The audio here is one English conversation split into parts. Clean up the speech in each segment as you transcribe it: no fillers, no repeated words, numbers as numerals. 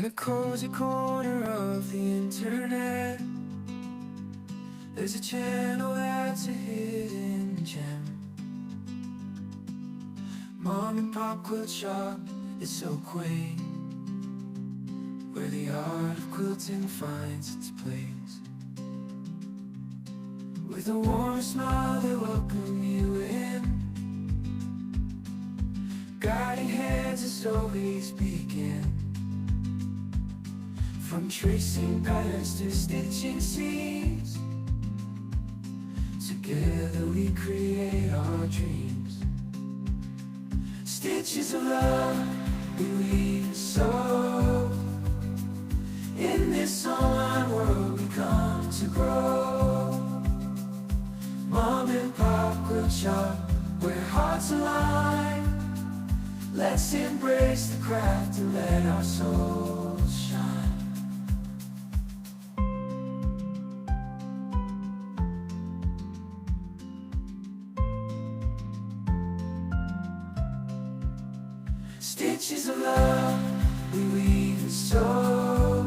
the cozy corner of the internet, there's a channel that's a hidden gem. Mom and Pop Quilt Shop is so quaint, where the art of quilting finds its place. With a warm smile they welcome you in, guiding hands as always begin. From tracing patterns to stitching seams, together we create our dreams. Stitches of love we weave and sew. In this online world we come to grow. Mom and Pop Quilt Shop, where hearts align. Let's embrace the craft and let our souls shine. Stitches of love we weave and sew.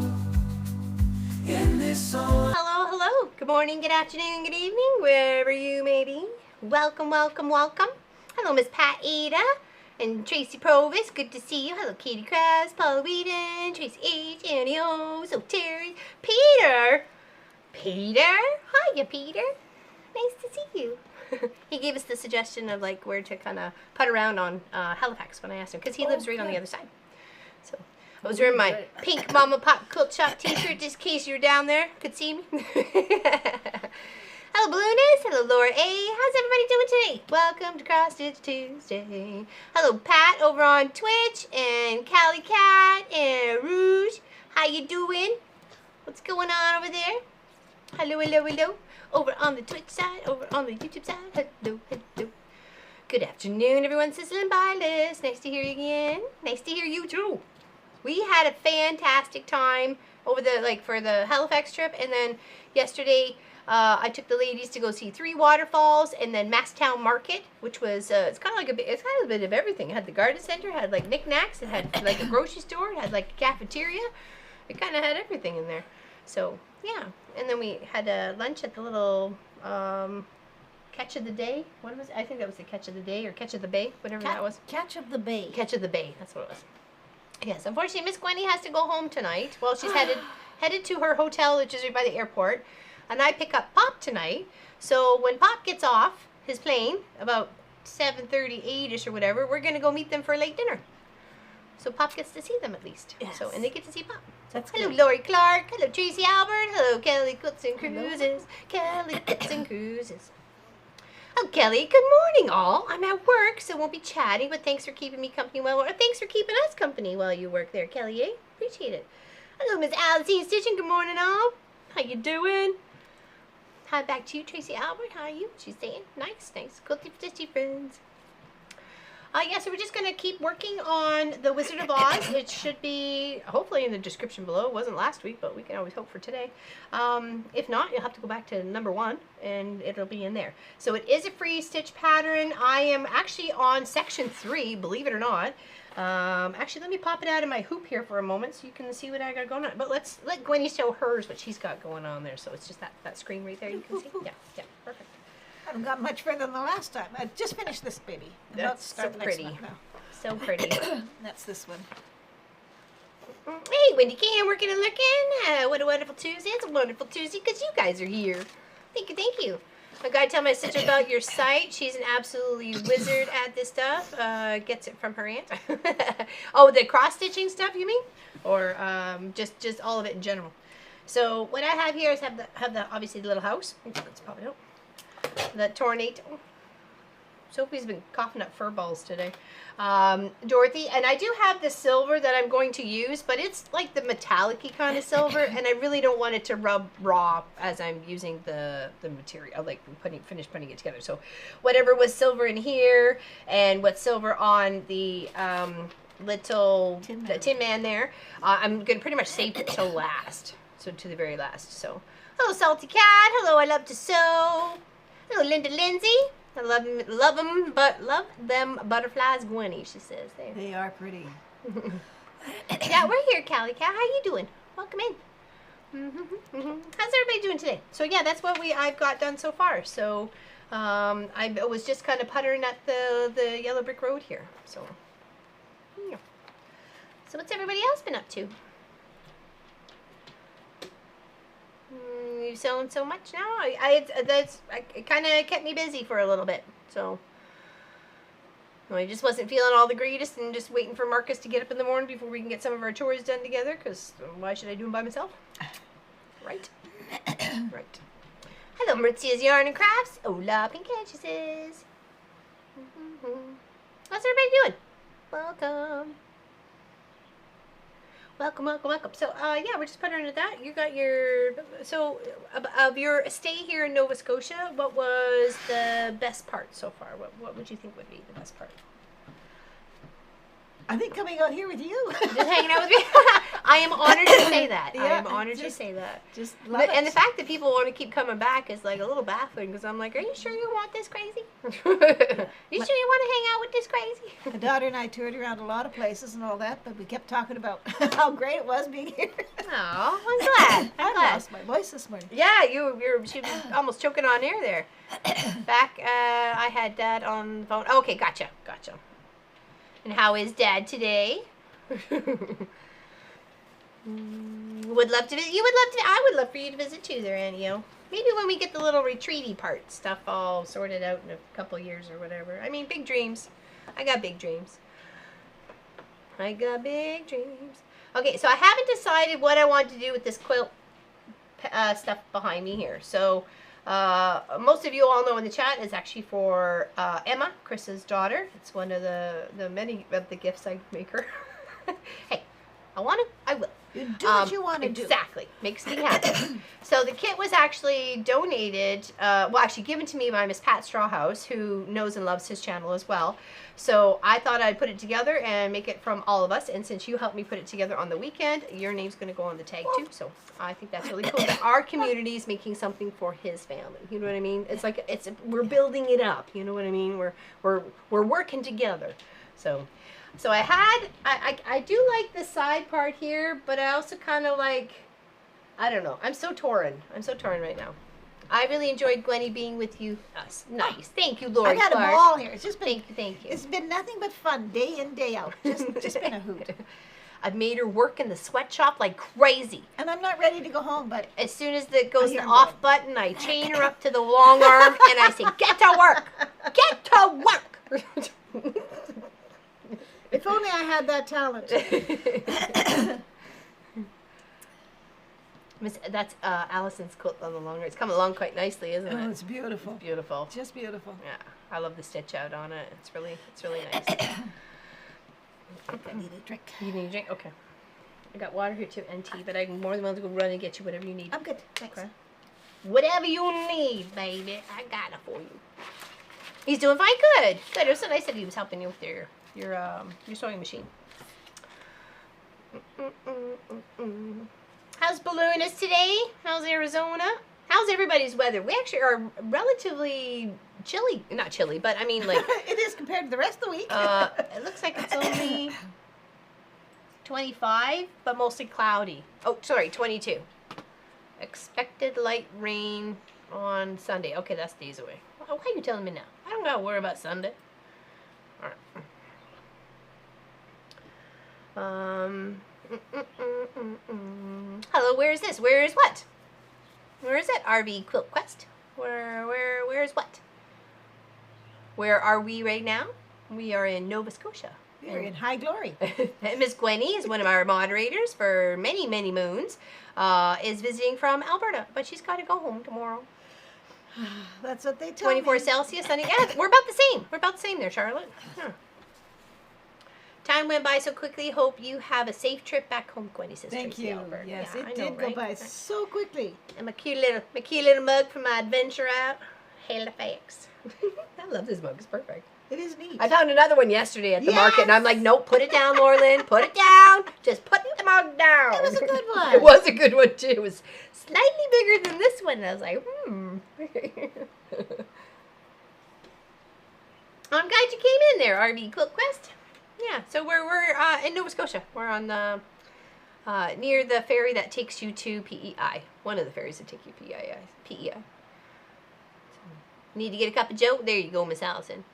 In this online. Hello, hello. Good morning, good afternoon, good evening, wherever you may be. Welcome, welcome, welcome. Hello, Miss Pat Ada and Tracy Provis. Good to see you. Hello, Katie Krabs, Paula Whedon, Tracy H, Annie O, so Terry, Peter. Peter? Hiya, Peter. Nice to see you. He gave us the suggestion of like where to kind of putt around on Halifax when I asked him, because he lives right on the other side. So I was wearing my pink Mama Pop Quilt Shop t-shirt just in case you were down there, could see me. Hello, Balloonist. Hello, Laura A. How's everybody doing today? Welcome to Cross Stitch Tuesday. Hello, Pat over on Twitch, and Callie Cat, and Rouge. How you doing? What's going on over there? Hello, hello, hello. Over on the Twitch side, over on the YouTube side. Hello, hello. Good afternoon, everyone. Sizzling by Liz. Nice to hear you again. Nice to hear you too. We had a fantastic time over the for the Halifax trip, and then yesterday I took the ladies to go see 3 waterfalls, and then Masstown Market, which was it's kind of a bit of everything. It had the garden center, it had like knickknacks, it had like a grocery store, it had like a cafeteria. It kind of had everything in there. So yeah, and then we had lunch at the little Catch of the Day. What was it? I think that was the Catch of the Day or Catch of the Bay, whatever that was. Catch of the Bay. Catch of the Bay. That's what it was. Yes, unfortunately, Miss Gwenny has to go home tonight. Well, she's headed to her hotel, which is right by the airport, and I pick up Pop tonight. So when Pop gets off his plane about 7:30, 8ish or whatever, we're gonna go meet them for a late dinner. So Pop gets to see them at least. Yes. So and they get to see Pop. That's Hello, good. Lori Clark. Hello, Tracy Albert. Hello, Kelly Quilts and Cruises. Kelly Quilts and Cruises. Oh, Kelly, good morning, all. I'm at work, so won't be chatting, but thanks for keeping me company or thanks for keeping us company while you work there, Kelly, eh? Appreciate it. Hello, Miss Alicine Stitching. Good morning, all. How you doing? Hi, back to you, Tracy Albert. How are you? She's saying, nice, nice. Quilty Stitchy friends. Yeah, so we're just going to keep working on the Wizard of Oz. It should be, hopefully, in the description below. It wasn't last week, but we can always hope for today. If not, you'll have to go back to number 1, and it'll be in there. So it is a free stitch pattern. I am actually on section 3, believe it or not. Actually, let me pop it out of my hoop here for a moment so you can see what I got going on. But let's let Gwenny show hers what she's got going on there. So it's just that screen right there you can see. Yeah, perfect. I haven't got much further than the last time. I just finished this baby. I'm about to That's start so the next pretty. one now. So pretty. That's this one. Hey, Wendy Cam, working and looking. What a wonderful Tuesday. It's a wonderful Tuesday because you guys are here. Thank you, thank you. I gotta tell my sister about your site. She's an absolutely wizard at this stuff. Gets it from her aunt. Oh, the cross-stitching stuff, you mean? Or just all of it in general. So what I have here is have the obviously the little house. Let's pop it out. The tornado. Sophie's been coughing up fur balls today. Dorothy, and I do have the silver that I'm going to use, but it's like the metallic-y kind of silver, and I really don't want it to rub raw as I'm using the material, like finish putting it together. So whatever was silver in here, and what's silver on the little Tin Man there, I'm going to pretty much save it till last. So to the very last. So hello, Salty Cat. Hello, I love to sew. Hello, Linda Lindsay. I love them butterflies, Gwenny, she says there. They are pretty. Yeah, we're here, Callie Cat. How you doing? Welcome in. How's everybody doing today? So yeah, that's what I've got done so far. So I was just kind of puttering at the yellow brick road here. So yeah. So what's everybody else been up to? You selling so much now? It kind of kept me busy for a little bit. So I just wasn't feeling all the greatest and just waiting for Marcus to get up in the morning before we can get some of our chores done together. Because why should I do them by myself? Right. Right. Hello, Maritzia's Yarn and Crafts. Hola, Pink Hedges. How's everybody doing? Welcome. Welcome, welcome, welcome. So, yeah, we're just putting into that. You got your, so, of your stay here in Nova Scotia, what was the best part so far? What would you think would be the best part? I think coming out here with you. Just hanging out with me. I am honored to say that. I am honored to say that. Just love it. And the fact that people want to keep coming back is like a little baffling because I'm like, are you sure you want this crazy? You sure you want to hang out with this crazy? My daughter and I toured around a lot of places and all that, but we kept talking about how great it was being here. Oh, I'm glad. I'm I glad. lost my voice this morning. Yeah, she was almost choking on air there. Back, I had Dad on the phone. Okay, gotcha. And how is Dad today? Would love to visit. You would love to. I would love for you to visit too, there, Annie-O. Maybe when we get the little retreaty part stuff all sorted out in a couple years or whatever. I mean, big dreams. I got big dreams. Okay, so I haven't decided what I want to do with this quilt stuff behind me here. So most of you all know in the chat is actually for Emma, Chris's daughter. It's one of the many of the gifts I make her. Hey, I will. You do what you want to do. Exactly. Makes me happy. So the kit was actually donated, actually given to me by Miss Pat Strawhouse, who knows and loves his channel as well. So I thought I'd put it together and make it from all of us. And since you helped me put it together on the weekend, your name's going to go on the tag too. So I think that's really cool that our community is making something for his family. You know what I mean? It's like we're building it up. You know what I mean? We're working together. So I do like the side part here, but I also kind of like, I don't know. I'm so torn right now. I really enjoyed Gwenny being with you. Nice. Thank you, Lori I got Clark. a ball here. It's just been, Thank you. It's been nothing but fun, day in, day out. Just been a hoot. I've made her work in the sweatshop like crazy. And I'm not ready to go home, but As soon as it goes hear the him off button, I chain her up to the long arm and I say, get to work. Get to work. if only I had that talent. That's Allison's quilt on the longer. It's coming along quite nicely, isn't it? Oh, it's beautiful. Beautiful. Just beautiful. Yeah, I love the stitch out on it. It's really nice. I need a drink. You need a drink? Okay. I got water here too and tea, but I'm more than willing to go run and get you whatever you need. I'm good. Thanks. Okay. Whatever you need, baby, I got it for you. He's doing fine. Good. It was so nice that he was helping you with your sewing machine. How's Balloonist today? How's Arizona? How's everybody's weather? We actually are relatively chilly. Not chilly, but I mean like... It is compared to the rest of the week. It looks like it's only 25, but mostly cloudy. Oh, sorry, 22. Expected light rain on Sunday. Okay, that's days away. Oh, why are you telling me now? I don't gotta worry about Sunday. All right. Hello, where is this? Where is what? Where is it? RV Quilt Quest? Where is what? Where are we right now? We are in Nova Scotia. You're in high glory. Miss Gwenny is one of our moderators for many, many moons. Is visiting from Alberta, but she's got to go home tomorrow. That's what they tell me. 24 Celsius, sunny. Yeah, we're about the same. We're about the same there, Charlotte. Yeah. Time went by so quickly. Hope you have a safe trip back home, Gwenny says. Thank Tracy you. Albert. Yes, Yeah, it I did know, go right? by so quickly. And my cute little mug from my adventure out. Halifax. I love this mug. It's perfect. It is neat. I found another one yesterday at the market, and I'm like, nope, put it down, Laurelyn. Put it down. Just put the mug down. It was a good one. It was a good one, too. It was slightly bigger than this one. And I was like, I'm glad you came in there, RV Quilt Quest. Yeah, so we're in Nova Scotia. We're on the near the ferry that takes you to PEI. One of the ferries that take you to PEI. So, need to get a cup of Joe? There you go, Miss Allison.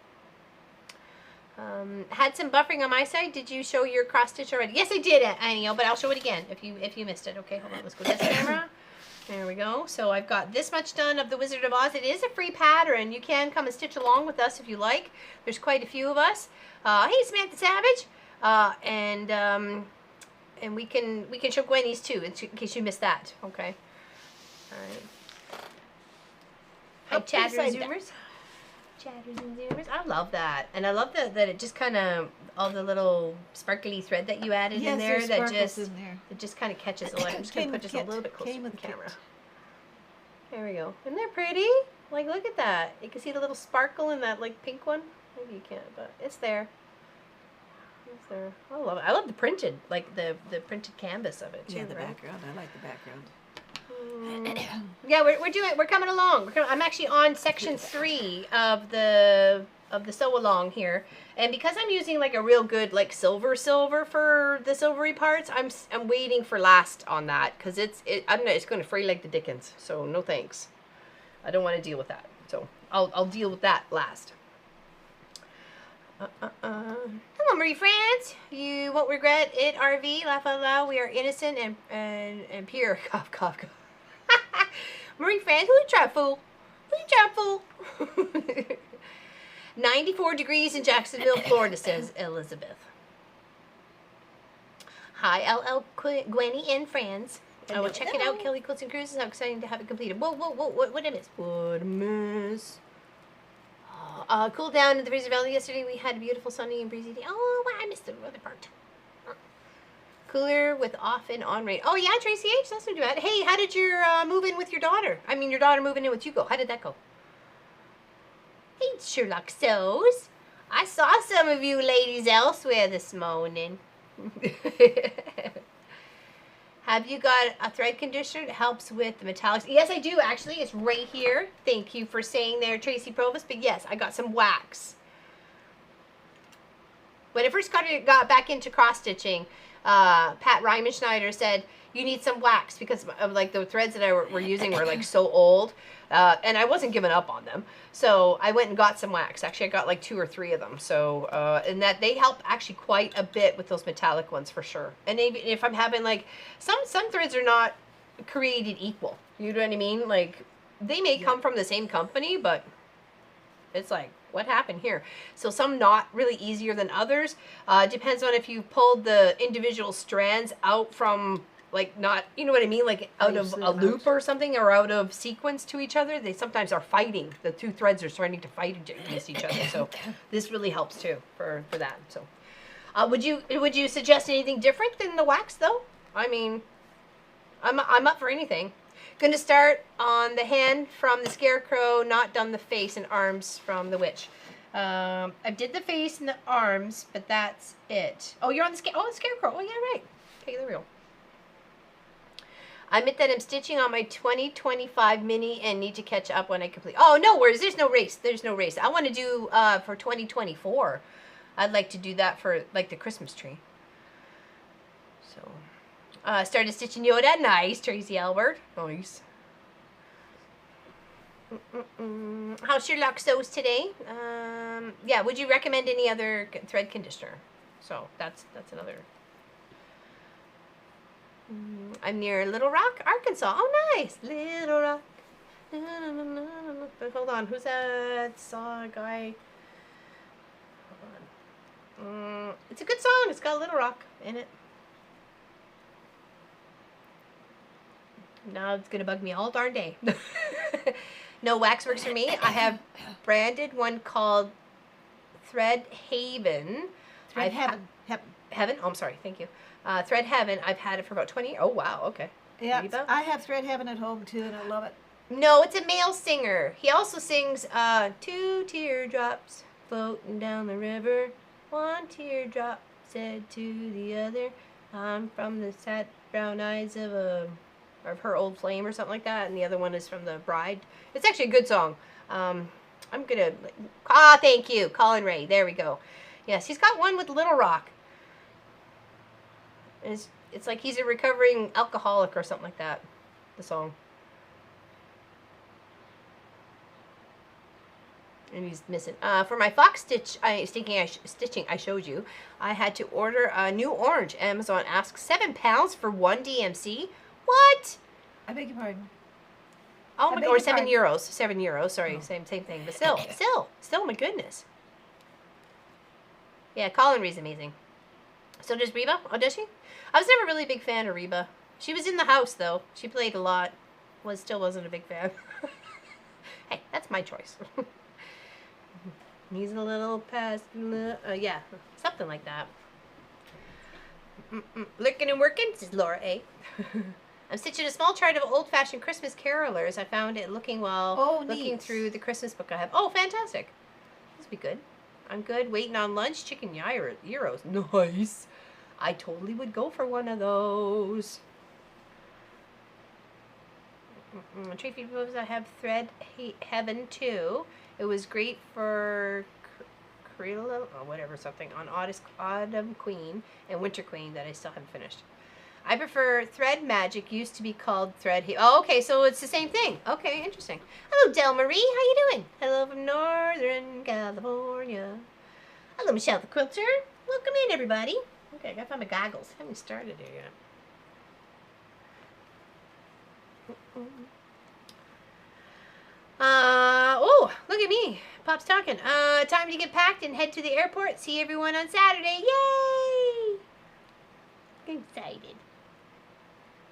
Had some buffering on my side. Did you show your cross stitch already? Yes, I did, Annie, but I'll show it again if you missed it. Okay, hold on. Let's go to this camera. There we go. So I've got this much done of the Wizard of Oz. It is a free pattern. You can come and stitch along with us if you like. There's quite a few of us. Hey, Samantha Savage. And we can show Gwenny's too, in case you missed that. Okay. All right. Hi, Chatters and Zoomers. Chatters and Zoomers. I love that, and I love that it just kind of all the little sparkly thread that you added in there that just kind of catches the light. I'm just gonna put just a little bit closer to the camera. There we go. Isn't that pretty? Like, look at that. You can see the little sparkle in that like pink one. Maybe you can't, but it's there. It's there. I love it. I love the printed, like the printed canvas of it too. Yeah, the right? background. I like the background. Yeah, we're coming along. I'm actually on section 3 of the sew along here, and because I'm using like a real good like silver for the silvery parts, I'm waiting for last on that because I don't know, it's going to fray like the dickens. So no thanks. I don't want to deal with that. So I'll deal with that last. Hello, Marie France. You won't regret it. RV, laugh out loud. We are innocent and pure. Cough, cough, cough. Marie France, who you try, fool? Who you try, fool? 94 degrees in Jacksonville, Florida, says Elizabeth. Hi, LL Gwenny and friends. I will check it out. Kelly Quilts and Cruises. How exciting to have it completed. Whoa, what did I miss? What a miss. Cool down in the Fraser Valley yesterday. We had a beautiful sunny and breezy day. Oh, wow, I missed the other part. Cooler with off and on rain. Oh, yeah, Tracy H. That's not too bad. Hey, how did your move in with your daughter? I mean, your daughter moving in with you go. How did that go? Hey, Sherlock Sews. I saw some of you ladies elsewhere this morning. Have you got a thread conditioner that helps with the metallics? Yes, I do, actually. It's right here. Thank you for saying there, Tracy Provost. But yes, I got some wax. When I first got back into cross-stitching, Pat Reimenschneider said, you need some wax because of like the threads that I were using were like so old. And I wasn't giving up on them. So I went and got some wax. Actually, I got like 2 or 3 of them. So, and that they help actually quite a bit with those metallic ones for sure. And even if I'm having like, some threads are not created equal. You know what I mean? Like, they may come from the same company, but it's like, what happened here? So some not really easier than others. Depends on if you pulled the individual strands out from, like, not, you know what I mean, like out of a loop or something, or out of sequence to each other. They sometimes are fighting. The 2 threads are starting to fight against each other. So this really helps too for that. So would you suggest anything different than the wax though? I mean, I'm up for anything. Going to start on the hand from the Scarecrow, not done the face and arms from the Witch. I did the face and the arms, but that's it. Oh, you're on the Scarecrow. Oh, yeah, right. Okay, there we go. I admit that I'm stitching on my 2025 mini and need to catch up when I complete. Oh, no worries. There's no race. There's no race. I want to do for 2024. I'd like to do that for like the Christmas tree. So, started stitching Yoda. Nice, Tracy Albert. Nice. How's Sherlock Sews today? Yeah, would you recommend any other thread conditioner? So that's another. I'm near Little Rock, Arkansas. Oh, nice. Little Rock. But hold on. Who's that guy? Hold on. It's a good song. It's got Little Rock in it. Now it's going to bug me all darn day. No wax works for me. I have branded one called Thread Haven. Thread Heaven. Heaven? Oh, I'm sorry. Thank you. Thread Heaven. I've had it for about 20 years. Oh, wow. Okay. Yeah, I have Thread Heaven at home too, and I love it. No, it's a male singer. He also sings 2 teardrops floating down the river. 1 teardrop said to the other, I'm from the sad brown eyes of her old flame or something like that. And the other one is from the bride. It's actually a good song. I'm going to... thank you. Colin Ray. There we go. Yes, he's got one with Little Rock. And it's like he's a recovering alcoholic or something like that. The song. And he's missing. For my fox stitching I showed you, I had to order a new orange. Amazon asks £7 for one DMC. What? I beg your pardon. Oh I my beg god, or your pardon. €7. €7. Sorry, Oh. same thing. But still, my goodness. Yeah, Colin Reed's amazing. So does Reba. Oh, does she? I was never really a big fan of Reba. She was in the house though. She played a lot. Still wasn't a big fan. Hey, that's my choice. He's a little past, yeah, something like that. Looking and working, this is Laura A. I'm stitching a small chart of old-fashioned Christmas carolers. I found it looking looking neat. through the Christmas book I have. Oh, fantastic. This will be good. I'm good. Waiting on lunch. Chicken gyros. Nice. I totally would go for one of those. Tree feed moves. I have Thread Heaven too. It was great for or whatever, something on Autumn Queen and Winter Queen that I still haven't finished. I prefer Thread Magic. Used to be called Thread. Oh, okay, so it's the same thing. Okay, interesting. Hello, Del Marie. How you doing? Hello from Northern California. Hello, Michelle the Quilter. Welcome in, everybody. Okay, I gotta find my goggles. I haven't started here yet. Oh, look at me. Pop's talking. Time to get packed and head to the airport. See everyone on Saturday. Yay! I'm excited.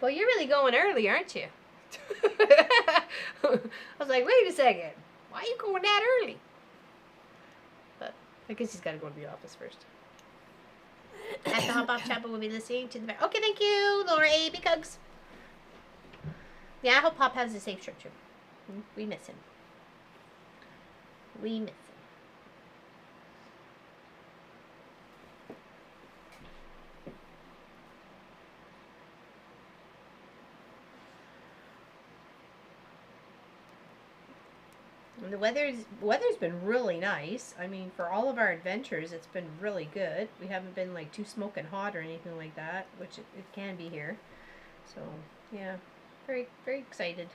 Well, you're really going early, aren't you? I was like, wait a second. Why are you going that early? But I guess he's got to go to the office first. At the Hop Off Chapel, we'll be listening to the back. Okay, thank you, Laura A. Big hugs. Yeah, I hope Pop has a safe trip, too. We miss him. We miss him. And the weather's been really nice. I mean, for all of our adventures, it's been really good. We haven't been like too smoking hot or anything like that, which it can be here. So yeah, very very excited.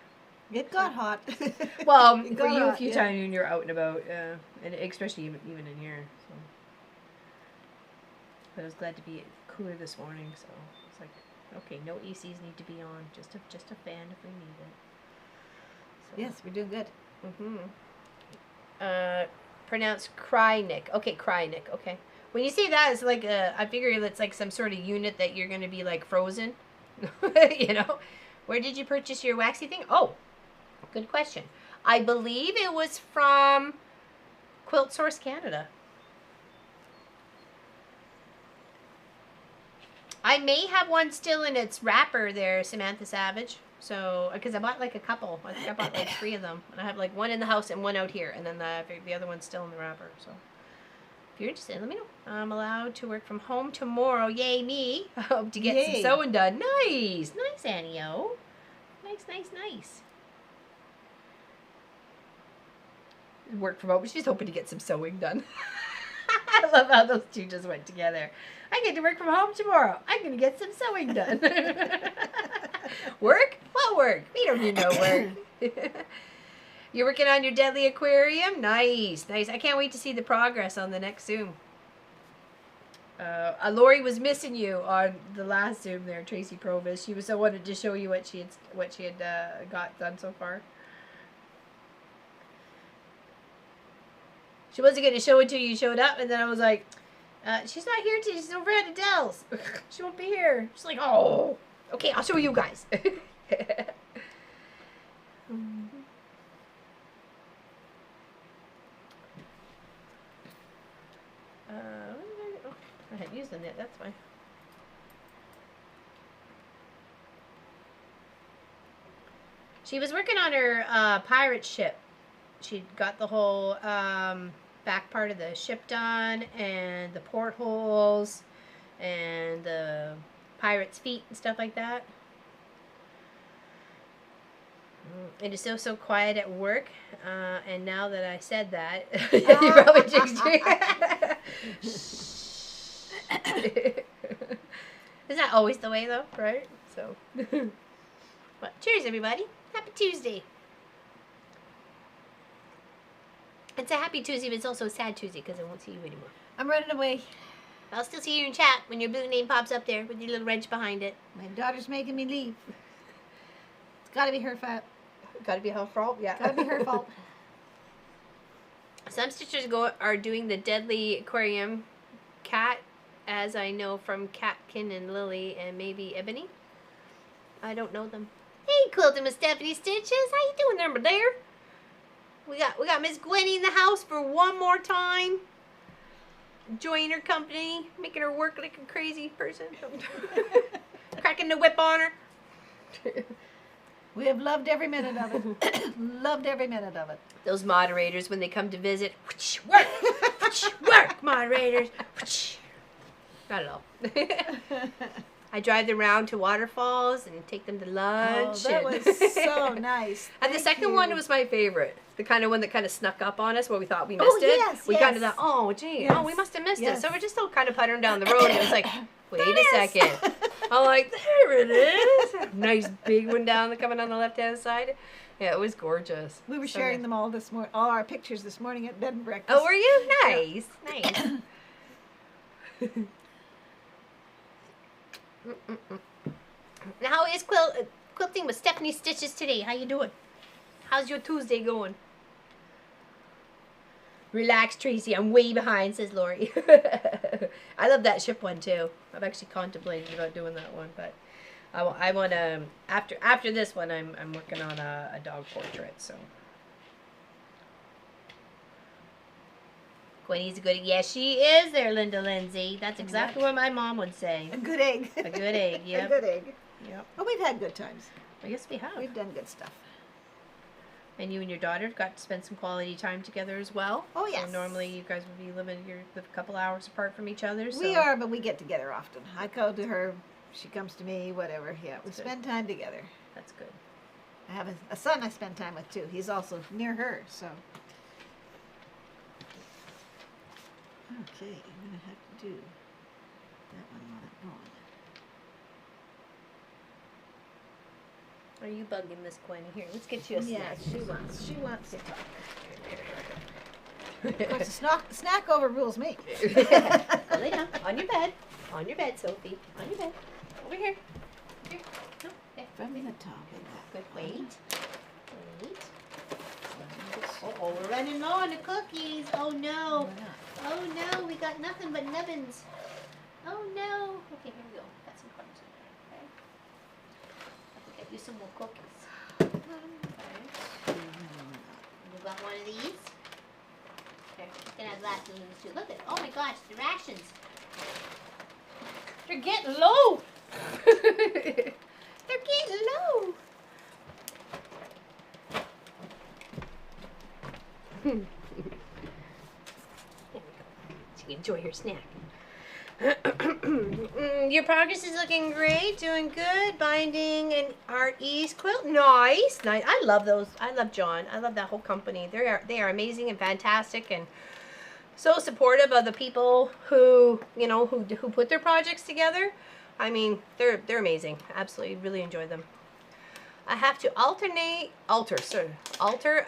It got hot. Well, It for got you a hot, few yeah. times when you're out and about, and especially even in here. So, but I was glad to be cooler this morning. So it's like, okay, no ACs need to be on, just a fan if we need it. So, Yes, we're doing good. Pronounced Krynick. Okay, Krynick. Okay. When you say that, it's like I figure it's like some sort of unit that you're gonna be like frozen. You know, where did you purchase your waxy thing? Oh, good question. I believe it was from Quilt Source Canada. I may have one still in its wrapper there, Samantha Savage. So, because I bought like a couple. I think I bought like 3 of them. And I have like one in the house and one out here. And then the other one's still in the wrapper. So, if you're interested, let me know. I'm allowed to work from home tomorrow. Yay, me. I hope to get some Yay. sewing done. Nice. Nice, Annie-O. Nice, nice, nice. Work from home. She's hoping to get some sewing done. I love how those two just went together. I get to work from home tomorrow. I'm going to get some sewing done. Work? What work? We don't need no work. You're working on your deadly aquarium? Nice, nice. I can't wait to see the progress on the next Zoom. Lori was missing you on the last Zoom there, Tracy Provis. She was so wanted to show you what she had got done so far. She wasn't going to show it to you. You showed up, and then I was like, she's not here today. She's over at Adele's. She won't be here. She's like, oh, okay, I'll show you guys. I hadn't used the knit, that's fine. She was working on her pirate ship. She got the whole back part of the ship done, and the portholes, and the pirate's feet and stuff like that. It is so quiet at work, and now that I said that, you probably jinxed me. Is that always the way, though, right? So, but cheers, everybody. Happy Tuesday. It's a happy Tuesday, but it's also a sad Tuesday because I won't see you anymore. I'm running away. I'll still see you in chat when your blue name pops up there with your little wrench behind it. My daughter's making me leave. It's got to be her fault. Gotta be her fault, yeah. Got to be her fault. Some stitchers are doing the Deadly Aquarium cat, as I know from Catkin and Lily and maybe Ebony. I don't know them. Hey, Quilting with Stephanie Stitches. How you doing there, there? We got Miss Gwenny in the house for one more time. Enjoying her company, making her work like a crazy person. Cracking the whip on her. We have loved every minute of it. Loved every minute of it. Those moderators, when they come to visit, work, work, moderators. Not at all. I drive them around to waterfalls and take them to lunch. Oh, that was so nice. And the Thank second you. one was my favorite. The kind of one that kind of snuck up on us where we thought we missed it. Yes, We yes. kind of thought, oh, gee, Yes. oh, we must have missed Yes. it. So we're just still kind of puttering down the road. And it was like, wait There a it is. second. I'm like, there it is. Nice big one coming on the left-hand side. Yeah, it was gorgeous. We were So sharing nice. them all this morning, all our pictures this morning at bed and breakfast. Oh, were you? Nice. Nice. Now, how is quilting with Stephanie Stitches today? How you doing? How's your Tuesday going? Relax, Tracy. I'm way behind, says Lori. I love that ship one too. I've actually contemplated about doing that one, but I want to after this one. I'm working on a dog portrait. So Gwenny's a good. Yes, she is there, Linda Lindsay. That's exactly what my mom would say. A good egg. A good egg. A Yep. good egg. Yep. Oh, we've had good times. I guess we have. We've done good stuff. And you and your daughter got to spend some quality time together as well. Oh, yes. So normally you guys would be living a couple hours apart from each other. So. We are, but we get together often. I go to her, she comes to me, whatever. Yeah, we That's good. spend time together. That's good. I have a son I spend time with too. He's also near her, so. Okay, I'm gonna have to do that one while I'm going. Are you bugging Miss Gwen? Here, let's get you a Yeah, snack. she wants to talk. Of course, the snack overrules me. Lay down. On your bed. On your bed, Sophie. On your bed. Over here. Here. No, there. From the top of that. Good. Wait. Wait. Oh, we're running low on the cookies. Oh, no. Oh, no. We got nothing but nubbins. Oh, no. Okay, here we go. Got some crumbs in there. Okay. I'll get you some more cookies. Okay. You got one of these? Here, you can have last of these too. Look at, oh my gosh, the rations. They're getting low. They're getting low. There we go. So you enjoy your snack. Your progress is looking great. Doing good. Binding and Art East quilt. Nice. Nice. I love those. I love John. I love that whole company. They are amazing and fantastic and so supportive of the people who who put their projects together. I mean, they're amazing. Absolutely, really enjoy them. I have to alter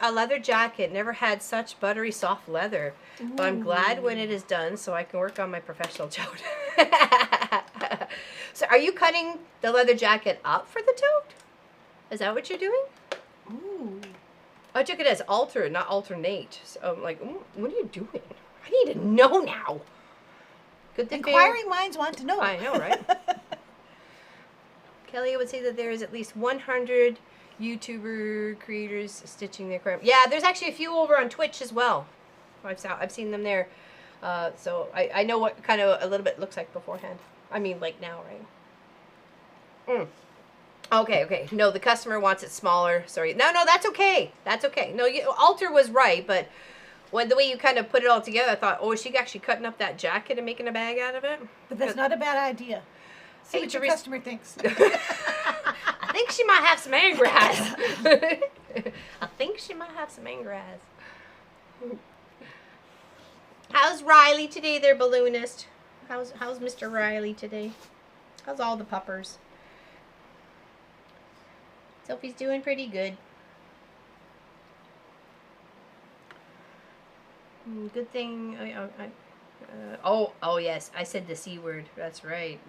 a leather jacket. Never had such buttery soft leather. But I'm glad when it is done so I can work on my professional tote. So are you cutting the leather jacket up for the tote? Is that what you're doing? Ooh. I took it as alter, not alternate. So I'm like, what are you doing? I need to know now. Good thing. Inquiring minds want to know. I know, right? Kelly would say that there is at least 100 YouTuber creators stitching their aquarium. Yeah, there's actually a few over on Twitch as well. I've seen them there. So I know what kind of a little bit looks like beforehand. I mean, like now, right? Okay. No, the customer wants it smaller. Sorry. No, that's okay. That's okay. No, Alter was right, but the way you kind of put it all together, I thought, oh, is she actually cutting up that jacket and making a bag out of it? But that's not a bad idea. See Hey, what your Teresa- customer thinks. I think she might have some grass. I think she might have some grass. How's Riley today, their balloonist? How's Mr. Riley today? How's all the puppers? Sophie's doing pretty good. Good thing. Oh yes, I said the C word. That's right.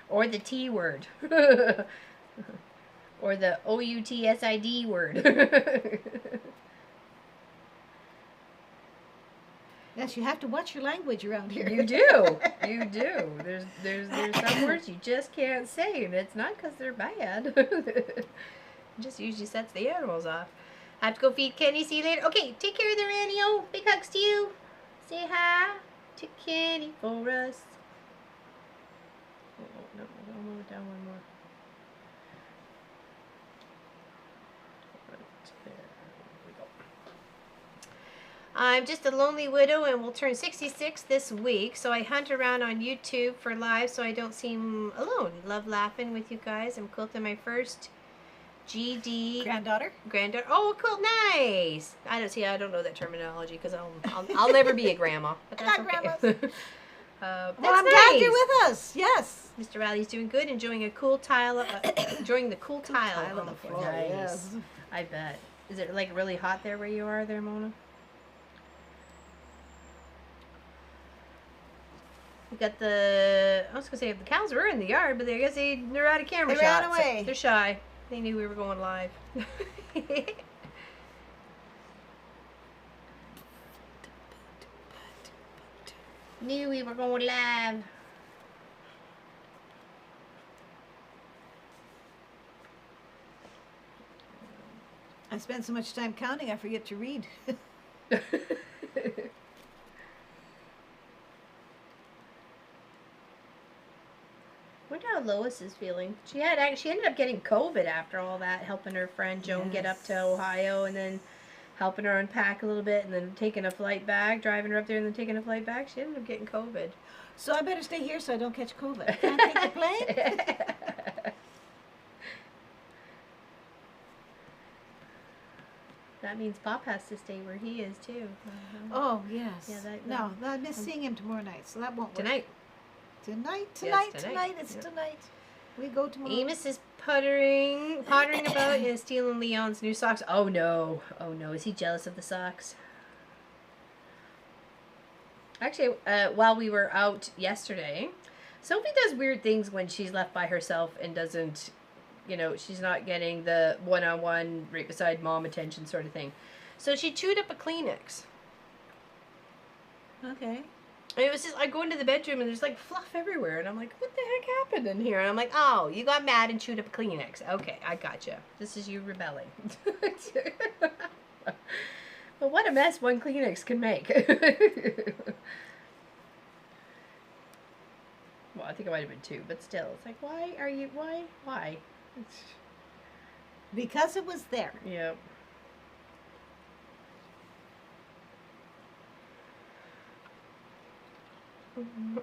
Or the T word. Or the OUTSID word. Yes, you have to watch your language around here. You do. You do. There's some words you just can't say, and it's not because they're bad. It just usually sets the animals off. I have to go feed Kenny. See you later. Okay, take care there, Annie. Oh, big hugs to you. Say hi to Kenny for us. Oh, no, down one more. I'm just a lonely widow and will turn 66 this week, so I hunt around on YouTube for live so I don't seem alone. Love laughing with you guys. I'm quilting my first GD Granddaughter? Oh, quilt, nice. I don't know that terminology because I'll never be a grandma. But that's Not okay. grandmas. That's Well, I'm nice. glad you're with us. Yes. Mr. Riley's doing good, enjoying a cool tile, enjoying the cool tile tile on the floor. floor, Nice. yes. I bet. Is it like really hot there where you are there, Mona? We got I was gonna say the cows were in the yard, but I guess they're out of camera They ran shots. away. They're shy. They knew we were going live. Knew we were going live. I spend so much time counting, I forget to read. Wonder how Lois is feeling. She ended up getting COVID after all that, helping her friend Joan get up to Yes. Ohio, and then helping her unpack a little bit, and then taking a flight back, driving her up there, and then taking a flight back. She ended up getting COVID. So I better stay here so I don't catch COVID. I can't take the plane? That means Pop has to stay where he is too. Oh, yes. Yeah, no, I miss seeing him tomorrow night, so that won't work. Tonight. Tonight. Yes, It's Yep. tonight. We go tomorrow. Amos is pottering about and stealing Leon's new socks. Oh no. Is he jealous of the socks? Actually, while we were out yesterday, Sophie does weird things when she's left by herself and doesn't, she's not getting the one-on-one right beside mom attention sort of thing. So she chewed up a Kleenex. Okay. And it was just, I go into the bedroom and there's like fluff everywhere. And I'm like, what the heck happened in here? And I'm like, oh, you got mad and chewed up a Kleenex. Okay, I gotcha. This is you rebelling. But what a mess one Kleenex can make. Well, I think it might have been two, but still. It's like, why? Because it was there. Yep.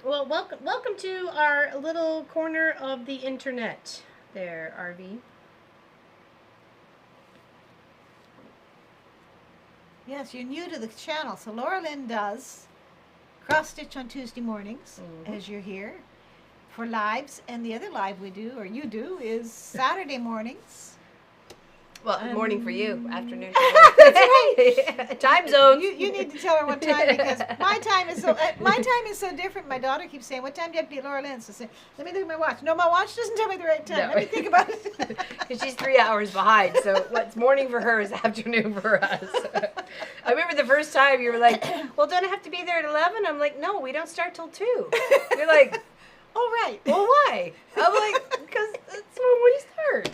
Well, welcome to our little corner of the internet there, RV. Yes, you're new to the channel. So Laura Lynn does cross stitch on Tuesday mornings as you're here for lives, and the other live we do, or you do, is Saturday mornings. Well, morning for you, afternoon. That's right. Time zones. You need to tell her what time, because my time is so different. My daughter keeps saying, "What time do you have to be at Laura Lynn's?" So I say, "Let me look at my watch." No, my watch doesn't tell me the right time. No. Let me think about it. Because she's 3 hours behind, so what's morning for her is afternoon for us. I remember the first time you were like, well, don't I have to be there at 11? I'm like, no, we don't start till 2. You're like, Oh, right. well, why? I'm like, because that's when we start.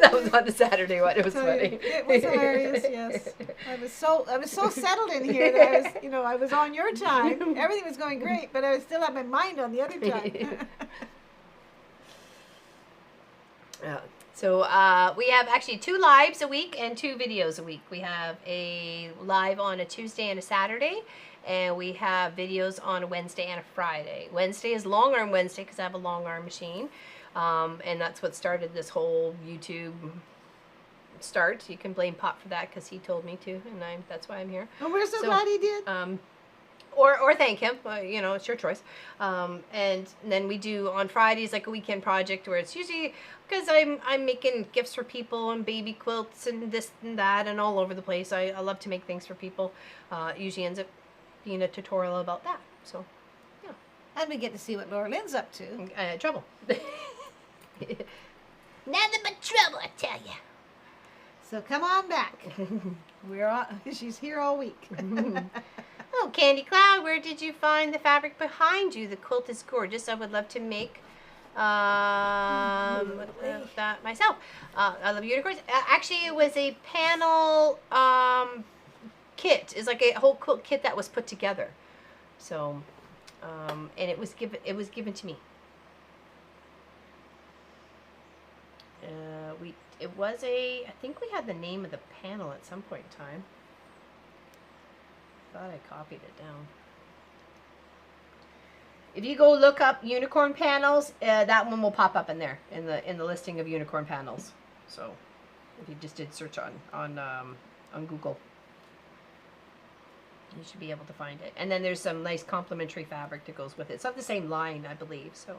That was on the Saturday one. It was funny. It was hilarious. Yes, I was so settled in here that I was on your time. Everything was going great, but I was still had my mind on the other time. Yeah. So we have actually 2 lives a week and 2 videos a week. We have a live on a Tuesday and a Saturday, and we have videos on a Wednesday and a Friday. Wednesday is long arm Wednesday because I have a long arm machine, and that's what started this whole YouTube start. You can blame Pop for that because he told me to, and that's why I'm here. Oh, we're so glad he did. Or thank him, you know, it's your choice. And then we do on Fridays like a weekend project where it's usually because I'm making gifts for people and baby quilts and this and that and all over the place. I love to make things for people. It usually ends up being a tutorial about that. So, yeah. And we get to see what Laura Lynn's up to. Trouble. Nothing but trouble, I tell you. So come on back. She's here all week. Oh, Candy Cloud, where did you find the fabric behind you? The quilt is gorgeous. I would love to make that myself. I love unicorns. Actually, it was a panel kit. It's like a whole quilt kit that was put together. So, and it was given to me. I think we had the name of the panel at some point in time. Thought I copied it down. If you go look up unicorn panels, that one will pop up in there in the listing of unicorn panels. So, if you just did search on Google, you should be able to find it. And then there's some nice complementary fabric that goes with it. It's of the same line, I believe. So,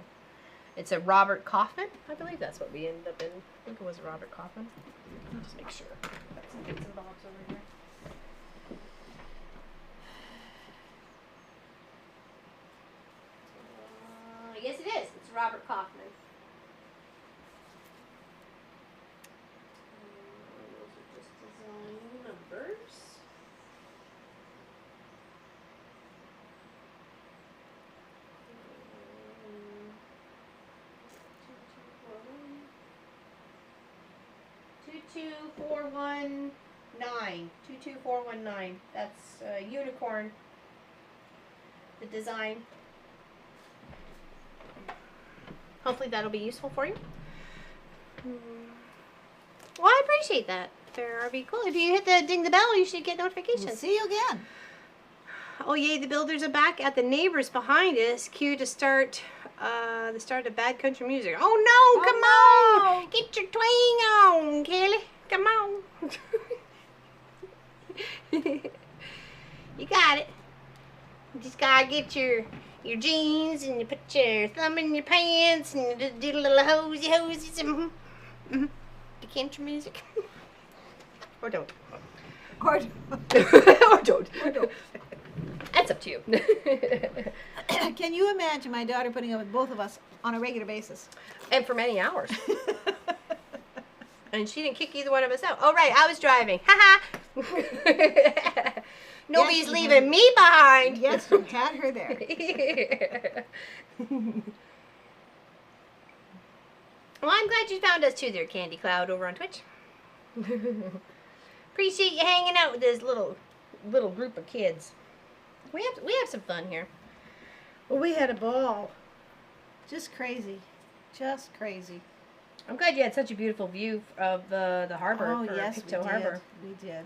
it's a Robert Kaufman. I believe that's what we ended up in. I think it was a Robert Kaufman. I'll just make sure. Got some bits and bobs over here. Yes, it is. It's Robert Kaufman. Those are just design numbers. Two two four one nine. 22419. That's unicorn. The design. Hopefully that'll be useful for you. Well, I appreciate that. Very cool. If you hit the ding the bell, you should get notifications. We'll see you again. Oh yay, the builders are back at the neighbors behind us. Cue to start the start of Bad Country Music. Oh no, come on! Get your twang on, Kelly. Come on. You got it. You just gotta get your jeans and you put your thumb in your pants and you just do a little hosey and the country music. Or don't. Or don't. That's up to you. Can you imagine my daughter putting up with both of us on a regular basis? And for many hours. And she didn't kick either one of us out. Oh, right, I was driving. Ha ha. Nobody's leaving me behind. Yes, we had her there. Well, I'm glad you found us too there, Candy Cloud, over on Twitch. Appreciate you hanging out with this little group of kids. We have some fun here. Well, we had a ball. Just crazy. Just crazy. I'm glad you had such a beautiful view of the harbor. Oh, yes, Pictou we did. Harbor. We did.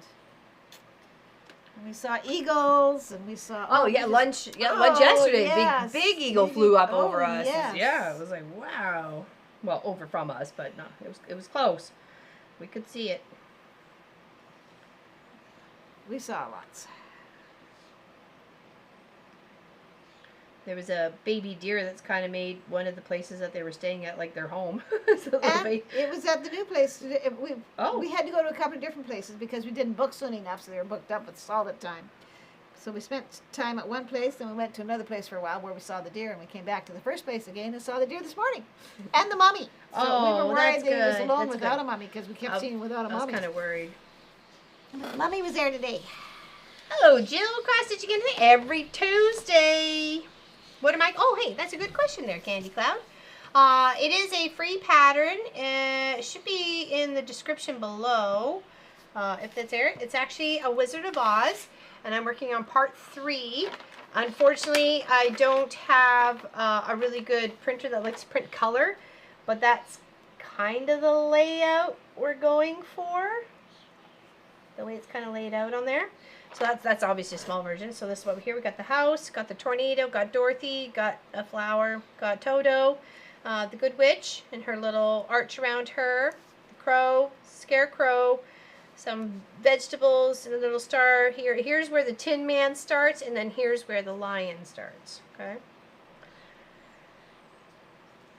And we saw eagles, and we saw... Oh, yeah, lunch yesterday. Yes. Big eagle flew up over us. Yes. Yeah, it was like, wow. Well, over from us, but no, it was close. We could see it. We saw lots. There was a baby deer that's kind of made one of the places that they were staying at like their home. And it was at the new place. Oh. We had to go to a couple of different places because we didn't book soon enough, so they were booked up with solid time. So we spent time at one place, then we went to another place for a while where we saw the deer, and we came back to the first place again and saw the deer this morning. And the mummy. So we were worried that he was alone without a mummy because we kept seeing him without a mummy. I was kind of worried. But the mummy was there today. Hello, Jill. Cross stitch again today. Every Tuesday. What am I? Oh, hey, that's a good question there, Candy Cloud. It is a free pattern. It should be in the description below. If it's there, it's actually a Wizard of Oz, and I'm working on part 3. Unfortunately, I don't have a really good printer that likes to print color, but that's kind of the layout we're going for. The way it's kind of laid out on there. So that's obviously a small version. So this is what we here. We got the house, got the tornado, got Dorothy, got a flower, got Toto, the Good Witch and her little arch around her, the crow, scarecrow, some vegetables, and a little star here. Here's where the Tin Man starts, and then here's where the lion starts. Okay.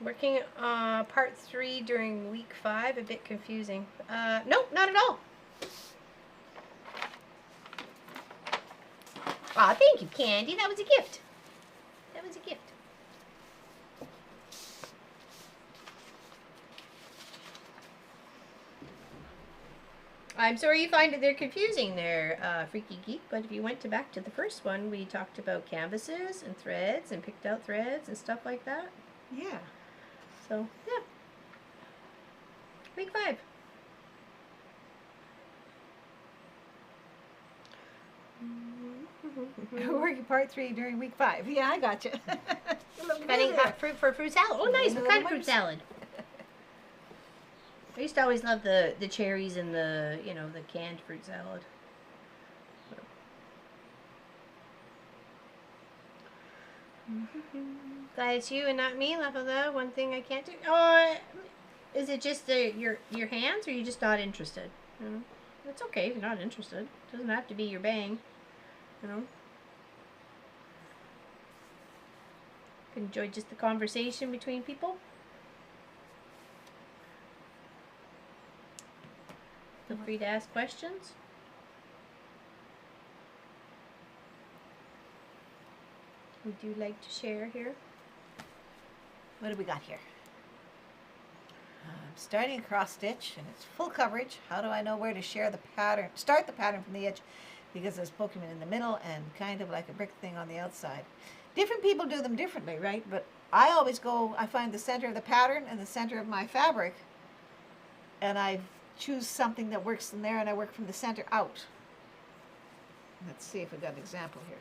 Working part 3 during week 5, a bit confusing. Nope, not at all. Aw, thank you, Candy. That was a gift. That was a gift. I'm sorry you find it they're confusing there, Freaky Geek, but if you went back to the first one, we talked about canvases and threads and picked out threads and stuff like that. Yeah. So, yeah. Week 5. We're working part 3 during week 5. Yeah, I got you. Cutting fruit for fruit salad. Oh, nice. What kind of fruit salad? I used to always love the cherries and the, you know, the canned fruit salad. Glad it's you and not me, Lava. One thing I can't do. Oh, is it just your hands, or are you just not interested? You know, it's okay if you're not interested. It doesn't have to be your bang. You know. Enjoy just the conversation between people. Feel free to ask questions. Would you like to share here? What do we got here? I'm starting a cross stitch and it's full coverage. How do I know where to share the pattern? Start the pattern from the edge, because there's Pokemon in the middle and kind of like a brick thing on the outside. Different people do them differently, right? But I always go, I find the center of the pattern and the center of my fabric, and I choose something that works in there, and I work from the center out. Let's see if I got an example here.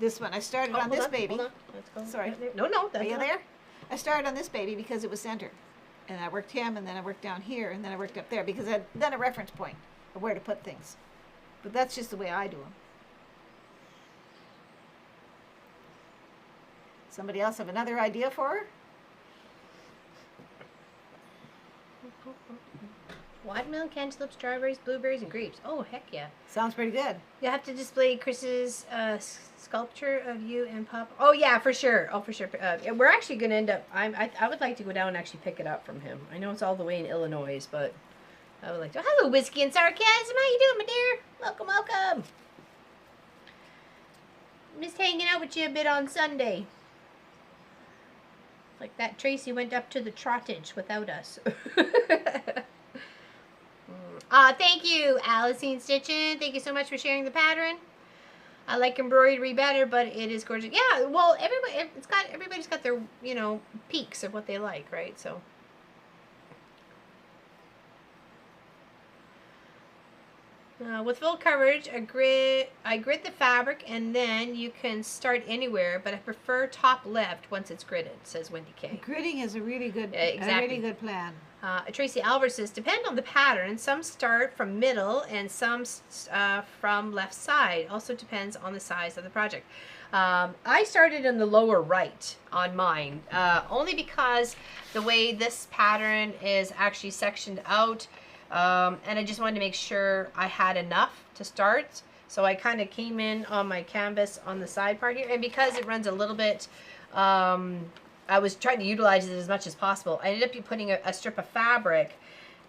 This one, I started on this baby. Hold on. Let's go. Sorry. No, that's Are you not. there? I started on this baby because it was centered. And I worked him, and then I worked down here, and then I worked up there, because I had then a reference point of where to put things. But that's just the way I do them. Somebody else have another idea for her? Watermelon, cantaloupe, strawberries, blueberries, and grapes. Oh, heck yeah. Sounds pretty good. You have to display Chris's sculpture of you and Pop. Oh, yeah, for sure. Oh, for sure. We're actually going to end up... I would like to go down and actually pick it up from him. I know it's all the way in Illinois, but I would like to... Hello, Whiskey and Sarcasm. How you doing, my dear? Welcome, welcome. Just hanging out with you a bit on Sunday. Like that Tracy went up to the trottage without us. Thank you, Alicine Stitchin. Thank you so much for sharing the pattern. I like embroidery better, but it is gorgeous. Yeah, well, everybody's got their, you know, peaks of what they like, right? So. With full coverage, I grid the fabric, and then you can start anywhere, but I prefer top left once it's gridded, says Wendy K. Gridding is a really good, exactly. a really good plan. Tracy Alvarez says, depend on the pattern. Some start from middle and some from left side. Also depends on the size of the project. I started in the lower right on mine, only because the way this pattern is actually sectioned out, and I just wanted to make sure I had enough to start. So I kind of came in on my canvas on the side part here, and because it runs a little bit, I was trying to utilize it as much as possible. I ended up putting a strip of fabric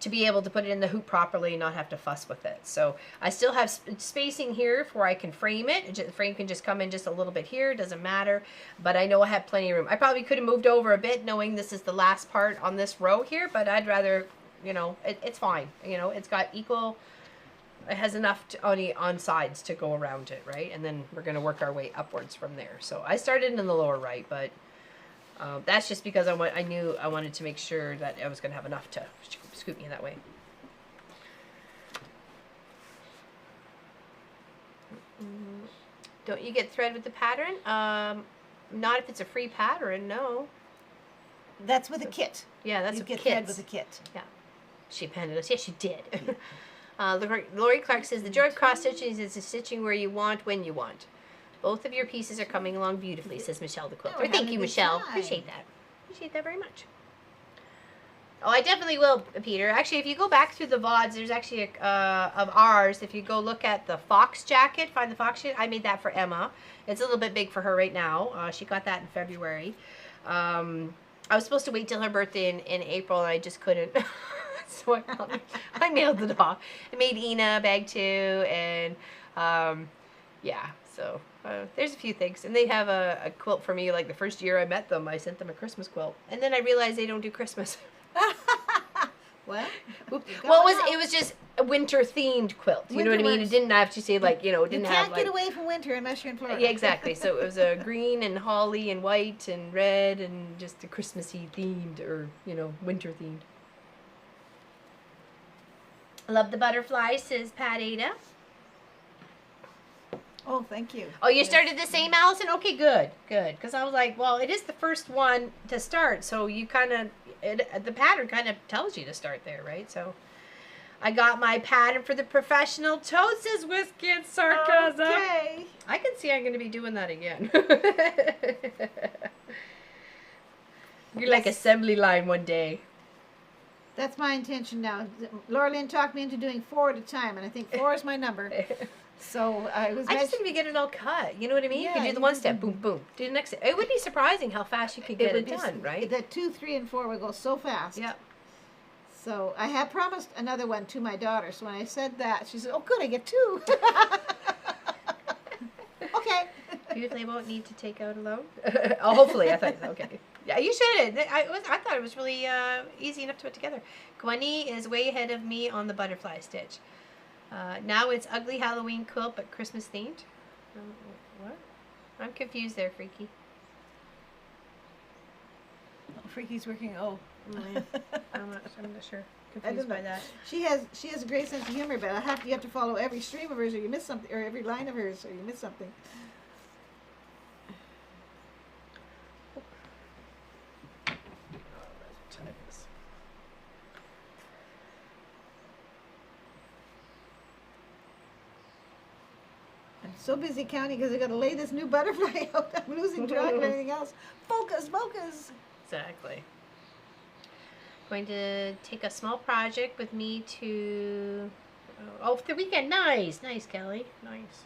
to be able to put it in the hoop properly and not have to fuss with it. So I still have spacing here for where I can frame it. The frame can just come in just a little bit here, it doesn't matter, but I know I have plenty of room. I probably could have moved over a bit knowing this is the last part on this row here, but I'd rather, you know, it's fine. You know, it's got equal, it has enough on sides to go around it, right? And then we're gonna work our way upwards from there. So I started in the lower right, but that's just because I knew I wanted to make sure that I was going to have enough to scoop me that way. Don't you get thread with the pattern? Not if it's a free pattern, no. That's with a kit. Yeah, that's you with get kits. thread with a kit. Yeah. She appended us. Yes, she did. Lori Clark says, the joy of cross stitching is the stitching where you want, when you want. Both of your pieces are coming along beautifully, says Michelle the Quilter. we're having Thank a you, good Michelle. time. Appreciate that. Appreciate that very much. Oh, I definitely will, Peter. Actually, if you go back through the VODs, there's actually of ours. If you go look at the fox jacket, find the fox jacket. I made that for Emma. It's a little bit big for her right now. She got that in February. I was supposed to wait till her birthday in April, and I just couldn't. So I mailed it off. I made Ina a bag too, and yeah. So there's a few things, and they have a quilt for me. Like the first year I met them, I sent them a Christmas quilt, and then I realized they don't do Christmas. Well, Well, it was just a winter themed quilt. You know what I mean? works. It didn't have to say like, it You didn't can't have like get away from winter unless you're in Florida. yeah, exactly. So it was a green and holly and white and red and just a Christmassy themed or winter themed. Love the butterfly, says Pat Ada. Oh, thank you. Oh, you started the same, Allison? Okay, good. Because I was like, well, it is the first one to start, so you kind of, the pattern kind of tells you to start there, right? So I got my pattern for the professional toast, says Whiskey and Sarcasm. Okay. I can see I'm going to be doing that again. You're like assembly line one day. That's my intention now. Laura Lynn talked me into doing 4 at a time, and I think 4 is my number. So I was. I just think we get it all cut. You know what I mean? Yeah, you can do the you one can step, do- boom, boom. Do the next step. It would be surprising how fast you could get it done, right? The 2, 3, and 4 would go so fast. Yeah. So I have promised another one to my daughter. So when I said that, she said, "Oh, good, I get 2." Okay. Usually I won't need to take out a load. Oh, hopefully. I thought, okay. Yeah, you should. I thought it was really easy enough to put together. Gwenny is way ahead of me on the butterfly stitch. Now it's ugly Halloween quilt, but Christmas themed. What? I'm confused there, Freaky. Freaky's working. Oh. I'm not sure. I Confused don't by know. that. She has a great sense of humor, but you have to follow every stream of hers, or you miss something, or every line of hers, or you miss something. I'm so busy counting because I got to lay this new butterfly out. I'm losing track of everything else. Focus, focus. Exactly. Going to take a small project with me to for the weekend. Nice, Kelly. Nice.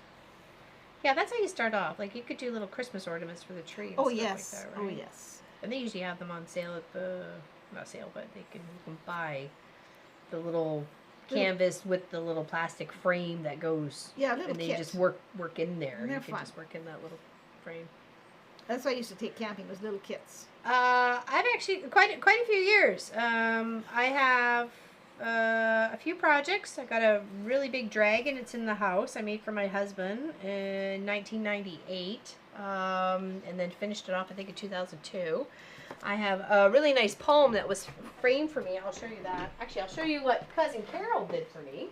Yeah, that's how you start off. Like you could do little Christmas ornaments for the tree. And Oh stuff yes, like that, right? oh yes. And they usually have them on sale at the not sale, but you can buy the little canvas with the little plastic frame that goes. Yeah, a little and then kit. you just work in there. And they're you can fun. just work in that little frame. That's why I used to take camping, was little kits. I've actually quite a few years. I have a few projects. I got a really big dragon. It's in the house. I made for my husband in 1998, and then finished it off I think in 2002. I have a really nice poem that was framed for me. I'll show you that. Actually, I'll show you what Cousin Carol did for me.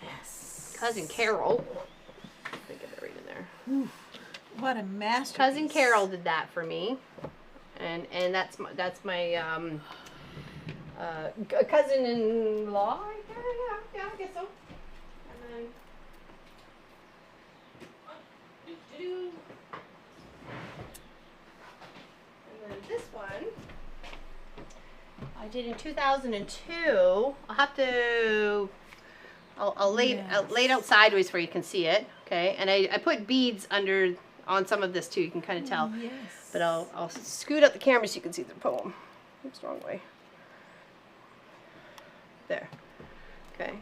Yes. Cousin Carol. Let me get that right in there. Ooh, what a masterpiece. Cousin Carol did that for me, and that's my cousin-in-law. Yeah, I guess so. And then this one I did in 2002. I'll lay it out sideways where you can see it. Okay, and I put beads on some of this too. You can kind of tell. Yes. But I'll scoot up the camera so you can see the poem. Oops, wrong way. There. Okay.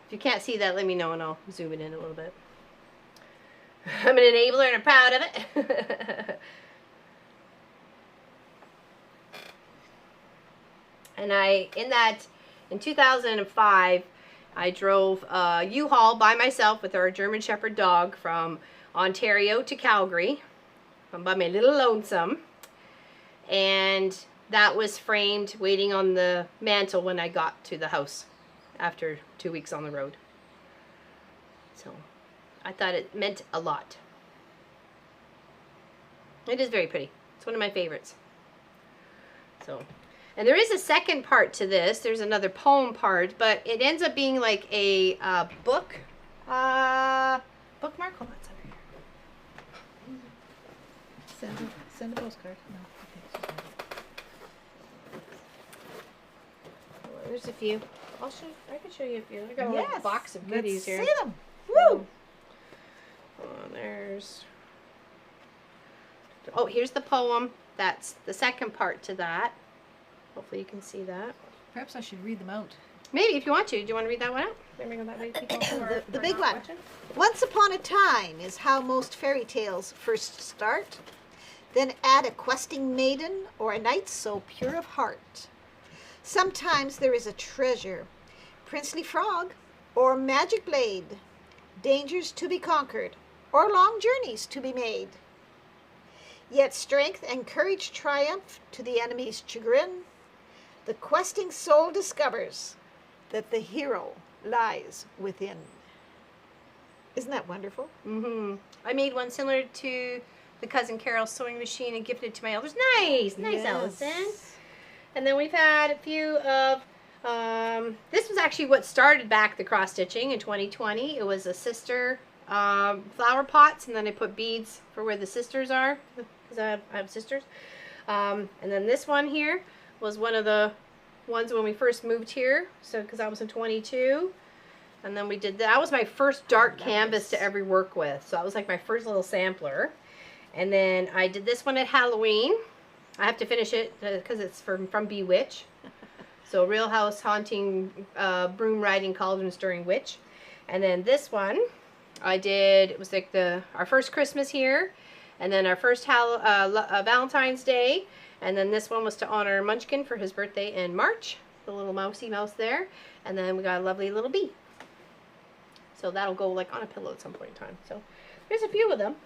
If you can't see that, let me know and I'll zoom it in a little bit. I'm an enabler and I'm proud of it. And in 2005, I drove a U-Haul by myself with our German Shepherd dog from Ontario to Calgary. I'm by my little lonesome. And that was framed waiting on the mantle when I got to the house after 2 weeks on the road. So I thought it meant a lot. It is very pretty. It's one of my favorites. So And there is a second part to this. There's another poem part, but it ends up being like a book. Bookmark? Hold on, it's over here. Send a postcard. No. Okay. Well, there's a few. I can show you a few. I got a little Yes. box of goodies Let's here. see them. Woo! There's. Oh, here's the poem. That's the second part to that. Hopefully you can see that. Perhaps I should read them out. Maybe if you want to. Do you want to read that one out? There we go. That way people The big one. Once upon a time is how most fairy tales first start. Then add a questing maiden or a knight so pure of heart. Sometimes there is a treasure, princely frog, or magic blade, dangers to be conquered, or long journeys to be made. Yet strength and courage triumph to the enemy's chagrin. The questing soul discovers that the hero lies within. Isn't that wonderful? Mm-hmm. I made one similar to the Cousin Carol's sewing machine and gifted it to my elders. Nice, nice, Yes. Allison. And then we've had a few of, this was actually what started back the cross stitching in 2020. It was a sister flower pots, and then I put beads for where the sisters are, because I have sisters. And then this one here was one of the ones when we first moved here, so because I was in 22. And then we did that. Was my first dark canvas to ever work with, so that was like my first little sampler. And then I did this one at Halloween. I have to finish it because it's from Bewitch. So Real House Haunting Broom Riding Cauldrons during Witch. And then this one I did, it was like our first Christmas here, and then our first Valentine's Day, and then this one was to honor Munchkin for his birthday in March, the little mousy mouse there, and then we got a lovely little bee. So that'll go like on a pillow at some point in time. So there's a few of them.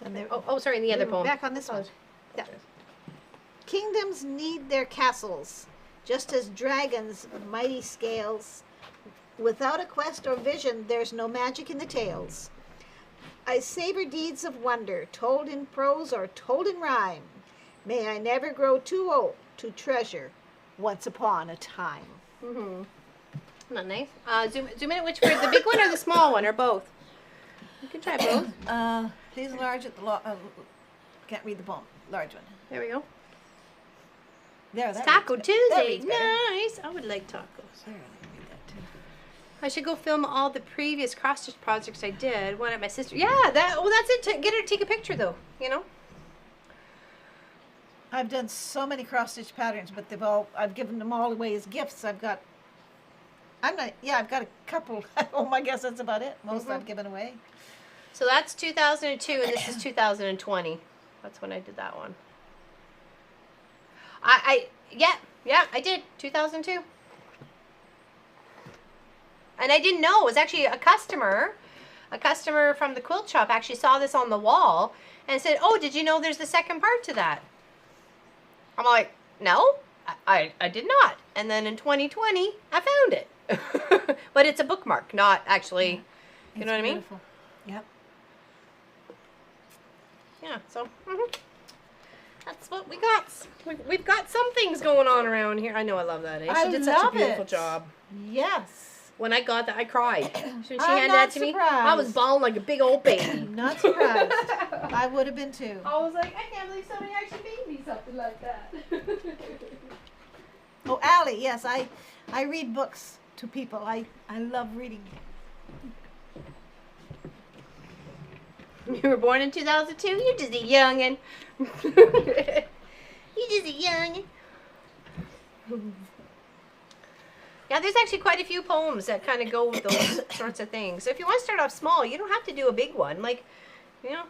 And they're Oh, sorry, in the other poem. back on this one. Yeah. Kingdoms need their castles, just as dragons mighty scales. Without a quest or vision, there's no magic in the tales. I savor deeds of wonder, told in prose or told in rhyme. May I never grow too old to treasure once upon a time. Mm-hmm. Isn't that nice? Zoom in. Which for the big one or the small one or both? You can try both. These large at the can't read the poem. Large one. There we go. There, It's that Taco reads better. That Tuesday. reads better. Nice. I would like tacos. There, let me read that too. I should go film all the previous cross stitch projects I did. One at my sister. Yeah, that's it. Get her to take a picture though. You know. I've done so many cross stitch patterns, but I've given them all away as gifts. I've got a couple. Oh, I guess that's about it. Most I've given away. So that's 2002, and this is 2020. That's when I did that one. Yeah, I did 2002. And I didn't know, it was actually a customer from the quilt shop actually saw this on the wall and said, "Oh, did you know there's the second part to that?" I'm like, "No, I did not." And then in 2020, I found it. But it's a bookmark, not actually, you know what I mean? Beautiful. Yep. Yeah, so that's what we got. We've got some things going on around here. I know, I love that. I She did such a love beautiful it. job. When When I got that, I cried. When she I'm handed not that to me, I was surprised. bawling like a big old baby. Not surprised. I would have been too. I was like, I can't believe somebody actually made me something like that. Oh, Allie, yes, I read books to people. I love reading. You were born in 2002? You're just a youngin'. You're just a youngin'. Yeah, there's actually quite a few poems that kind of go with those sorts of things. So if you want to start off small, you don't have to do a big one. Like,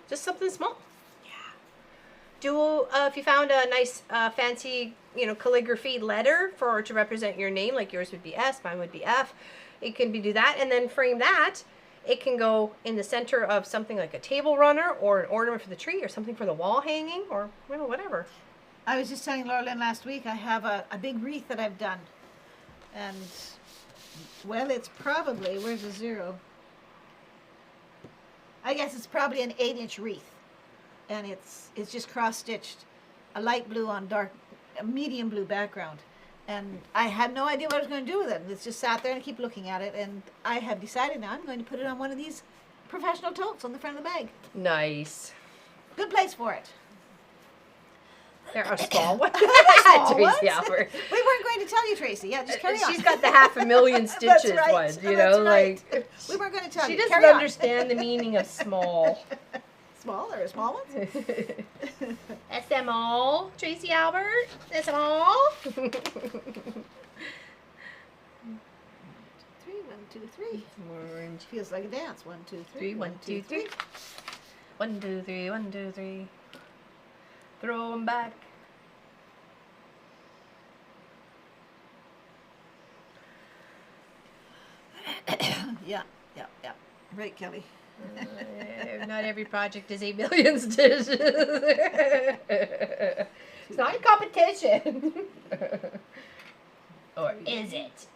just something small. Yeah. If you found a nice, fancy, calligraphy letter to represent your name, like yours would be S, mine would be F. It can do that, and then frame that. It can go in the center of something like a table runner or an ornament for the tree or something for the wall hanging or whatever. I was just telling Laura Lynn last week, I have a big wreath that I've done. And, well, it's probably, where's the 0? I guess it's probably an 8-inch wreath. And it's just cross-stitched, a light blue on a medium blue background. And I had no idea what I was going to do with it. It's just sat there and I keep looking at it. And I have decided now I'm going to put it on one of these professional totes on the front of the bag. Nice. Good place for it. There are small ones. Small Tracy ones? Albert. We weren't going to tell you, Tracy. Yeah, just carry on. She's got the 500,000 stitches That's right. one, you That's know, right. like We weren't going to tell she you. doesn't Carry on. understand the meaning of small. Small? There are small ones? That's them all, Tracy Albert. That's them all. 3, 1, 2, 3. Orange. Feels like a dance. 1, 2, 3. 3, 1, 2, 3. 1, 2, 3, 1, 2, 3. Throw them back. Yeah. Right, Kelly. Not every project is 8 million stitches. It's not a competition. Or is it?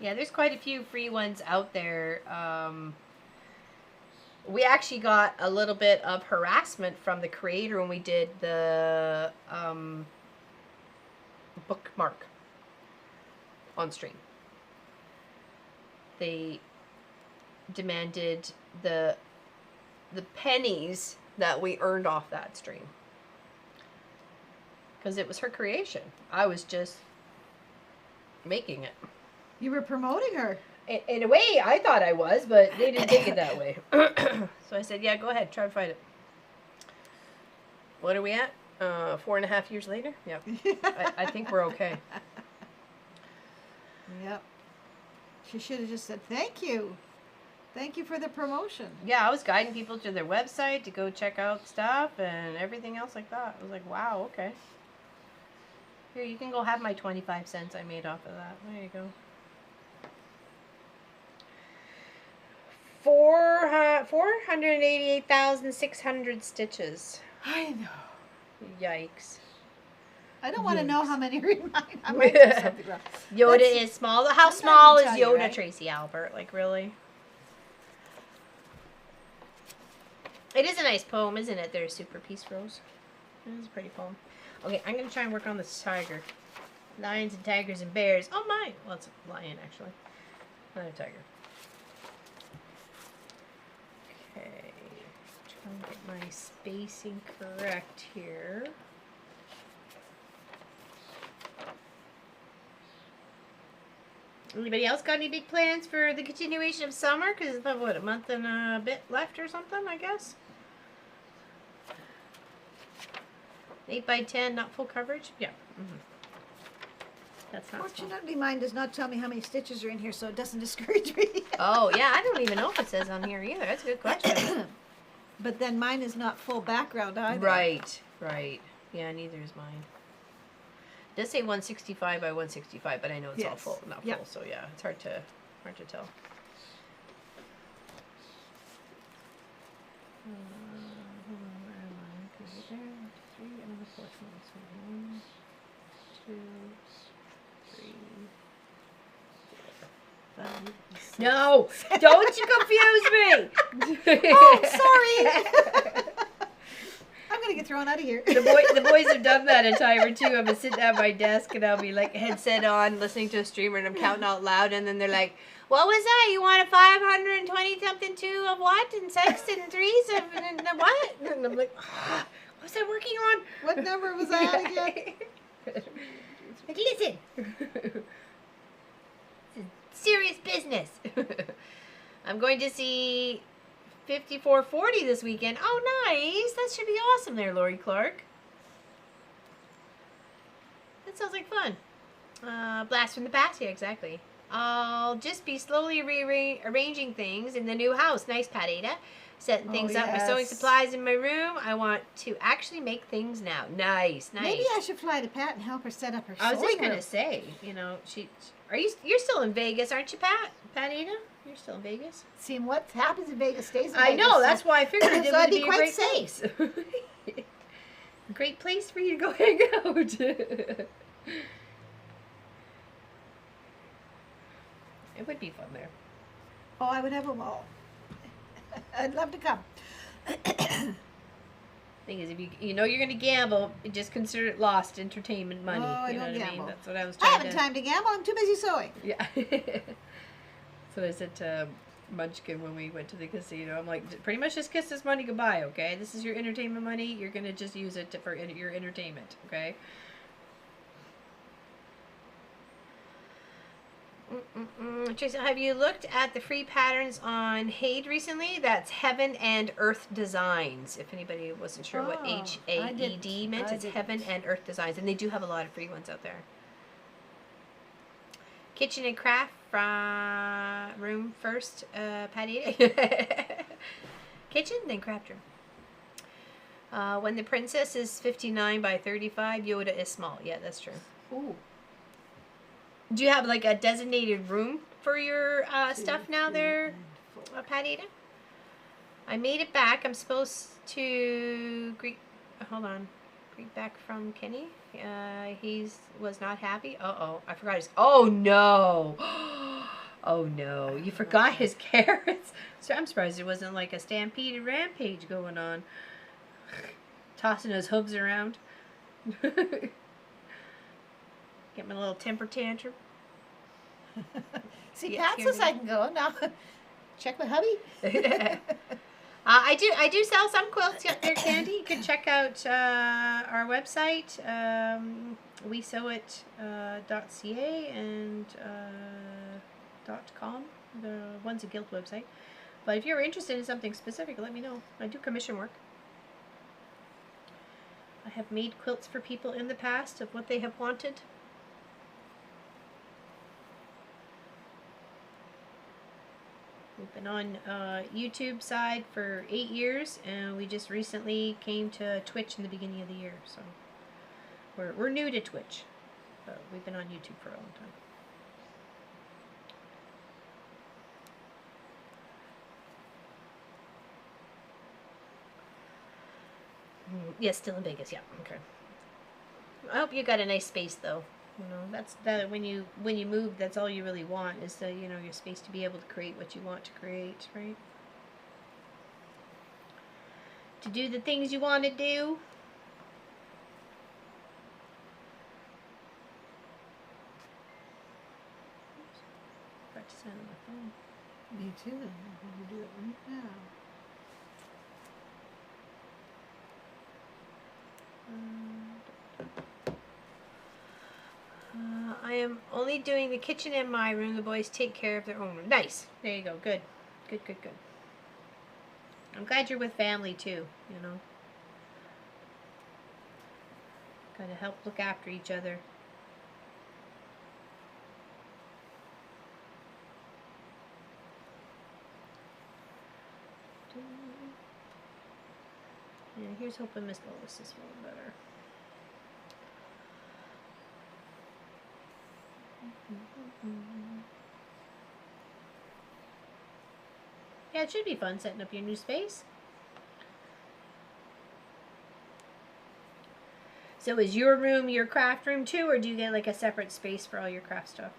Yeah, there's quite a few free ones out there. We actually got a little bit of harassment from the creator when we did the bookmark on stream. They demanded the pennies that we earned off that stream, because it was her creation. I was just making it. You were promoting her. In a way, I thought I was, but they didn't take it that way. So I said, yeah, go ahead, try to fight it. What are we at? 4.5 years later? Yeah. I think we're okay. Yep. She should have just said, thank you. Thank you for the promotion. Yeah, I was guiding people to their website to go check out stuff and everything else like that. I was like, wow, okay. Here, you can go have my 25 cents I made off of that. There you go. 488,600 stitches. I know. Yikes. I don't want to know how many are in mine. I might might do do something wrong. Yoda That's- is small. How sometimes small they is tell you, Yoda, right? Tracy Albert? Like, really? It is a nice poem, isn't it? There's Super Peace Rose. It is a pretty poem. Okay, I'm going to try and work on this tiger. Lions and tigers and bears. Oh, my. Well, it's a lion, actually. Not a tiger. Okay. Try and get my spacing correct here. Anybody else got any big plans for the continuation of summer? Because it's about, what, a month and a bit left or something, I guess? 8 by 10, not full coverage? Yeah. That's not small. Fortunately, mine does not tell me how many stitches are in here, so it doesn't discourage me. Oh, yeah, I don't even know if it says on here either. That's a good question. But then mine is not full background either. Right. Yeah, neither is mine. It does say 165 by 165, but I know it's all Yes. full, not Yep. full, so yeah, it's hard to tell. Hold on, where am I? Okay, right there. 3, and then the fourth one. So 1, 2, 3, 4, 5. No! Don't you confuse me! Oh, sorry. I'm gonna get thrown out of here. The boys have done that a time or two. I've been sitting at my desk and I'll be like headset on, listening to a streamer, and I'm counting out loud, and then they're like, "What was that? You want a 520 something 2 of what? And 6 and 3s of and what?" And I'm like, "What was I working on? What number was I on again? Like, listen, this is serious business. I'm going to see 5440 this weekend. Oh, nice. That should be awesome there, Lori Clark. That sounds like fun. Blast from the past. Yeah, exactly. I'll just be slowly rearranging things in the new house. Nice, Pat Ada. Setting things up, my sewing yes. supplies in my room. I want to actually make things now. Nice. Maybe I should fly to Pat and help her set up her I was just sewing gonna room. say, you know, you're still in Vegas, aren't you, Pat? Pat Ada? You're still in Vegas? See, what happens in Vegas stays in I Vegas. know, so- that's why I figured it So would I'd be be a quite great safe. place. Great place for you to go hang out. It would be fun there. Oh, I would have them all. I'd love to come. Thing is, if you know you're gonna gamble, just consider it lost entertainment money. Oh, I you know don't what I gamble. mean? That's what I was I trying haven't to. time to gamble. I'm too busy sewing. Yeah. So I said to Munchkin when we went to the casino, I'm like, pretty much just kiss this money goodbye, okay? This is your entertainment money. You're gonna just use it for your entertainment, okay? Tracy, have you looked at the free patterns on Haid recently? That's Heaven and Earth Designs. If anybody wasn't sure what Oh, HAED meant, I it's Heaven didn't. and Earth Designs, and they do have a lot of free ones out there. Kitchen and craft room first, Patty. Kitchen, then craft room. When the princess is 59 by 35, Yoda is small. Yeah, that's true. Ooh. Do you have like a designated room for your stuff now there, Patty? I made it back. I'm supposed to greet. Hold on. Greet back from Kenny. Was not happy. Oh, I forgot his. Oh no. Oh no. You forgot his carrots. So I'm surprised there wasn't like a stampede rampage going on. Tossing his hooves around. Get my little temper tantrum. See, Yeah, Pat here says we I can go now. Check with hubby. I do sell some quilts up there, Candy. You can check out our website, WeSewIt.ca and .com. The one's a Guild website. But if you're interested in something specific, let me know. I do commission work. I have made quilts for people in the past of what they have wanted. We've been on YouTube side for 8 years, and we just recently came to Twitch in the beginning of the year. So we're new to Twitch, but we've been on YouTube for a long time. Yes, still in Vegas. Yeah. Okay. I hope you got a nice space though. You know, that's that when you move, that's all you really want is the your space to be able to create what you want to create, right? To do the things you want to do. Oops. Forgot to sign on my phone. Me too. I'm going to do it right now. I am only doing the kitchen and my room. The boys take care of their own room. Nice. There you go. Good. Good. I'm glad you're with family too, Gotta help look after each other. Yeah, here's hoping Miss Lois is feeling better. Yeah, it should be fun setting up your new space. So is your room your craft room too, or do you get like a separate space for all your craft stuff?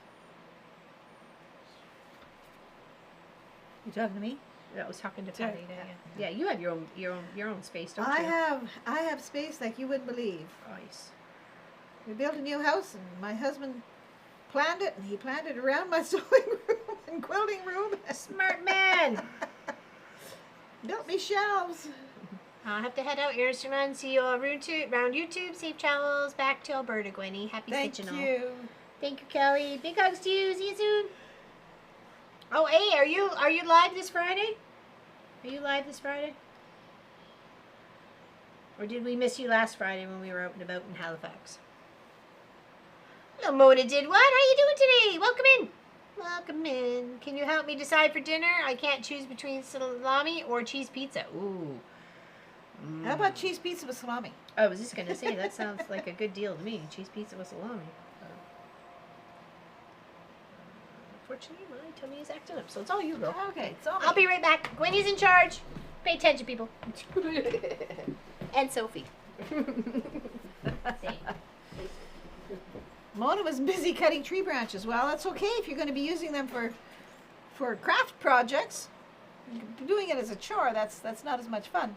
You talking to me? I was talking to Sorry. Patty. Yeah, you have your own space, don't I you? have space like you wouldn't believe. Nice. We built a new house, and my husband planned it, and he planned it around my sewing room and quilting room. Smart man. Built me shelves. I'll have to head out here soon and see you all around YouTube. Safe travels back to Alberta, Gwenny. Happy Thank stitching all. you. Thank you, Kelly. Big hugs to you. See you soon. Oh, hey, are you live this Friday? Are you live this Friday? Or did we miss you last Friday when we were out and about in Halifax? Hello, Mona did what? How you doing today? Welcome in. Welcome in. Can you help me decide for dinner? I can't choose between salami or cheese pizza. Ooh. How about cheese pizza with salami? I was just going to say, that sounds like a good deal to me. Cheese pizza with salami. Unfortunately, my tummy is acting up, so it's all you, girl. Okay, it's all I'll be right back. Gwenny's in charge. Pay attention, people. And Sophie. Mona was busy cutting tree branches. Well, that's okay if you're going to be using them for craft projects. doing it as a chore, that's not as much fun.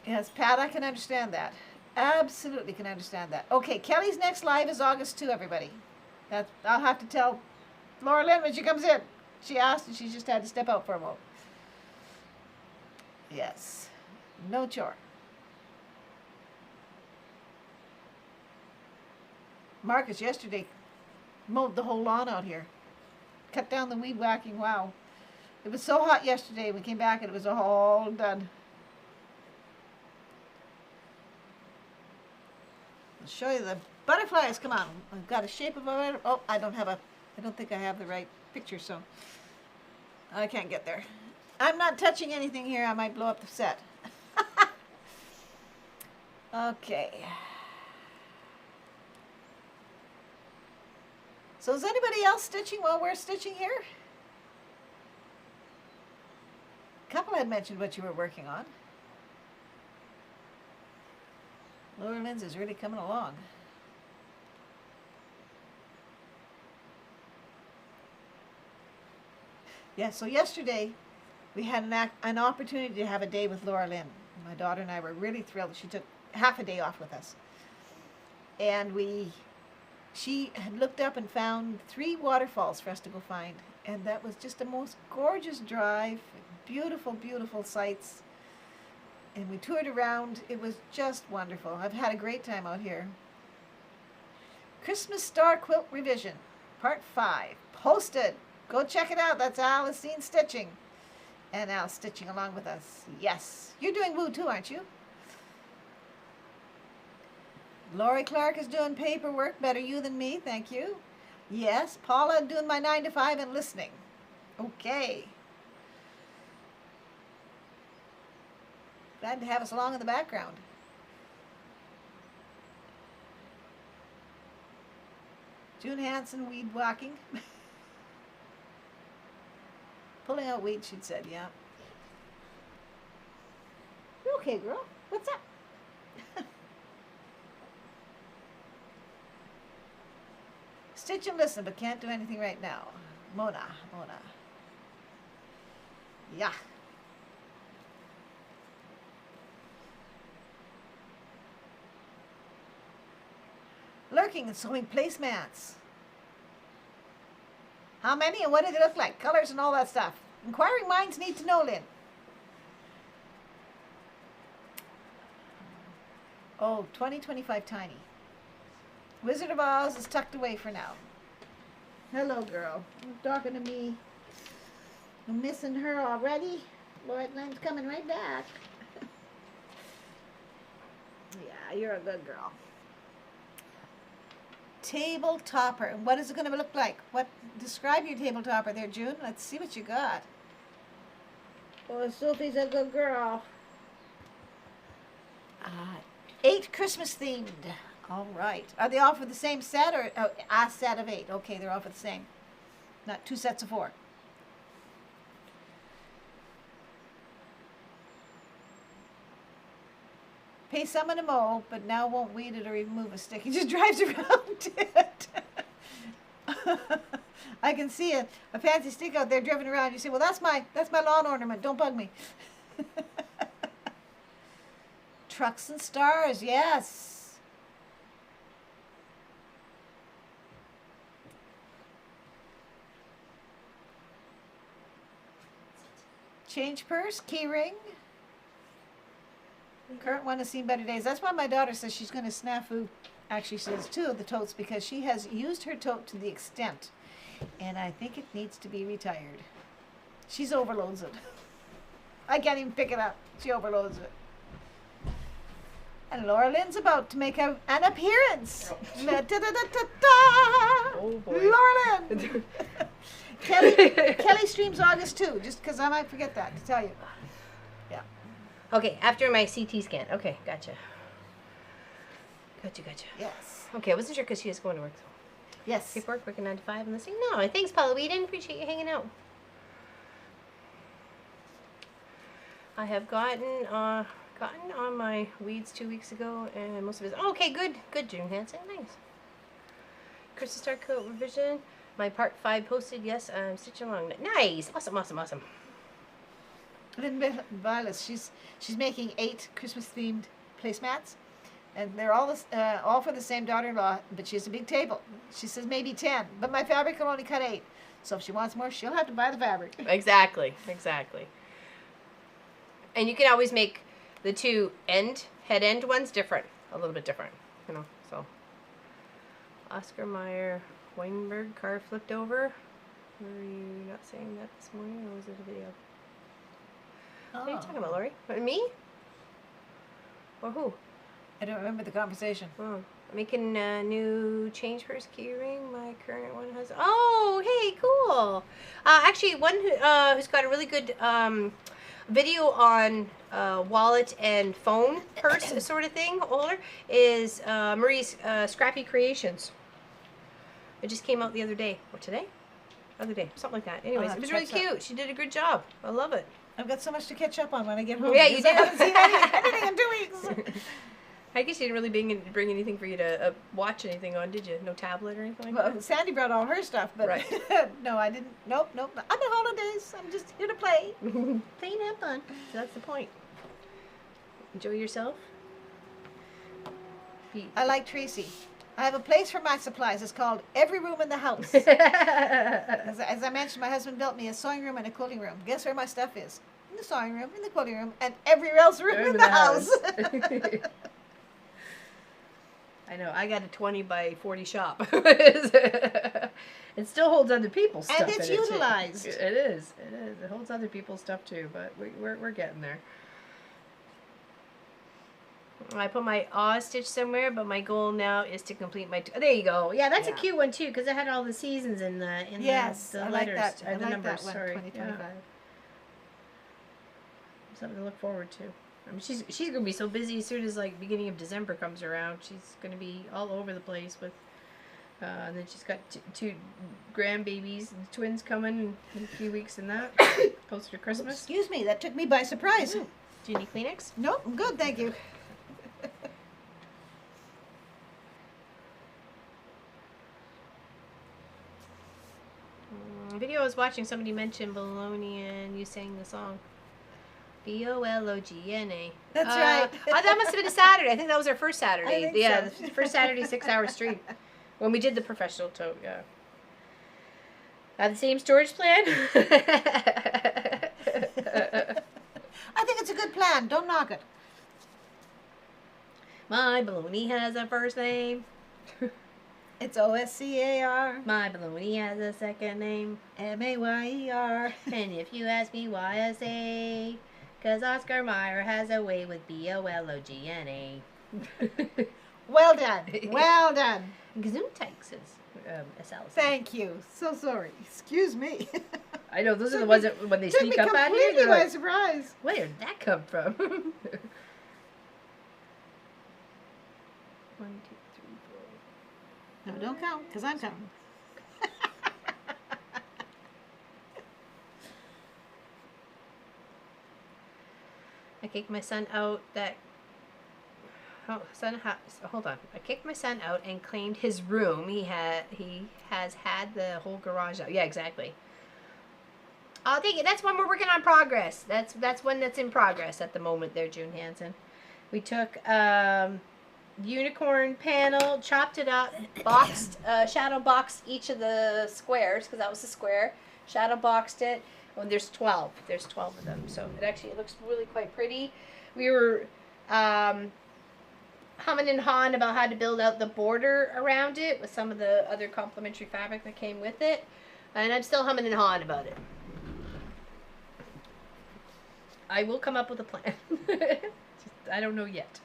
Yes, Pat, I can understand that. Absolutely can understand that. Okay, Kelly's next live is August 2, everybody. I'll have to tell Laura Lynn when she comes in. She asked and she just had to step out for a moment. Yes, no chore. Marcus yesterday mowed the whole lawn out here. Cut down the weed whacking, wow. It was so hot yesterday, we came back and it was all done. I'll show you the butterflies, come on. I've got a shape of a butterfly. Oh, I don't think I have the right picture, so I can't get there. I'm not touching anything here, I might blow up the set. Okay. So is anybody else stitching while we're stitching here? A couple had mentioned what you were working on. Laura Lynn's is really coming along. Yeah, so yesterday we had an opportunity to have a day with Laura Lynn. My daughter and I were really thrilled. She took half a day off with us. And she had looked up and found 3 waterfalls for us to go find. And that was just the most gorgeous drive, beautiful, beautiful sights. And we toured around. It was just wonderful. I've had a great time out here. Christmas Star Quilt Revision, Part 5, posted. Go check it out. That's Alicine stitching. And Al's stitching along with us. Yes. You're doing Woo too, aren't you? Lori Clark is doing paperwork. Better you than me. Thank you. Yes. Paula doing my 9 to 5 and listening. Okay. Glad to have us along in the background. June Hansen, weed whacking. Pulling out weeds, she'd said, yeah. You okay, girl? What's up? Stitch and listen, but can't do anything right now. Mona. Yeah. Lurking and sewing placemats. How many and what do they look like? Colors and all that stuff. Inquiring minds need to know, Lynn. Oh, 2025 tiny. Wizard of Oz is tucked away for now. Hello, girl. You're talking to me. I'm missing her already. Lloyd Lynn's coming right back. Yeah, you're a good girl. Table topper. And what is it going to look like? Describe your table topper there, June. Let's see what you got. Oh, Sophie's a good girl. 8 Christmas themed. All right. Are they all for the same set or a set of 8? Okay, they're all for the same. Not 2 sets of 4. Pay someone to mow, but now won't weed it or remove a stick. He just drives around it. I can see a fancy stick out there driven around. You say, well, that's my lawn ornament. Don't bug me. Trucks and stars, yes. Change purse, key ring. Current one has seen better days. That's why my daughter says she's going to snafu. Actually, she says 2 of the totes because she has used her tote to the extent. And I think it needs to be retired. She's overloads it. I can't even pick it up. She overloads it. And Laura Lynn's about to make an appearance. Oh boy. Laura Lynn. Kelly streams August 2, just because I might forget that to tell you. Yeah. Okay, after my CT scan. Okay, gotcha. Gotcha. Yes. Okay, I wasn't sure because she was going to work. So. Yes. Paperwork, working 9 to 5 and listening. No, thanks, Paula Whedon. Appreciate you hanging out. I have gotten on my weeds 2 weeks ago, and most of it. Okay, good, June Hansen. Nice. Christmas Star Quilt revision. My part 5 posted. Yes, I'm stitching along. Nice. Awesome, awesome, awesome. And then Violet, she's making 8 Christmas themed placemats, and they're all for the same daughter-in-law. But she has a big table. She says maybe 10, but my fabric will only cut 8. So if she wants more, she'll have to buy the fabric. Exactly, exactly. And you can always make the two head end ones different, a little bit different, you know. So Oscar Mayer Weinberg car flipped over. Were you not saying that this morning, or was it a video? Oh. What are you talking about, Lori? Me? Or who? I don't remember the conversation. Oh, making a new change purse key ring. My current one has. Oh, hey, cool. Actually, one who's got a really good video on wallet and phone purse sort of thing holder is Marie's Scrappy Creations. It just came out the other day, or today, other day, something like that. Anyways, it was really cute. She did a good job. I love it. I've got so much to catch up on when I get home. Yeah, you because I do. haven't seen anything in 2 weeks. I guess you didn't really bring anything for you to watch anything on, did you? No tablet or anything like Well, Sandy brought all her stuff, but Right. no, I didn't. Nope. I'm on holidays. I'm just here to play. that? Play and have fun. So that's the point. Enjoy yourself. I like Tracy. I have a place for my supplies. It's called Every Room in the House. As I mentioned, my husband built me a sewing room and a quilting room. Guess where my stuff is? In the sewing room, in the quilting room, and every else room in the house. I know. I got a 20 by 40 shop. It still holds other people's stuff. And it's in it, too. utilized. It is. It is. It holds other people's stuff too, but we're getting there. I put my Oz stitch somewhere, but my goal now is to complete my. There you go. Yeah, that's a cute one too, because it had all the seasons in the Yes, the I letters, like that. or I the like numbers. that one. Sorry, 2025. Yeah. Something to look forward to. I mean, she's gonna be so busy as soon as like beginning of December comes around. She's gonna be all over the place with. And then she's got two grandbabies, twins coming in a few weeks, and that closer to Christmas. Excuse me, that took me by surprise. Do you need Kleenex? Nope, I'm good, thank you. Video I was watching, somebody mentioned bologna and you sang the song. Bologna. That's right. That must have been a Saturday. I think that was our first Saturday. I think Yeah, so. the first Saturday 6-hour stream. When we did the professional tote, yeah. Have the same storage plan? I think it's a good plan. Don't knock it. My bologna has a first name. It's OSCAR My bologna has a second name. MAYER. And if you ask me why I say, 'cause Oscar Mayer has a way with BOLOGNA. Well done. Well done. Gesundheit, says Alice. Thank you. So sorry. Excuse me. I know, those are the ones that when they Took me sneak up at you, completely they're by like, surprise. where did that come from? 1, 2, 3, 4. No, don't count, because I'm counting. I kicked my son out hold on. I kicked my son out and claimed his room. He has had the whole garage out. Yeah, exactly. I'll take it. That's one we're working on progress. That's one that's in progress at the moment there, June Hansen. We took unicorn panel, chopped it up, boxed, shadow boxed each of the squares, because that was the square. Shadow boxed it. Oh, and there's 12. There's 12 of them. So it looks really quite pretty. We were humming and hawing about how to build out the border around it with some of the other complementary fabric that came with it. And I'm still humming and hawing about it. I will come up with a plan. I don't know yet.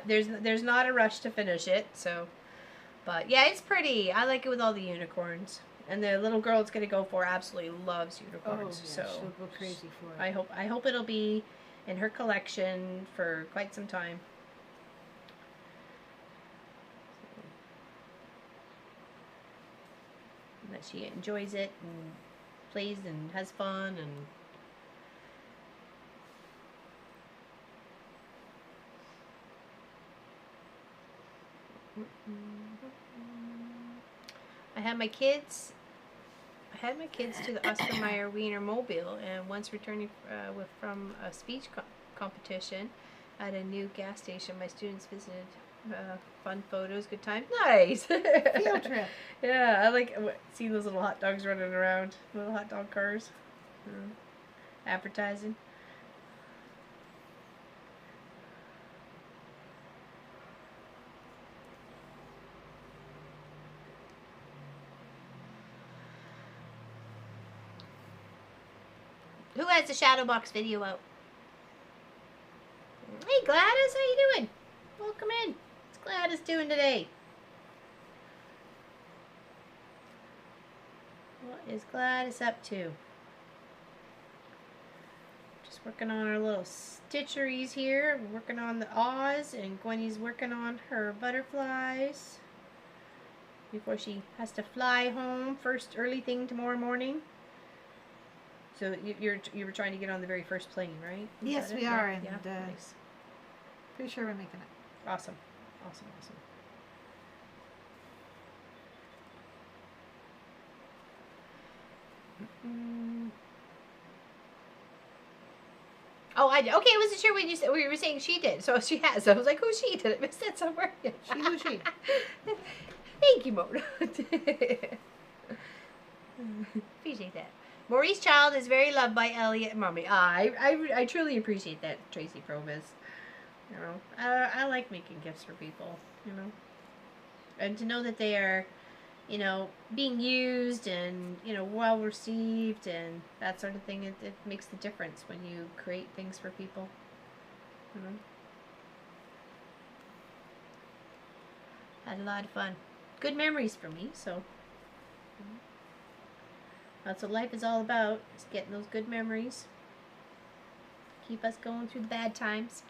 There's not a rush to finish it, so. But yeah, it's pretty. I like it with all the unicorns. And the little girl it's gonna go for absolutely loves unicorns. So she'll go crazy for it. I hope it'll be in her collection for quite some time. And that she enjoys it and plays and has fun and. I had my kids to the Oscar Mayer Wiener Mobile, and once returning from a speech competition at a new gas station, my students visited. Fun photos, good time. Nice. Field trip. Yeah, I like seeing those little hot dogs running around, little hot dog cars. Advertising. Who has the shadow box video out? Hey Gladys, how you doing? Welcome in. What's Gladys doing today? What is Gladys up to? Just working on her little stitcheries here. We're working on the Oz, and Gwenny's working on her butterflies before she has to fly home first early thing tomorrow morning. So you were trying to get on the very first plane, right? Yes, we are, and nice. pretty sure we're making it. Awesome, awesome, awesome. Oh, I did. Okay, I wasn't sure when you said we were saying she did. So she has. I was like, who's she? Did I miss that somewhere? She who she? Thank you, Mona. Appreciate that. Maurice Child is very loved by Elliot and Mommy. I truly appreciate that, Tracy Provis. You know, I like making gifts for people. You know, and to know that they are, you know, being used and, you know, well received and that sort of thing. It makes the difference when you create things for people. You know, had a lot of fun, good memories for me. So. That's what life is all about, is getting those good memories. Keep us going through the bad times.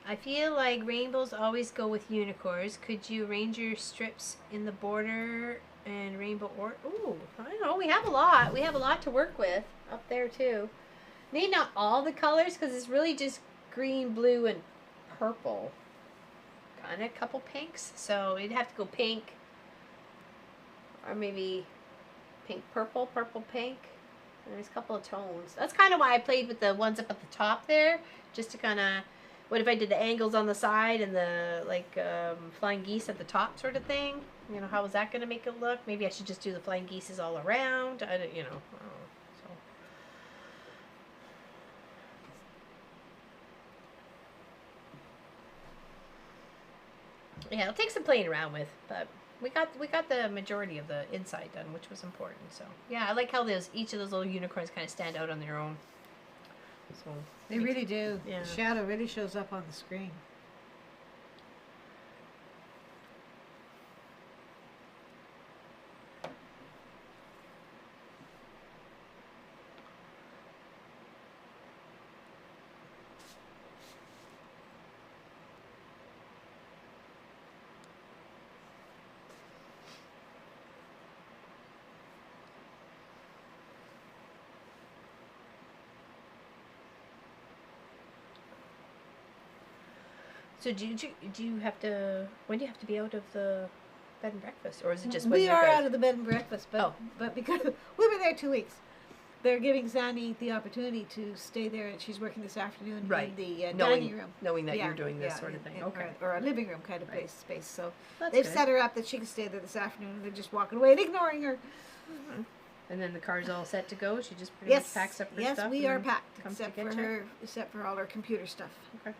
I feel like rainbows always go with unicorns. Could you arrange your strips in the border and rainbow or... Ooh, I don't know. We have a lot. We have a lot to work with up there too. Maybe not all the colors, because it's really just green, blue, and purple. Kind of a couple pinks. So you'd have to go pink. Or maybe pink, purple, purple, pink. And there's a couple of tones. That's kind of why I played with the ones up at the top there. Just to kind of, what if I did the angles on the side and the, like, flying geese at the top sort of thing? You know, how was that going to make it look? Maybe I should just do the flying geeses all around. I don't, you know. So. Yeah, it'll take some playing around with, but... We got the majority of the inside done, which was important. So yeah, I like how each of those little unicorns kind of stand out on their own. So They really do. Yeah. The shadow really shows up on the screen. So do you have to, when do you have to be out of the bed and breakfast, or is it just when We you are guys... out of the bed and breakfast, but but because we were there 2 weeks, they're giving Zanny the opportunity to stay there. She's working this afternoon in the dining room, knowing that you're doing this sort of thing. Okay. or a living room kind of space. So That's they've good. set her up that she can stay there this afternoon. They're just walking away and ignoring her. And then the car's all set to go. She just pretty much packs up her stuff. Yes, we are and packed comes except to for get you? her, except for all her computer stuff. Okay.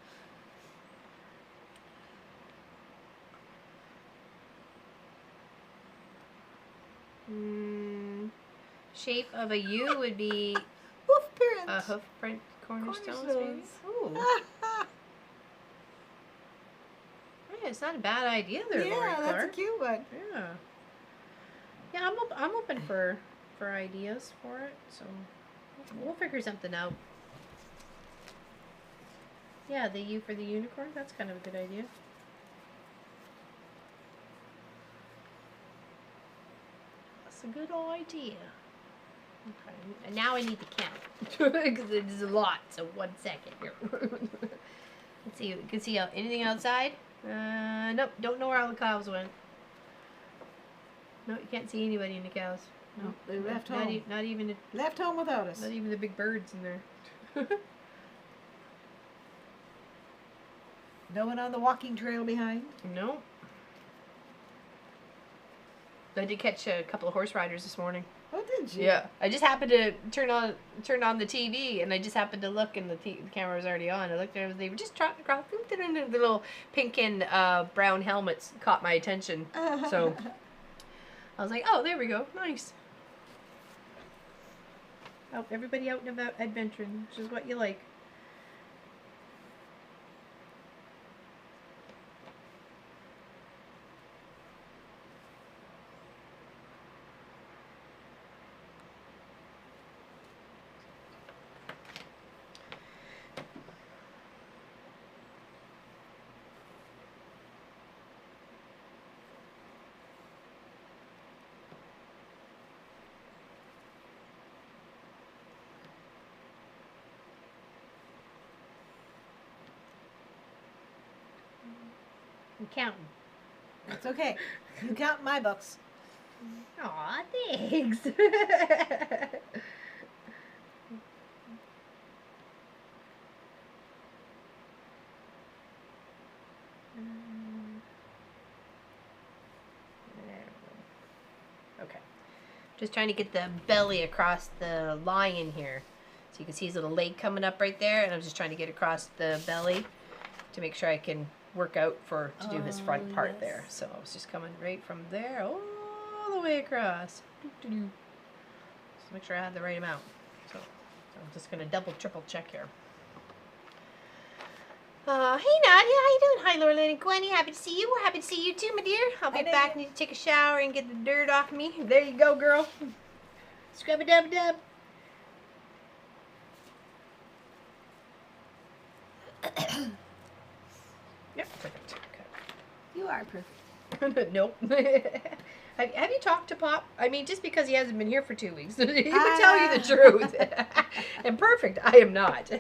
Shape of a U would be Hoof print. a hoof print cornerstones. Cornerstones. Ooh. Yeah, it's not a bad idea there, Lori Yeah, that's a Clark. cute one. Yeah. Yeah, I'm open for ideas for it, so we'll figure something out. Yeah, the U for the unicorn, that's kind of a good idea. That's a good idea. Okay, and now I need to count because there's a lot. So 1 second here. Let's see. You can see anything outside. Nope, don't know where all the cows went. No, you can't see anybody in the cows. No, they left Not, home. not even the, Left home without us. not even the big birds in there. No one on the walking trail behind. No. I did catch a couple of horse riders this morning. Oh, did you? Yeah, I just happened to turn on the TV, and I just happened to look, and the camera was already on. I looked at it, they were just trotting across. The little pink and brown helmets caught my attention, so I was like, "Oh, there we go, nice." Oh, everybody out and about adventuring, which is what you like. I'm counting. It's okay. You count my books. Aw, thanks. Okay. Just trying to get the belly across the lion here. So you can see his little leg coming up right there, and I'm just trying to get across the belly to make sure I can work out to do his front part there. So I was just coming right from there all the way across. Just make sure I had the right amount. So I'm just gonna double, triple check here. Hey Nadia, how you doing? Hi Laura Lynn and Gwenny, happy to see you. We're happy to see you too, my dear. I'll be back. Need to take a shower and get the dirt off me. There you go, girl. Scrub-a-dub-dub. Yep, perfect. Okay. You are perfect. Nope. Have you talked to Pop? I mean, just because he hasn't been here for 2 weeks, he would tell you the truth. And perfect, I am not.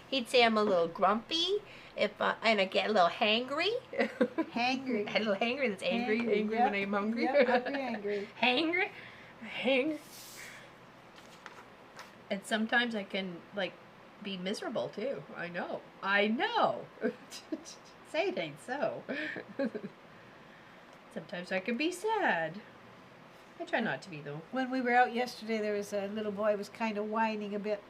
He'd say I'm a little grumpy, and I get a little hangry. Hangry. A little hangry. That's angry. Angry Yep. when I'm hungry. Yep, angry. Hangry. Hang. And sometimes I can be miserable too. I know. Say it ain't so. Sometimes I can be sad. I try not to be though. When we were out yesterday, there was a little boy was kind of whining a bit.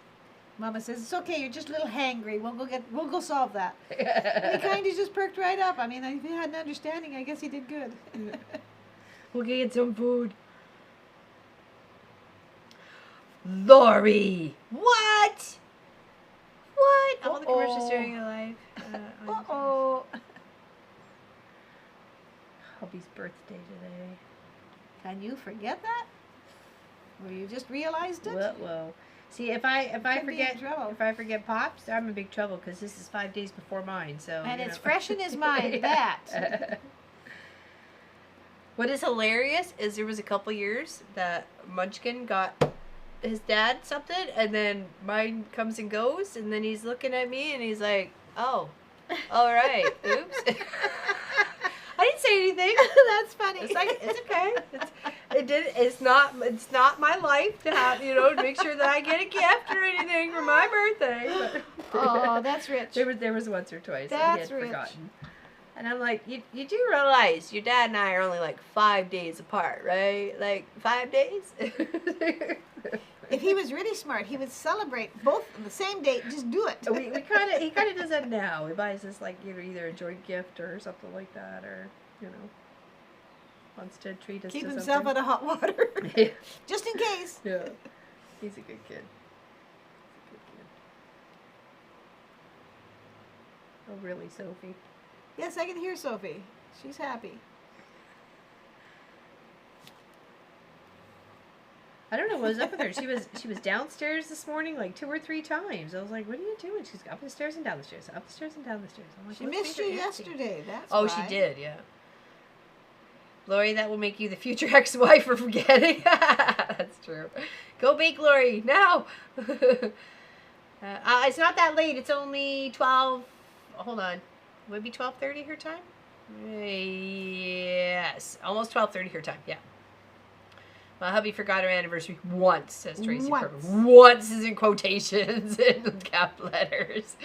Mama says, "It's okay. You're just a little hangry. We'll go solve that." And he kind of just perked right up. I mean, if he had an understanding, I guess he did good. We'll get some food. Lori! What? What? All the commercials during your life. Uh-oh. Hubby's birthday today. Can you forget that? Or you just realized it? Whoa. See, if I Could be in trouble. forget Pops, I'm in big trouble because this is 5 days before mine. So And you it's know. fresh in his mind, that. What is hilarious is there was a couple years that Munchkin got his dad something, and then mine comes and goes, and then he's looking at me and he's like, "Oh, all right, oops." I didn't say anything. That's funny. It's like it's okay. It's not my life to have to make sure that I get a gift or anything for my birthday. But Oh, that's rich. there was once or twice that he That's had rich. forgotten. And I'm like, you do realize your dad and I are only 5 days apart, right? 5 days. If he was really smart, he would celebrate both on the same date. Just do it. he kind of does that now. He buys us either a joint gift or something like that, or wants to treat us. Keep to himself something. out of hot water. Yeah. Just in case. Yeah, he's a good kid. Oh, really, Sophie? Yes, I can hear Sophie. She's happy. I don't know what was up with her. She was downstairs this morning 2 or 3 times. I was like, "What are you doing?" She's up the stairs and down the stairs, up the stairs and down the stairs. I'm like, She "What's missed you with her antsy?" yesterday. That's Oh, why. she did, yeah. Lori, that will make you the future ex-wife for forgetting. That's true. Go bake, Lori, now. It's not that late. It's only 12. Hold on. Would it be 12:30 her time? Yes, almost 12:30 her time. Yeah. My hubby forgot her anniversary once, says Tracy. Once. Perkins. Once is in quotations in cap letters.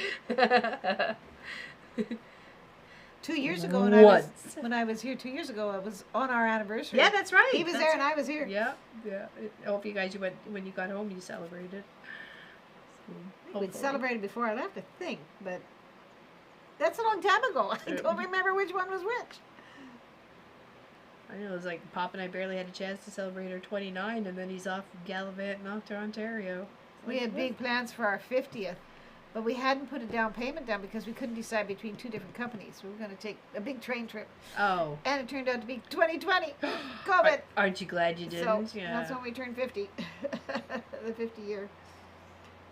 2 years ago, Once. when I was here 2 years ago, it was on our anniversary. Yeah, that's right. He was there and I was here. Yeah, yeah. I hope you guys, when you got home, you celebrated. So, We'd celebrated before I left, I think, but that's a long time ago. I don't remember which one was which. I know, it was like Pop and I barely had a chance to celebrate our 29, and then he's off gallivanting off to Ontario. We had big plans for our 50th, but we hadn't put a down payment down because we couldn't decide between two different companies. We were going to take a big train trip, Oh. and it turned out to be 2020, COVID. Aren't you glad you didn't? So Yeah. that's when we turned 50, the 50 year.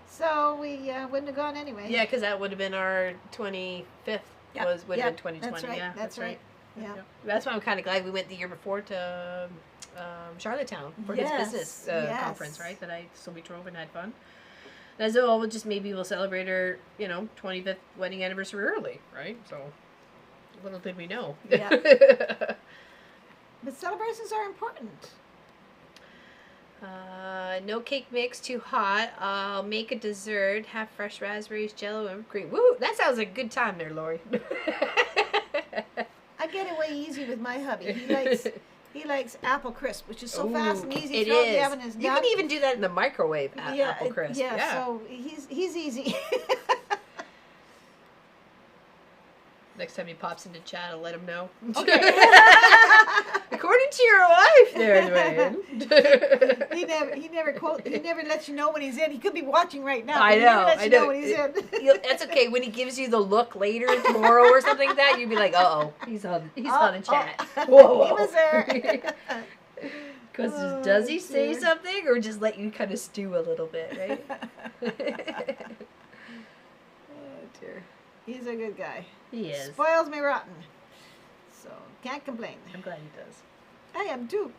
So we wouldn't have gone anyway. Yeah, because that would have been our 25th. Yep, Would have yep, been 2020. that's right, Yeah, that's right. Yeah. Yep. That's why I'm kind of glad we went the year before to Charlottetown for Yes, his business yes. conference, right? So we drove and had fun. And I said, oh, we'll celebrate our 25th wedding anniversary early, right? So little did we know. Yeah. But celebrations are important. No cake mix too hot. I'll make a dessert. Have fresh raspberries, jello, and cream. Woo! That sounds like a good time there, Lori. I get it way easy with my hubby. He likes apple crisp, which is so Ooh, fast and easy. it Throw it in the is. oven, it's You done. can even do that in the microwave. Apple crisp. Yeah, so he's easy. Next time he pops into chat, I'll let him know. Okay. According to your wife, there, Dwayne. he never lets you know when he's in. He could be watching right now. I He never know. lets I you know. when he's in. That's okay. When he gives you the look later tomorrow or something like that, you'd be like, "Uh-oh, he's on the chat." Whoa. He was there. Because Oh, does he say dear. something or just let you kind of stew a little bit, right? Oh dear. He's a good guy. He is. Spoils me rotten. So can't complain. I'm glad he does. I am too.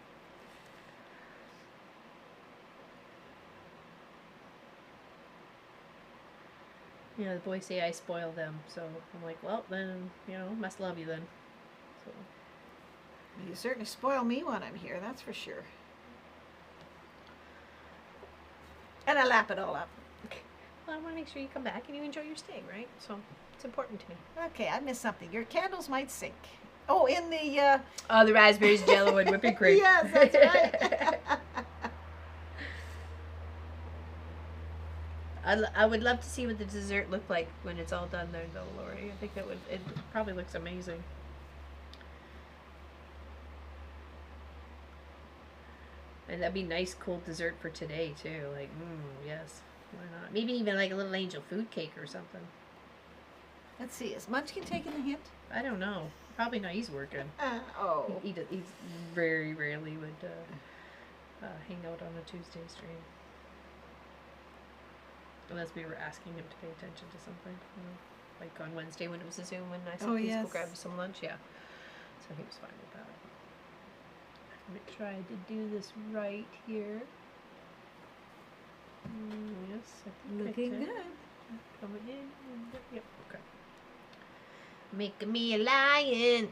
The boys say I spoil them, so I'm like, well, then, must love you then. So. You certainly spoil me when I'm here, that's for sure. And I lap it all up. Well, I want to make sure you come back and you enjoy your stay, right? So it's important to me. Okay, I missed something. Your candles might sink. Oh, in the... Oh, the raspberries, jello, and whipping cream. Yes, that's right. I would love to see what the dessert looked like when it's all done there, though, Lori. I think it probably looks amazing. And that'd be nice, cool dessert for today, too. Like, yes. Why not? Maybe even like a little angel food cake or something. Let's see, is Munchkin taking the hint? I don't know. Probably not. He's working. Oh. He very rarely would hang out on a Tuesday stream. Unless we were asking him to pay attention to something. Like on Wednesday when it was a Zoom when I said, Oh, please yes. go grab some lunch. Yeah. So he was fine with that. Make sure I did do this right here. Yes. I think Looking I did. good. Coming in. Yep. Okay. Making me a lion.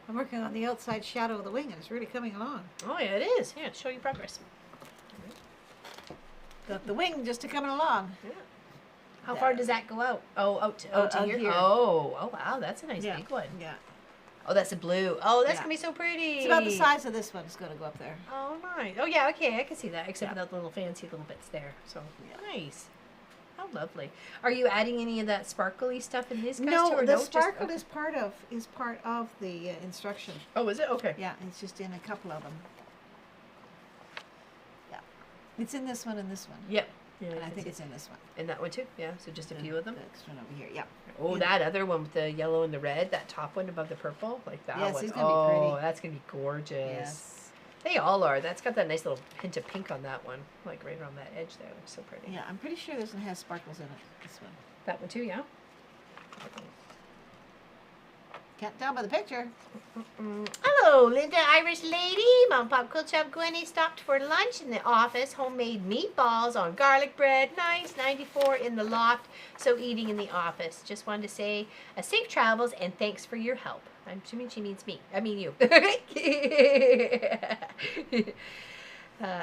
I'm working on the outside shadow of the wing and it's really coming along. Oh yeah, it is. Yeah, show your progress. The wing just coming along. Yeah. How far does that go out? Oh, out to here. here. Oh, wow, that's a nice big one. Yeah. Oh, that's a blue. Oh, that's Yeah. gonna be so pretty. It's about the size of this one. It's going to go up there. Oh, nice. Oh, yeah, okay, I can see that, except for that little fancy little bits there. So, nice. How lovely. Are you adding any of that sparkly stuff in these guys too? No, Or the just- sparkle okay. is part of the instruction. Oh, is it? Okay. Yeah, it's just in a couple of them. Yeah, it's in this one and this one. Yep. Yeah, And I can think see it's in this one. in that one too. Yeah, so just a few of them. The next one over here. Yeah. Oh, Yeah. that other one with the yellow and the red, that top one above the purple, like that Yes, one. it's gonna be pretty. Oh, that's gonna be gorgeous. Yes. They all are. That's got that nice little hint of pink on that one, like right around that edge there. Looks so pretty. Yeah, I'm pretty sure this one has sparkles in it. This one. That one too, yeah. Can't tell by the picture. Hello, Linda, Irish lady. Mom and Pop Quilt Shop Gwenny stopped for lunch in the office. Homemade meatballs on garlic bread. Nice. 94 in the loft. So eating in the office. Just wanted to say safe travels and thanks for your help. I'm assuming she means me. I mean you.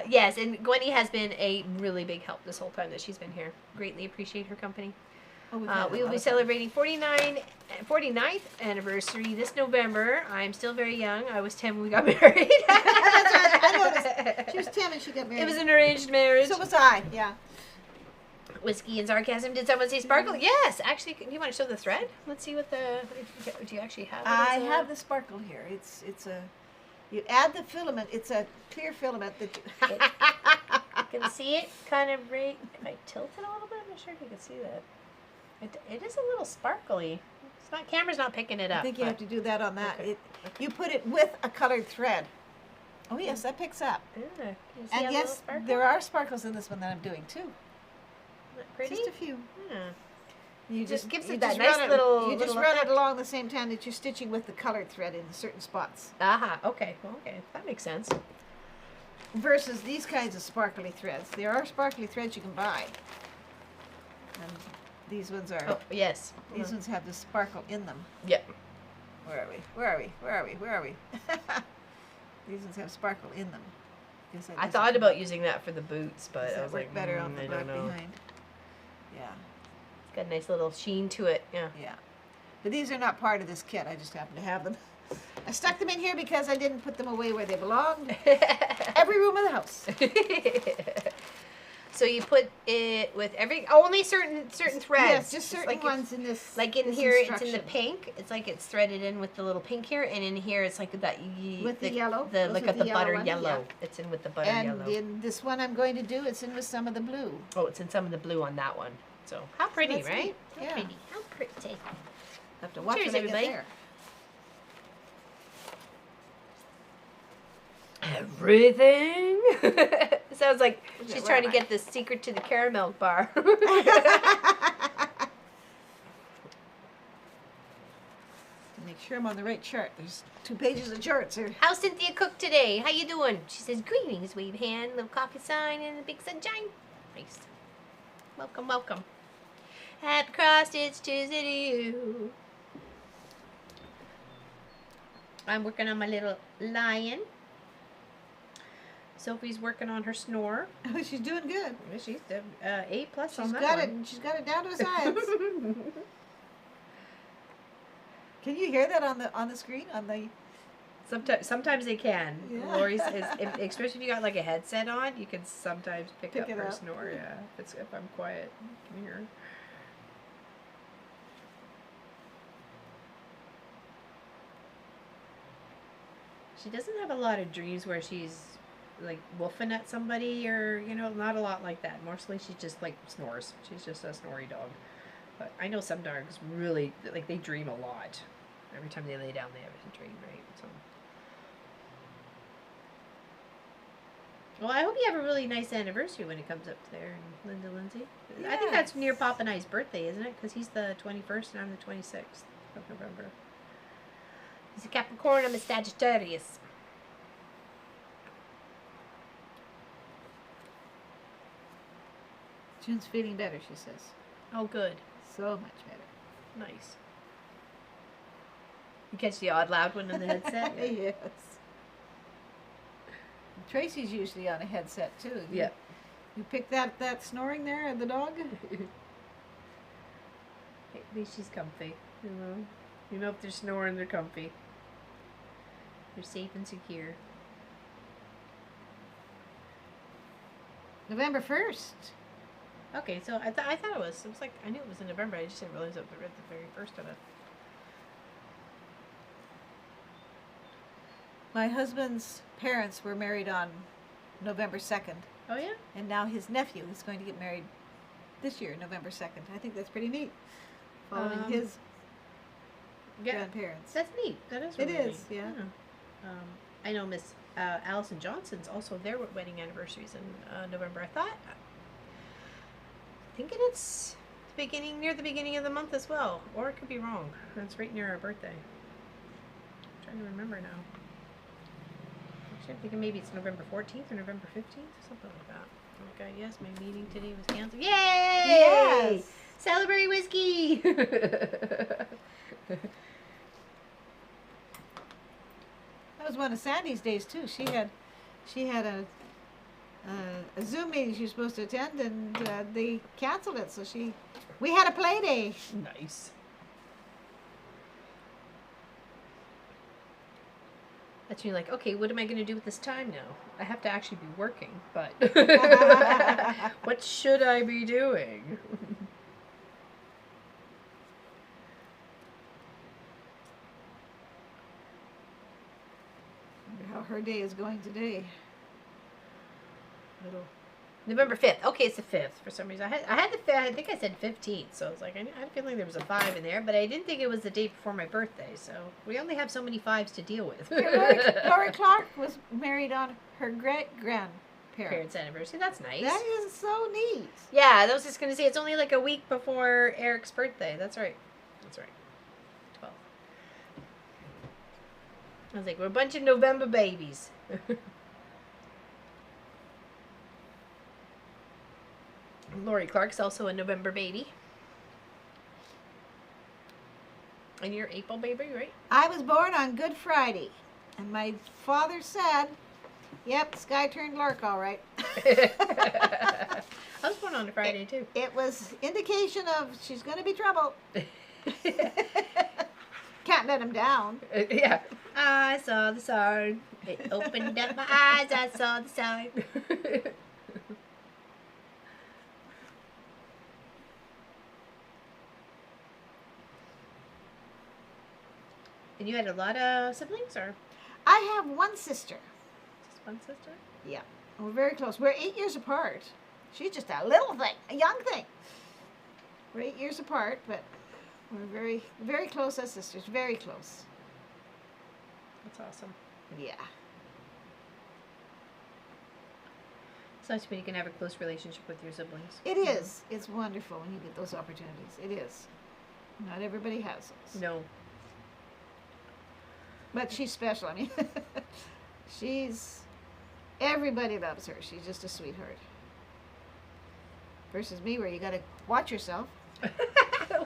Yes, and Gwenny has been a really big help this whole time that she's been here. Greatly appreciate her company. Oh, We will be celebrating 49th anniversary this November. I'm still very young. I was 10 when we got married. That's right. I noticed. She was 10 and she got married. It was an arranged marriage. So was I, yeah. Whiskey and sarcasm. Did someone say sparkle? Yes. Actually, do you want to show the thread? Let's see what the. Do you actually have it? I have the sparkle here. It's a. You add the filament. It's a clear filament that you. You can see it kind of right. If I tilt it a little bit, I'm not sure if you can see that. It is a little sparkly. It's not. Camera's not picking it up. I think you have to do that on that. Okay. You put it with a colored thread. Oh yes, that picks up. Yeah. Can you see And how yes, little sparkle? there are sparkles in this one that I'm doing too. Isn't that pretty? Just a few. Yeah. You Just gives you it that just nice run little- You just little run effect. it along the same time that you're stitching with the colored thread in certain spots. Aha. Okay. Okay. That makes sense. Versus these kinds of sparkly threads. There are sparkly threads you can buy. And these ones are. Oh yes. These ones have the sparkle in them. Yep. Where are we? Where are we? Where are we? Where are we? These ones have sparkle in them. Guess that I doesn't thought come- about using that for the boots, but does I that was work like, better on the I black don't know. behind. Yeah, It's got a nice little sheen to it. Yeah. yeah. But these are not part of this kit. I just happen to have them. I stuck them in here because I didn't put them away where they belonged. Every room of the house. So you put it with only certain threads. Yes, just It's certain like ones in this. Like in this here, it's in the instruction. pink. It's like it's threaded in with the little pink here, and in here, it's like that. With the yellow? The Those look with at the the yellow butter one? yellow. Yeah. It's in with the butter And yellow. in this one I'm going to do, it's in with some of the blue. Oh, it's in some of the blue on that one. So how pretty, that's right? neat. How Yeah. pretty. How pretty. Have to watch Cheers, when I get everybody. there. Everything. Sounds like Okay, she's where trying to am I? get the secret to the caramel bar. Make sure I'm on the right chart. There's 2 pages of charts here. How's Cynthia Cook today? How you doing? She says greetings, wave hand, little coffee sign, and a big sunshine. Nice. Welcome, welcome. Happy Cross Stitch Tuesday to you. I'm working on my little lion. Sophie's working on her snore. Oh, she's doing good. She's A+ She's on that got one. it. She's got it down to a science. Can you hear that on the screen on the? Sometimes they can. Yeah. Lori says, especially if you got like a headset on, you can sometimes pick up it her up. snore. Yeah, if I'm quiet, you can hear her. She doesn't have a lot of dreams where she's like woofing at somebody or not a lot like that. Mostly she just like snores. She's just a snory dog. But I know some dogs really like they dream a lot. Every time they lay down, they have a dream, right? So. Well, I hope you have a really nice anniversary when it comes up there, Linda Lindsay. I think that's near Papa and I's birthday, isn't it? Because he's the 21st and I'm the 26th of November. He's a Capricorn, I'm a Sagittarius. June's feeling better, she says. Oh, good. So much better. Nice. You catch the odd loud one on the headset? Yes. Tracy's usually on a headset too. Yeah. You pick that snoring there of the dog? At least she's comfy. You know if they're snoring, they're comfy. They're safe and secure. November 1st. Okay, so I thought it was like I knew it was in November. I just didn't realize it was the very first of it. My husband's parents were married on November 2nd, Oh yeah. and now his nephew is going to get married this year, November 2nd. I think that's pretty neat. Following his grandparents. That's neat. That is. It Really is, neat. yeah. I know Miss Allison Johnson's also their wedding anniversaries in November. Thinking it's near the beginning of the month as well, or it could be wrong. It's right near our birthday. trying to remember now. Actually, I'm thinking maybe it's November 14th or November 15th, something like that. Okay, yes, my meeting today was canceled. Yay! Yes. Celebrate whiskey! That was one of Sandy's days too. She had a Zoom meeting she was supposed to attend, and they canceled it. So we had a play day. Nice. That's when you're like, okay, what am I going to do with this time now? I have to actually be working, but what should I be doing? How her day is going today. November 5th. Okay, it's the 5th for some reason. I had the 5th. I think I said 15th, so I was like, I had a feeling there was a 5 in there, but I didn't think it was the day before my birthday, so we only have so many 5s to deal with. Lori Clark was married on her great-grandparents' Parents' anniversary. That's nice. That is so neat. Yeah, I was just going to say, it's only like a week before Eric's birthday. That's right. That's right. 12. I was like, we're a bunch of November babies. Lori Clark's also a November baby. And you're April baby, right? I was born on Good Friday, and my father said, yep, sky turned lark all right. I was born on a Friday, too. It was indication of she's going to be trouble. Can't let him down. Yeah. I saw the sign. It opened up my eyes. I saw the sign. And you had a lot of siblings, or I have one sister. just one sister? Yeah. We're very close. We're 8 years apart. She's just a little thing, a young thing. We're 8 years apart, but we're very, very close as sisters. Very close. That's awesome. Yeah. It's nice when you can have a close relationship with your siblings. It is. It's wonderful when you get those opportunities. It is. Not everybody has those. No. But she's special. I mean, everybody loves her. She's just a sweetheart. Versus me, where you got to watch yourself.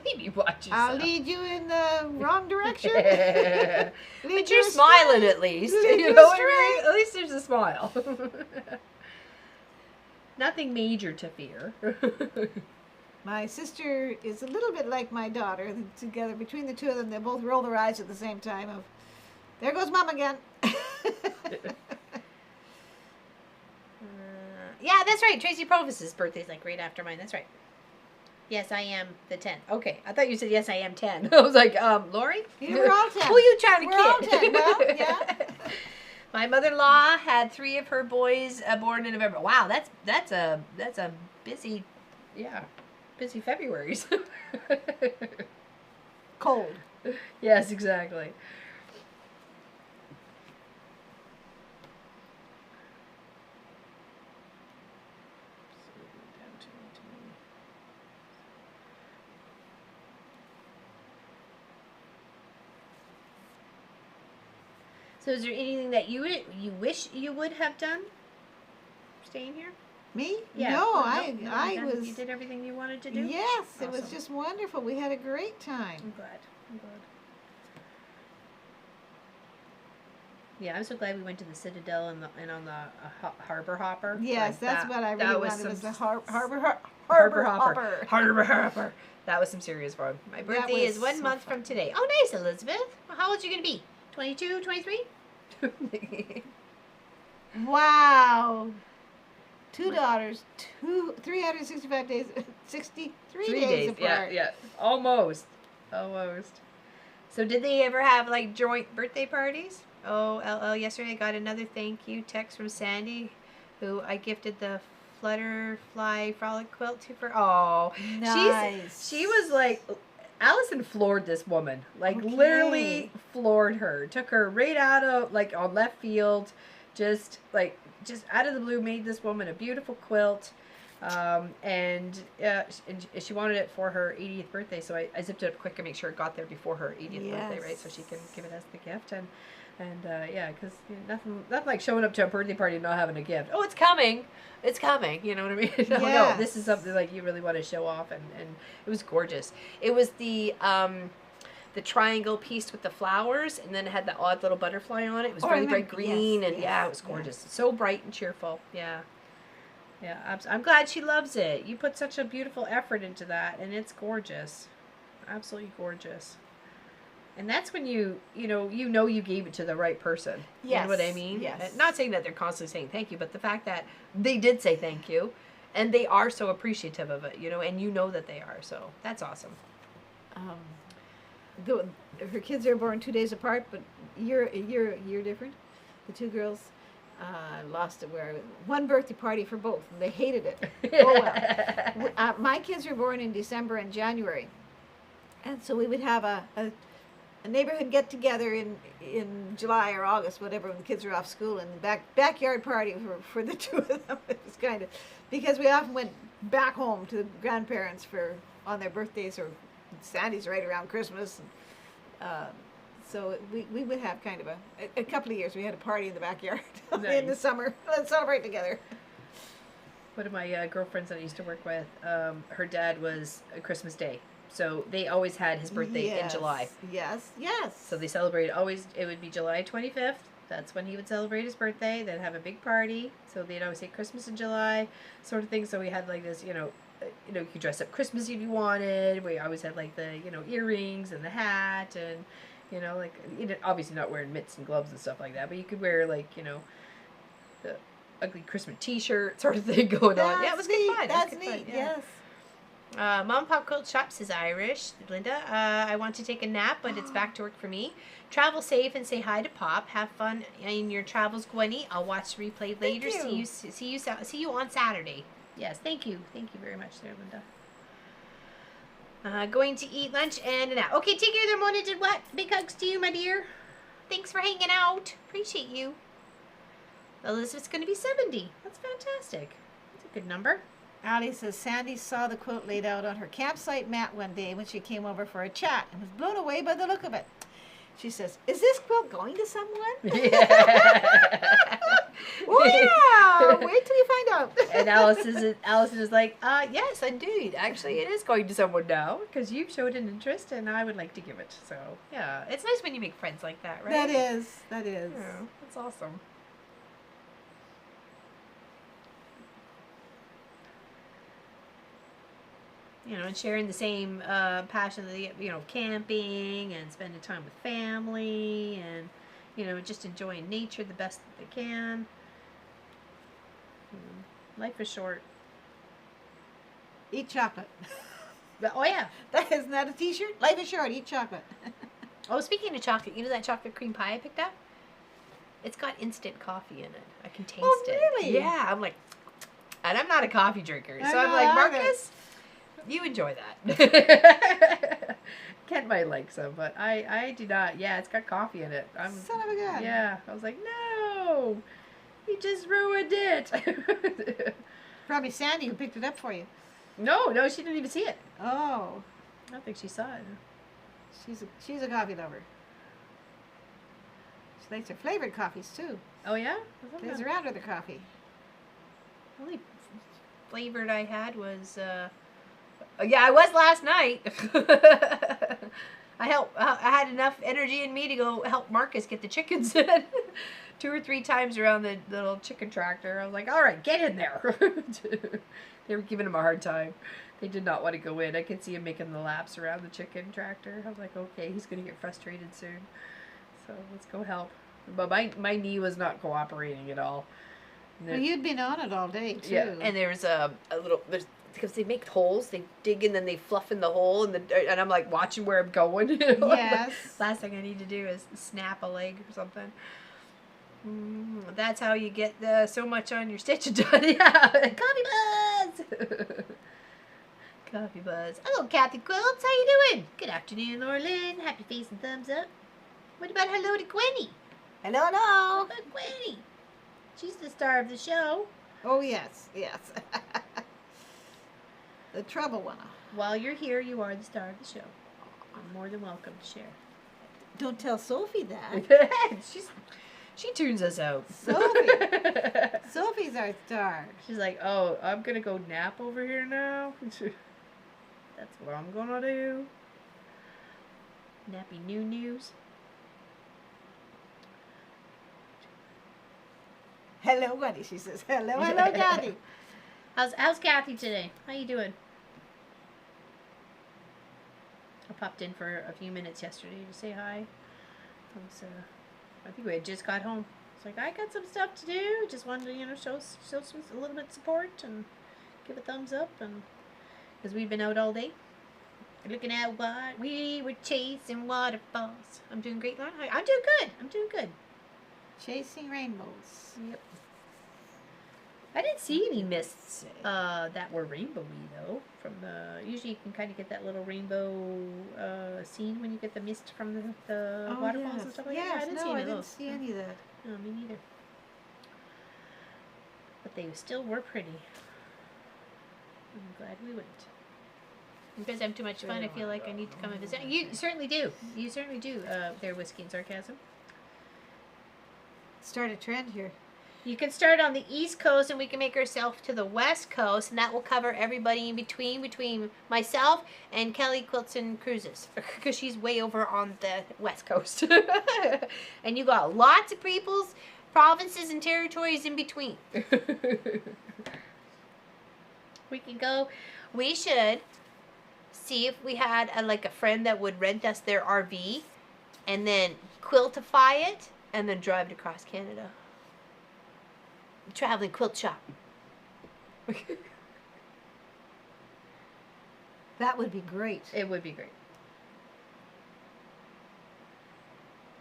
Leave you watch I'll yourself. lead you in the wrong direction. But Lead you're you smiling astray. at least. Lead You you know what I mean? astray. At least there's a smile. Nothing major to fear. My sister is a little bit like my daughter. Together, between the two of them, they both roll their eyes at the same time of, there goes Mom again. Yeah, that's right. Tracy Provis's birthday's like right after mine. That's right. Yes, I am the 10th. Okay. I thought you said yes, I am 10. I was like, Lori? We're all 10. Who are you trying to We're all kid? 10. Well, yeah. My mother-in-law had 3 of her boys born in November. Wow, that's a busy, busy Februarys. Cold. Yes, exactly. So is there anything that you wish you would have done staying here? Me? Yeah. No, No, I you was. You did everything you wanted to do? Yes, it was Awesome. just wonderful. We had a great time. I'm glad. Yeah, I'm so glad we went to the Citadel and on the Harbor Hopper. Yes, Like that's what I really wanted was the Harbor Hopper. Harbor Hopper. That was some serious fun. My birthday was is 1 so month fun. from today. Oh, nice, Elizabeth. Well, how old are you going to be? 22, 23? Wow. 2 daughters, 365 days, 63 days apart. Yeah. Almost. So did they ever have like joint birthday parties? Oh, LL, yesterday I got another thank you text from Sandy, who I gifted the Flutterfly Frolic quilt to for. Oh, Nice. She was like, Allison floored this woman. Like Okay. literally floored her. Took her right out of like on left field, just out of the blue made this woman a beautiful quilt. And she wanted it for her 80th birthday, so I zipped it up quick and make sure it got there before her 80th birthday, right? So she can give it as the gift. And yeah, because nothing like showing up to a birthday party and not having a gift. Oh, it's coming. It's coming. You know what I mean? No, this is something like you really want to show off, and it was gorgeous. It was the triangle piece with the flowers, and then it had the odd little butterfly on it. It was really bright green, and yeah, it was gorgeous. So bright and cheerful. Yeah. Yeah, I'm glad she loves it. You put such a beautiful effort into that, and it's gorgeous. Absolutely gorgeous. And that's when you gave it to the right person. Yes. You know what I mean? Yes. Not saying that they're constantly saying thank you, but the fact that they did say thank you, and they are so appreciative of it, and you know that they are. So that's awesome. Her kids are born 2 days apart, but you're different. The two girls. Lost it where one birthday party for both, and they hated it. Oh well. My kids were born in December and January, and so we would have a neighborhood get together in July or August, whatever, when the kids were off school, and the backyard party for the two of them. It was kind of because we often went back home to the grandparents on their birthdays, or Sandy's right around Christmas. So we would have kind of a couple of years. We had a party in the backyard in the summer. Let's celebrate together. One of my girlfriends that I used to work with, her dad was Christmas Day. So they always had his birthday in July. Yes. So they celebrated it would be July 25th. That's when he would celebrate his birthday. They'd have a big party. So they'd always say Christmas in July sort of thing. So we had like this, you could dress up Christmas if you wanted. We always had like the, earrings and the hat and, obviously not wearing mitts and gloves and stuff like that, but you could wear like, the ugly Christmas t-shirt sort of thing going on. Yeah, it was good fun. That's neat, yes. Mom and Pop Quilt Shops is Irish. Linda, I want to take a nap, but it's back to work for me. Travel safe and say hi to Pop. Have fun in your travels, Gwenny. I'll watch the replay later. See you on Saturday. Yes, thank you. Thank you very much there, Linda. Going to eat lunch and a nap. Okay, take care there, Mona. Did what? Big hugs to you, my dear. Thanks for hanging out. Appreciate you. Elizabeth's going to be 70. That's fantastic. That's a good number. Ali says Sandy saw the quilt laid out on her campsite mat one day when she came over for a chat and was blown away by the look of it. She says, "Is this quilt going to someone?" Yeah. Oh yeah. Wait till you find out. And Allison is like, yes, indeed. Actually, it is going to someone now because you showed an interest, and I would like to give it. So yeah, it's nice when you make friends like that, right? That is. Yeah, that's awesome. And sharing the same passion of camping and spending time with family and, just enjoying nature the best that they can. Life is short. Eat chocolate. Oh, yeah. Isn't that a t-shirt? Life is short. Eat chocolate. Oh, speaking of chocolate, that chocolate cream pie I picked up? It's got instant coffee in it. I can taste it. Oh, really? Yeah. I'm like, and I'm not a coffee drinker. So I'm like, Marcus, you enjoy that. Kent might like some, but I do not. Yeah, it's got coffee in it. Son of a gun. Yeah. I was like, no, you just ruined it. Probably Sandy who picked it up for you. No, she didn't even see it. Oh. I don't think she saw it. She's a coffee lover. She likes her flavored coffees too. Oh yeah? Plays around with her coffee. The only flavored I had was I was last night. I had enough energy in me to go help Marcus get the chickens in 2 or 3 times around the little chicken tractor. I was like, all right, get in there. They were giving him a hard time. They did not want to go in. I could see him making the laps around the chicken tractor. I was like, okay, he's going to get frustrated soon. So let's go help. But my knee was not cooperating at all. Well, you'd been on it all day, too. Yeah, and there's a little... Because they make holes, they dig and then they fluff in the hole, and I'm like watching where I'm going. Yes. Last thing I need to do is snap a leg or something. That's how you get so much on your stitch done. Yeah, coffee buzz. Coffee buzz. Hello, Kathy Quilts. How you doing? Good afternoon, Laura Lynn. Happy face and thumbs up. What about hello to Gwenny? Hello. What about Gwenny? She's the star of the show. Oh, yes. The trouble one. While you're here, you are the star of the show. You're more than welcome to share. Don't tell Sophie that. She tunes us out. Sophie. Sophie's our star. She's like, oh, I'm gonna go nap over here now. That's what I'm gonna do. Nappy news. Hello, buddy. She says, hello, hello, Daddy. How's Kathy today? How you doing? I popped in for a few minutes yesterday to say hi. I think we had just got home. It's like, I got some stuff to do. Just wanted to, show some a little bit of support and give a thumbs up, and because we've been out all day looking at what we were chasing waterfalls. I'm doing great, Lauren. I'm doing good. Chasing rainbows. Yep. I didn't see any mists that were rainbowy though. From the usually you can kind of get that little rainbow scene when you get the mist from the waterfalls and stuff like that. I didn't see any of that. No, me neither. But they still were pretty. I'm glad we went. Because I have too much fun, I feel like I need to come and visit. You certainly do. You certainly do. Their whiskey and sarcasm. Start a trend here. You can start on the East Coast, and we can make ourselves to the West Coast, and that will cover everybody in between myself and Kelly Quilting Cruises, because she's way over on the West Coast. And you got lots of peoples, provinces, and territories in between. We can go. We should see if we had a friend that would rent us their RV, and then quiltify it, and then drive it across Canada. Traveling quilt shop. That would be great. It would be great.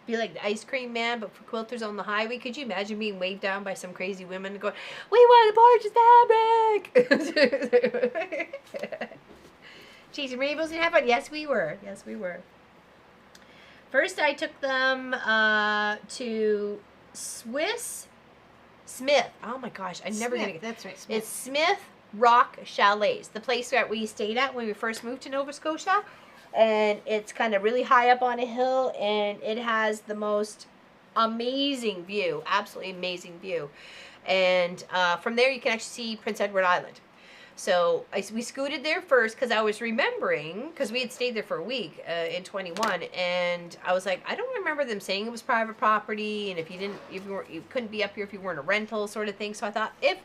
Be like the ice cream man, but for quilters on the highway. Could you imagine being waved down by some crazy women going, "We want to purchase fabric"? Chasing rainbows and have fun. Yes, we were. First, I took them to Smith. Oh my gosh, I'm never gonna get. That's right. Smith. It's Smith Rock Chalets, the place that we stayed at when we first moved to Nova Scotia, and it's kind of really high up on a hill, and it has the most amazing view, absolutely amazing view, and from there you can actually see Prince Edward Island. So we scooted there first because I was remembering, because we had stayed there for a week in 21, and I was like, I don't remember them saying it was private property, and if you couldn't be up here if you weren't a rental sort of thing. So I thought, if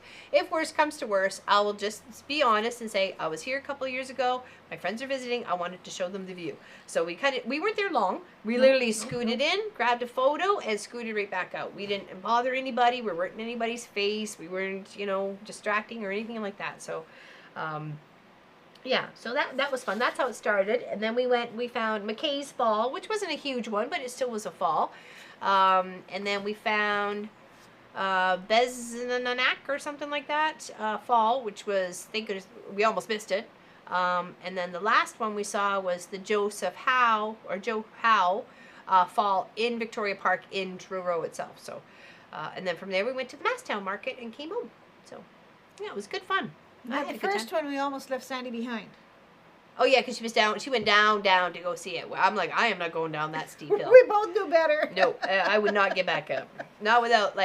worse comes to worse, I will just be honest and say I was here a couple of years ago. My friends are visiting. I wanted to show them the view. So we weren't there long. We literally scooted in, grabbed a photo, and scooted right back out. We didn't bother anybody. We weren't in anybody's face. We weren't, distracting or anything like that. So. Yeah, so that was fun. That's how it started. And then we found McKay's Fall, which wasn't a huge one, but it still was a fall. And then we found Beznanak or something like that, fall, which was, thank goodness, we almost missed it. And then the last one we saw was the Joe Howe fall in Victoria Park in Truro itself. So, and then from there we went to the Masstown Market and came home. So, yeah, it was good fun. At the first one, we almost left Sandy behind. Oh yeah, because she went down to go see it. I'm like, I am not going down that steep hill. We both knew better. No, I would not get back up. Not without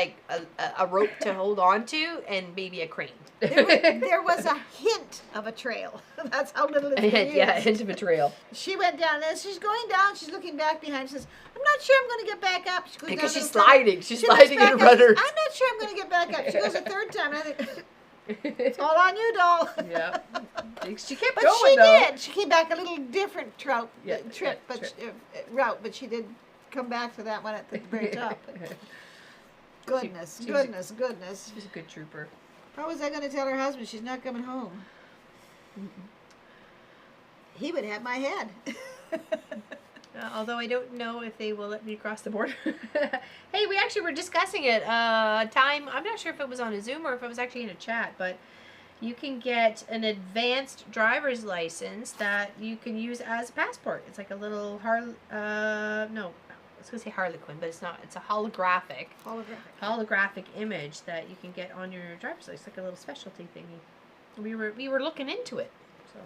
a rope to hold on to and maybe a crane. There was a hint of a trail. That's how little it is. Yeah, a hint of a trail. She went down, and she's going down. She's looking back behind. She says, "I'm not sure I'm going to get back up." She goes because down she's sliding. She's sliding in up. runners. I'm not sure I'm going to get back up. She goes a third time, and I think, it's all on you, doll. Yeah. She kept But going, she though. did. She came back a little different route, but she did come back to that one at the very top. Goodness. She's a good trooper. How was I going to tell her husband she's not coming home? He would have my head. Although I don't know if they will let me cross the border. Hey, we actually were discussing it. I'm not sure if it was on a Zoom or if it was actually in a chat, but you can get an advanced driver's license that you can use as a passport. It's like a little I was going to say Harlequin, but it's not. It's a holographic image that you can get on your driver's license, like a little specialty thingy. We were looking into it. So.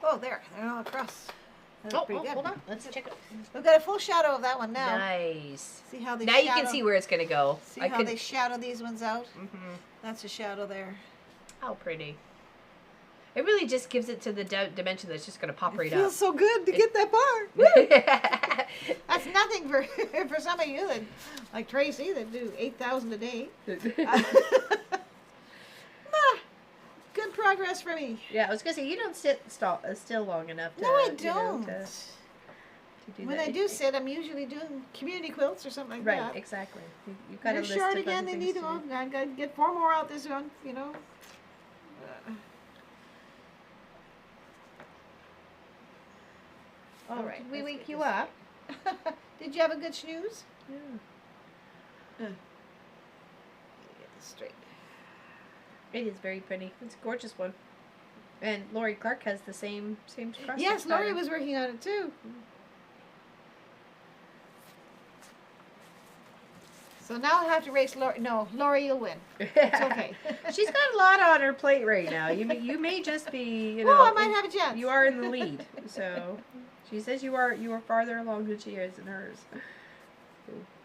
Oh, there. They're all across. That looks pretty good. Hold on. Let's check it. We've got a full shadow of that one now. Nice. See how they Now shadow? you can see where it's going to go. See how they shadow these ones out? Mm-hmm. That's a shadow there. How pretty. It really just gives it to the dimension that's just going to pop right It feels up. so good to get that bar. That's nothing for for some of you that, like Tracy, that do 8,000 a day. Good progress for me. Yeah, I was going to say, you don't sit still long enough to, No, I you know, don't. to do When that. I do sit, I'm usually doing community quilts or something like Right, that. exactly. You've got a They're list short of again. other They things need to them. do. I got to get 4 more out this one. You know. Oh, right, did we let's wake get you this up? Did you have a good snooze? Yeah. Get this straight. It is very pretty. It's a gorgeous one. And Lori Clark has the same cross Yes, stitch Lori pattern. was working on it too. So now I'll have to race Lori. No, Lori, you'll win. It's okay. She's got a lot on her plate right now. You may just be, you know. Oh, I might have a chance. You are in the lead. So she says you are farther along than she is in hers.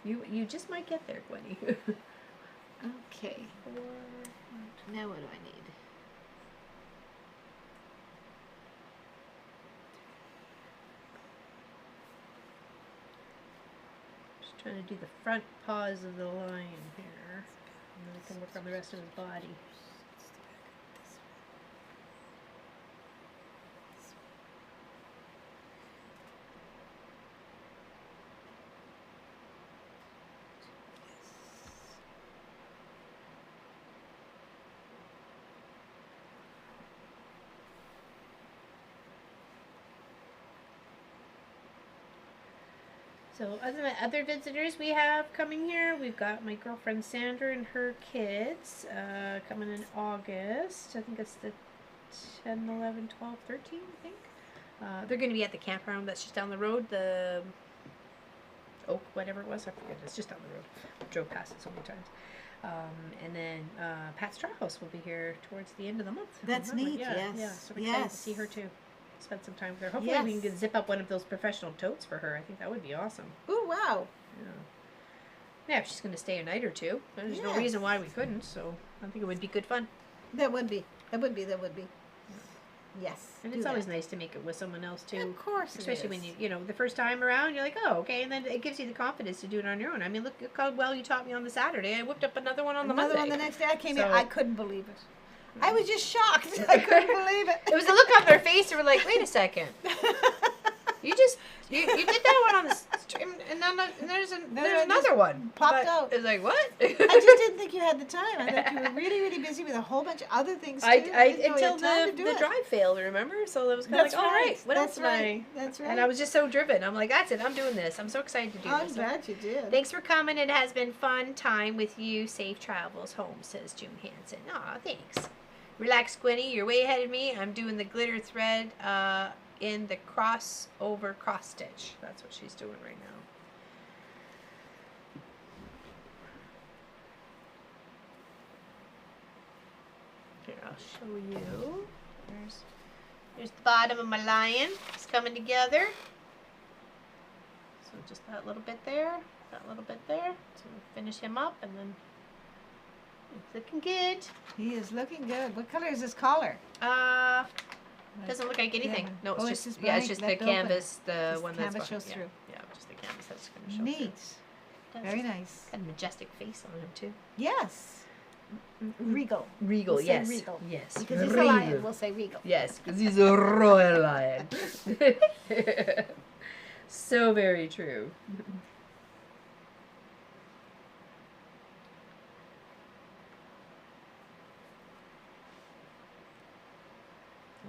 You just might get there, Gwenny. Okay. Now what do I need? Just trying to do the front paws of the lion here. And then I can work on the rest of his body. So other visitors we have coming here, we've got my girlfriend Sandra and her kids coming in August. I think it's the 10, 11, 12, 13, I think. They're going to be at the campground that's just down the road, the Oak, whatever it was. I forget. It's just down the road. I drove past it so many times. And then Pat Strawhouse will be here towards the end of the month. if I That's remember. neat, Yeah, yes. yeah. So I'm excited to Yes. see her too. Spend some time with her. Hopefully we can Yes. zip up one of those professional totes for her. I think that would be awesome. Oh, wow. Yeah. Yeah, if she's going to stay a night or two. There's no Yes. reason why we couldn't, so I think it would be good fun. That would be. That would be. That would be. Yes. And do it's always that. nice to make it with someone else too. Of course it Especially when is. you know, the first time around, you're like, oh, okay. And then it gives you the confidence to do it on your own. I mean, look how well you taught me on the Saturday. I whipped up another one on the Another Monday. one the next day I came in. So- I couldn't believe it. I was just shocked. I couldn't believe it. It was the look on their face. They were like, wait a second. You did that one on the stream, and then there's another one. popped But out. It's like, what? I just didn't think you had the time. I thought you were really, really busy with a whole bunch of other things too. I didn't know you until had time to do the it. drive failed, remember? So it was kind of That's like, all right, right. what That's else am right. I? That's right. And I was just so driven. I'm like, that's it. I'm doing this. I'm so excited to do I'm this. glad you did. Thanks for coming. It has been fun time with you. Safe travels home, says June Hansen. Aw, thanks. Relax, Gwenny. You're way ahead of me. I'm doing the glitter thread in the crossover cross stitch. That's what she's doing right now. Here, I'll show you. There's the bottom of my lion. It's coming together. So just that little bit there, that little bit there. So we'll finish him up, and then it's looking good. He is looking good. What color is his collar? Doesn't look like anything. Yeah. No, it's Oh, just it's yeah, it's blank, just the left open. canvas, the Just one the that's canvas going- shows yeah, through. Yeah, just the canvas that's going to show Neat. through. Very nice. Got a majestic face on him too. Yes. Regal. Regal, We'll say yes, regal. yes. Because he's a lion, we'll say regal. Yes, because he's a royal lion. So very true.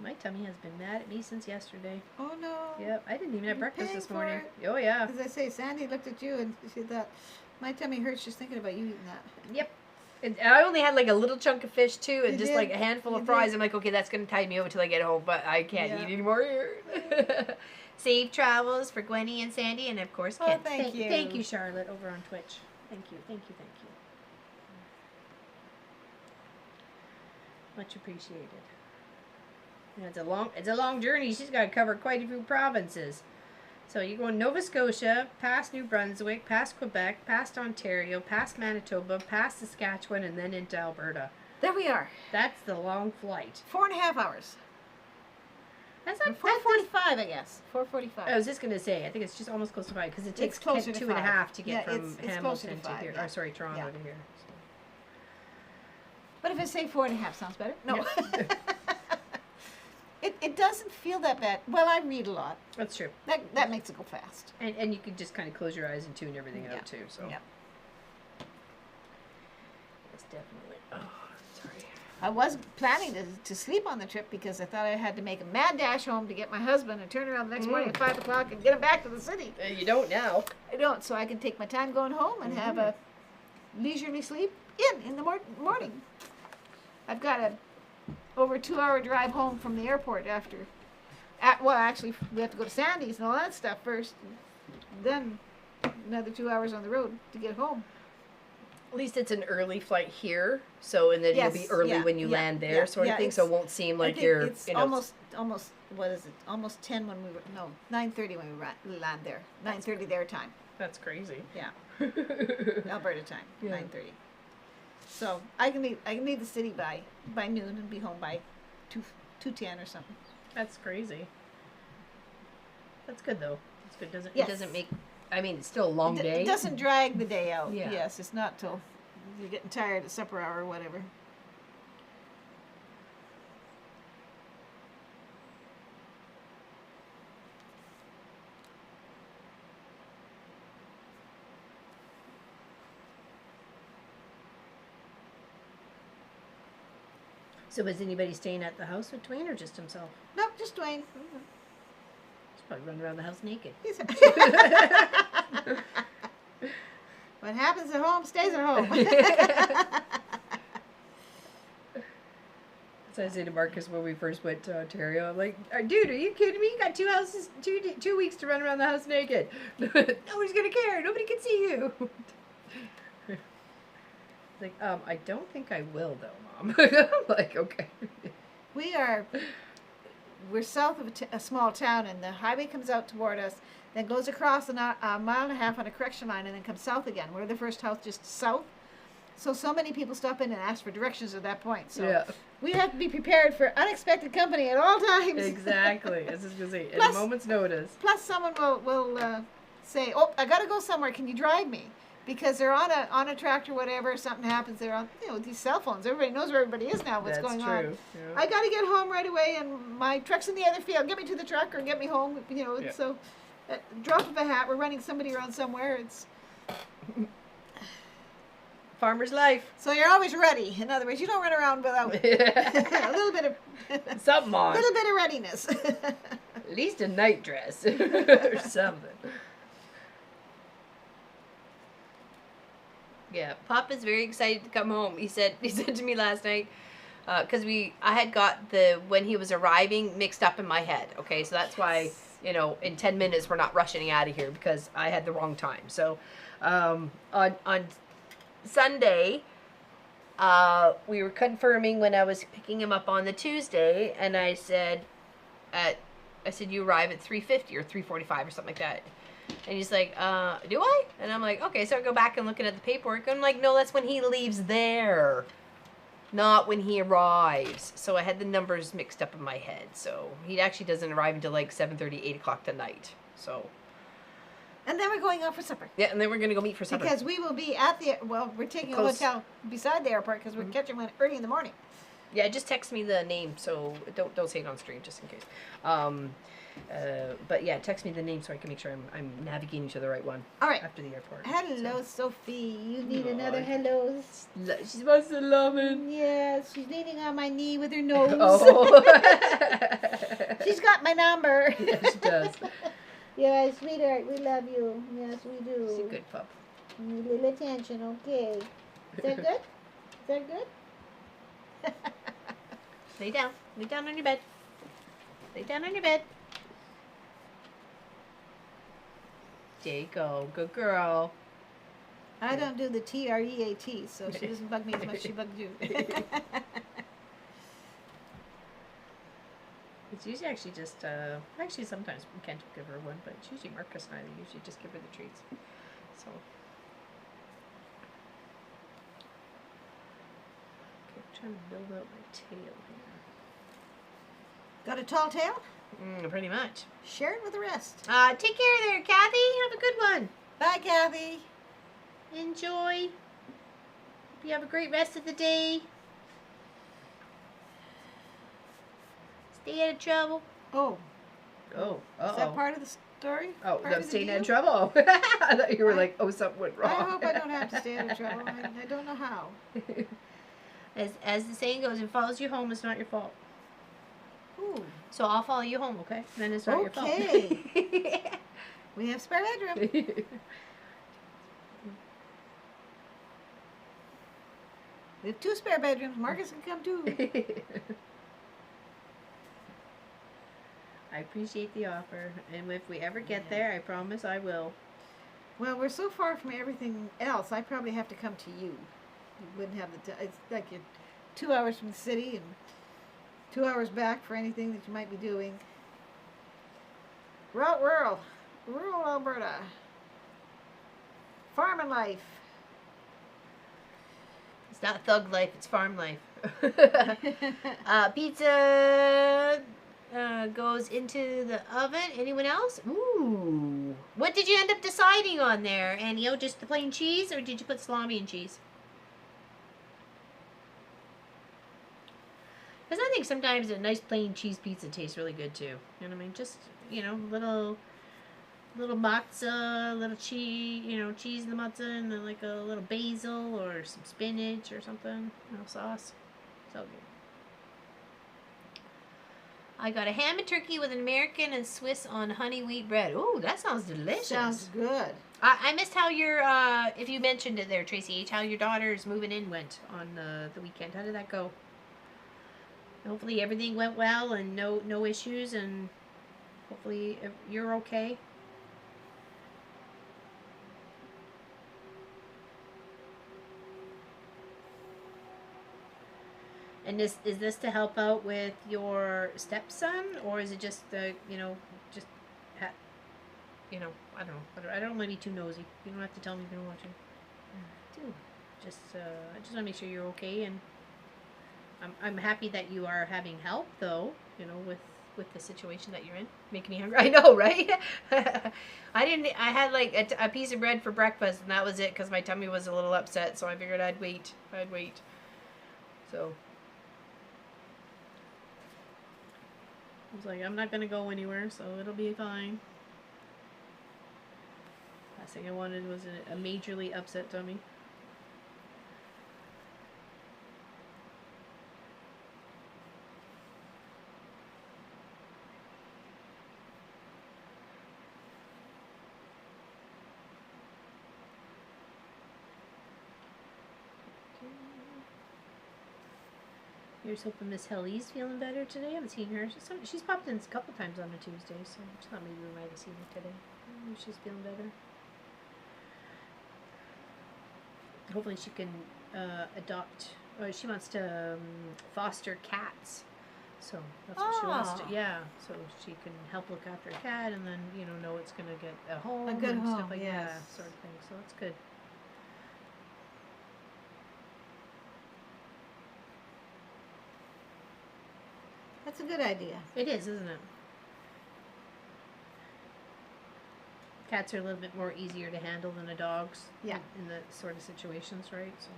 My tummy has been mad at me since yesterday. Oh no. Yep, I didn't even have You're breakfast paying this for morning. it. Oh yeah. As I say, Sandy looked at you and she thought, my tummy hurts just thinking about you eating that. Yep. And I only had like a little chunk of fish too, and You just did. like a handful You of fries. did. I'm like, okay, that's gonna tide me over till I get home, but I can't Yeah. eat anymore here. Safe travels for Gwenny and Sandy, and of course, Oh, Ken. thank you. Thank you, Charlotte, over on Twitch. Thank you, thank you, thank you. Much appreciated. You know, it's a long journey. She's got to cover quite a few provinces. So you're going Nova Scotia, past New Brunswick, past Quebec, past Ontario, past Manitoba, past Saskatchewan, and then into Alberta. There we are. That's the long flight. 4.5 hours. That's not 4:45, I guess. 4:45. I was just gonna say, I think it's just almost close to 5 because it takes It's closer to 2.5 5. to get Yeah, from it's closer to Hamilton to 5, here. yeah. Or sorry, Toronto Yeah. to here. So. But if I say 4.5, sounds better. No. Yeah. It doesn't feel that bad. Well, I read a lot. That's true. That makes it go fast. And you can just kind of close your eyes and tune everything Yeah. out too. So Yeah. it's definitely. Oh, sorry. I was planning to sleep on the trip because I thought I had to make a mad dash home to get my husband and turn around the next morning at 5 o'clock and get him back to the city. You don't now. I don't, so I can take my time going home and have a leisurely sleep in the morning. I've got a over 2-hour drive home from the airport after. Well, actually, we have to go to Sandy's and all that stuff first. Then another 2 hours on the road to get home. At least it's an early flight here, so and then Yes, you'll be early yeah, when you yeah, land there, yeah, sort of yeah, thing. So it it's- won't seem I like think you're, it's you know, almost what is it? Almost 10 when we were 9:30 when we land there. 9:30 their time. that's crazy. Yeah, Alberta time. Yeah. 9:30. So I can leave the city by noon and be home by 2:10 or something. That's crazy. That's good though. It's good. Doesn't Yes. it doesn't make? I mean, it's still a long day. It doesn't drag the day out. Yeah. Yes, it's not till you're getting tired at supper hour or whatever. So was anybody staying at the house with Dwayne or just himself? Nope, just Dwayne. He's probably running around the house naked. He's what happens at home stays at home. So I say to Marcus when we first went to Ontario, I'm like, dude, are you kidding me? You got 2 houses, 2 weeks to run around the house naked. Nobody's gonna care. Nobody can see you. Like, I don't think I will though, Mom. I'm like, okay. We're south of a small town, and the highway comes out toward us, then goes across a mile and a half on a correction line, and then comes south again. We're the first house just south. So many people stop in and ask for directions at that point. So Yeah. we have to be prepared for unexpected company at all times. Exactly. I was just gonna say, at Plus- a moment's notice. Plus, someone will say, "Oh, I gotta go somewhere. Can you drive me?" Because they're on a tractor, whatever. Something happens. They're on, with these cell phones. Everybody knows where everybody is now. What's That's going true. on? Yeah. I gotta get home right away, and my truck's in the other field. Get me to the truck or get me home. Yeah. So, drop of a hat, we're running somebody around somewhere. It's Farmer's life. so you're always ready. In other words, you don't run around without a little bit of Something on. little bit of readiness. At least a night dress or something. Yeah, Papa's very excited to come home. He said to me last night, because I had got when he was arriving mixed up in my head. Okay, so that's why in 10 minutes we're not rushing out of here because I had the wrong time. So on Sunday, we were confirming when I was picking him up on the Tuesday, and I said you arrive at 3:50 or 3:45 or something like that. And he's like, do I? And I'm like, okay. So I go back and looking at the paperwork. And I'm like, no, that's when he leaves there, not when he arrives. So I had the numbers mixed up in my head. So he actually doesn't arrive until like 7:30, 8 o'clock tonight. So. And then we're going out for supper. Yeah, and then we're going to go meet for supper. Because we will be at we're taking Close. a hotel beside the airport because we're catching one early in the morning. Yeah, just text me the name, so don't say it on stream, just in case. But yeah, text me the name so I can make sure I'm navigating to the right one. All right. After the airport. Hello, Sophie. You need Aw. another hello. She wants to love it. Yes, she's leaning on my knee with her nose. Oh. She's got my number. Yeah, she does. Yeah, sweetheart, we love you. Yes, we do. She's a good pup. Need a little attention, okay. Is that good? Is that good? Lay down. Lay down on your bed. Lay down on your bed. There you go. Good girl. I don't do the TREAT, so she doesn't bug me as much as she bugs you. It's usually actually just, actually sometimes we can't give her one, but it's usually Marcus and I that usually just give her the treats. So. Okay, I'm trying to build out my tail here. Got a tall tail? Pretty much. Share it with the rest. Take care there, Kathy. Have a good one. Bye, Kathy. Enjoy. Hope you have a great rest of the day. Stay out of trouble. Oh, Oh, is that part of the story? Oh, Part I'm of the staying out of deal? trouble. I thought you were I- like, oh, something went wrong. I hope I don't have to stay out of trouble. I don't know how. As the saying goes, if it follows you home, it's not your fault. Ooh, So I'll follow you home, okay? Then it's not your fault. Okay. we have spare bedroom. We have 2 spare bedrooms. Marcus can come too. I appreciate the offer, and if we ever get there, I promise I will. Well, we're so far from everything else. I probably have to come to you. You wouldn't have the time. It's like you're 2 hours from the city and 2 hours back for anything that you might be doing. Rural Alberta. Farming life. It's not thug life, it's farm life. Pizza goes into the oven. Anyone else? Ooh. What did you end up deciding on there, Annie? Just the plain cheese, or did you put salami and cheese? Because I think sometimes a nice plain cheese pizza tastes really good too. You know what I mean? Just, little matzo, little cheese, cheese in the matzo, and then like a little basil or some spinach or something, sauce. So good. I got a ham and turkey with an American and Swiss on honey wheat bread. Ooh, that sounds delicious. Sounds good. I missed how your, if you mentioned it there, Tracy H., how your daughter's moving in went on the weekend. How did that go? Hopefully everything went well and no issues, and hopefully you're okay. And is this to help out with your stepson, or is it just I don't know. I don't want to be too nosy. You don't have to tell me you've been watching. Do just I just want to make sure you're okay, and I'm happy that you are having help though. With the situation that you're in, making me hungry. I know, right? I had like a piece of bread for breakfast, and that was it because my tummy was a little upset. So I figured I'd wait. So. I was like, I'm not going to go anywhere, so it'll be fine. Last thing I wanted was a majorly upset tummy. Here's hoping Miss Helly's feeling better today. I haven't seen her. She's popped in a couple times on a Tuesday, so I just thought maybe we might have seen her today. Maybe she's feeling better. Hopefully she can adopt, or she wants to foster cats. So that's what she wants to, yeah. So she can help look after a cat, and then, know it's going to get a home. A good and home, stuff like yes. that, sort of thing. So that's good. That's a good idea. It is, isn't it? Cats are a little bit more easier to handle than the dogs. Yeah. In the sort of situations, right? So.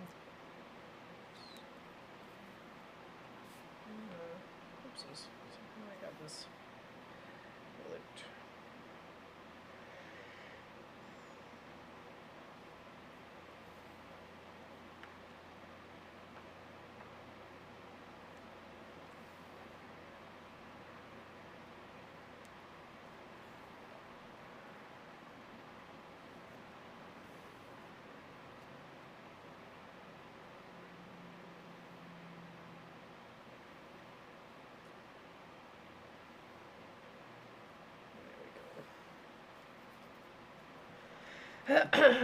Oopsies. I got this. Looked.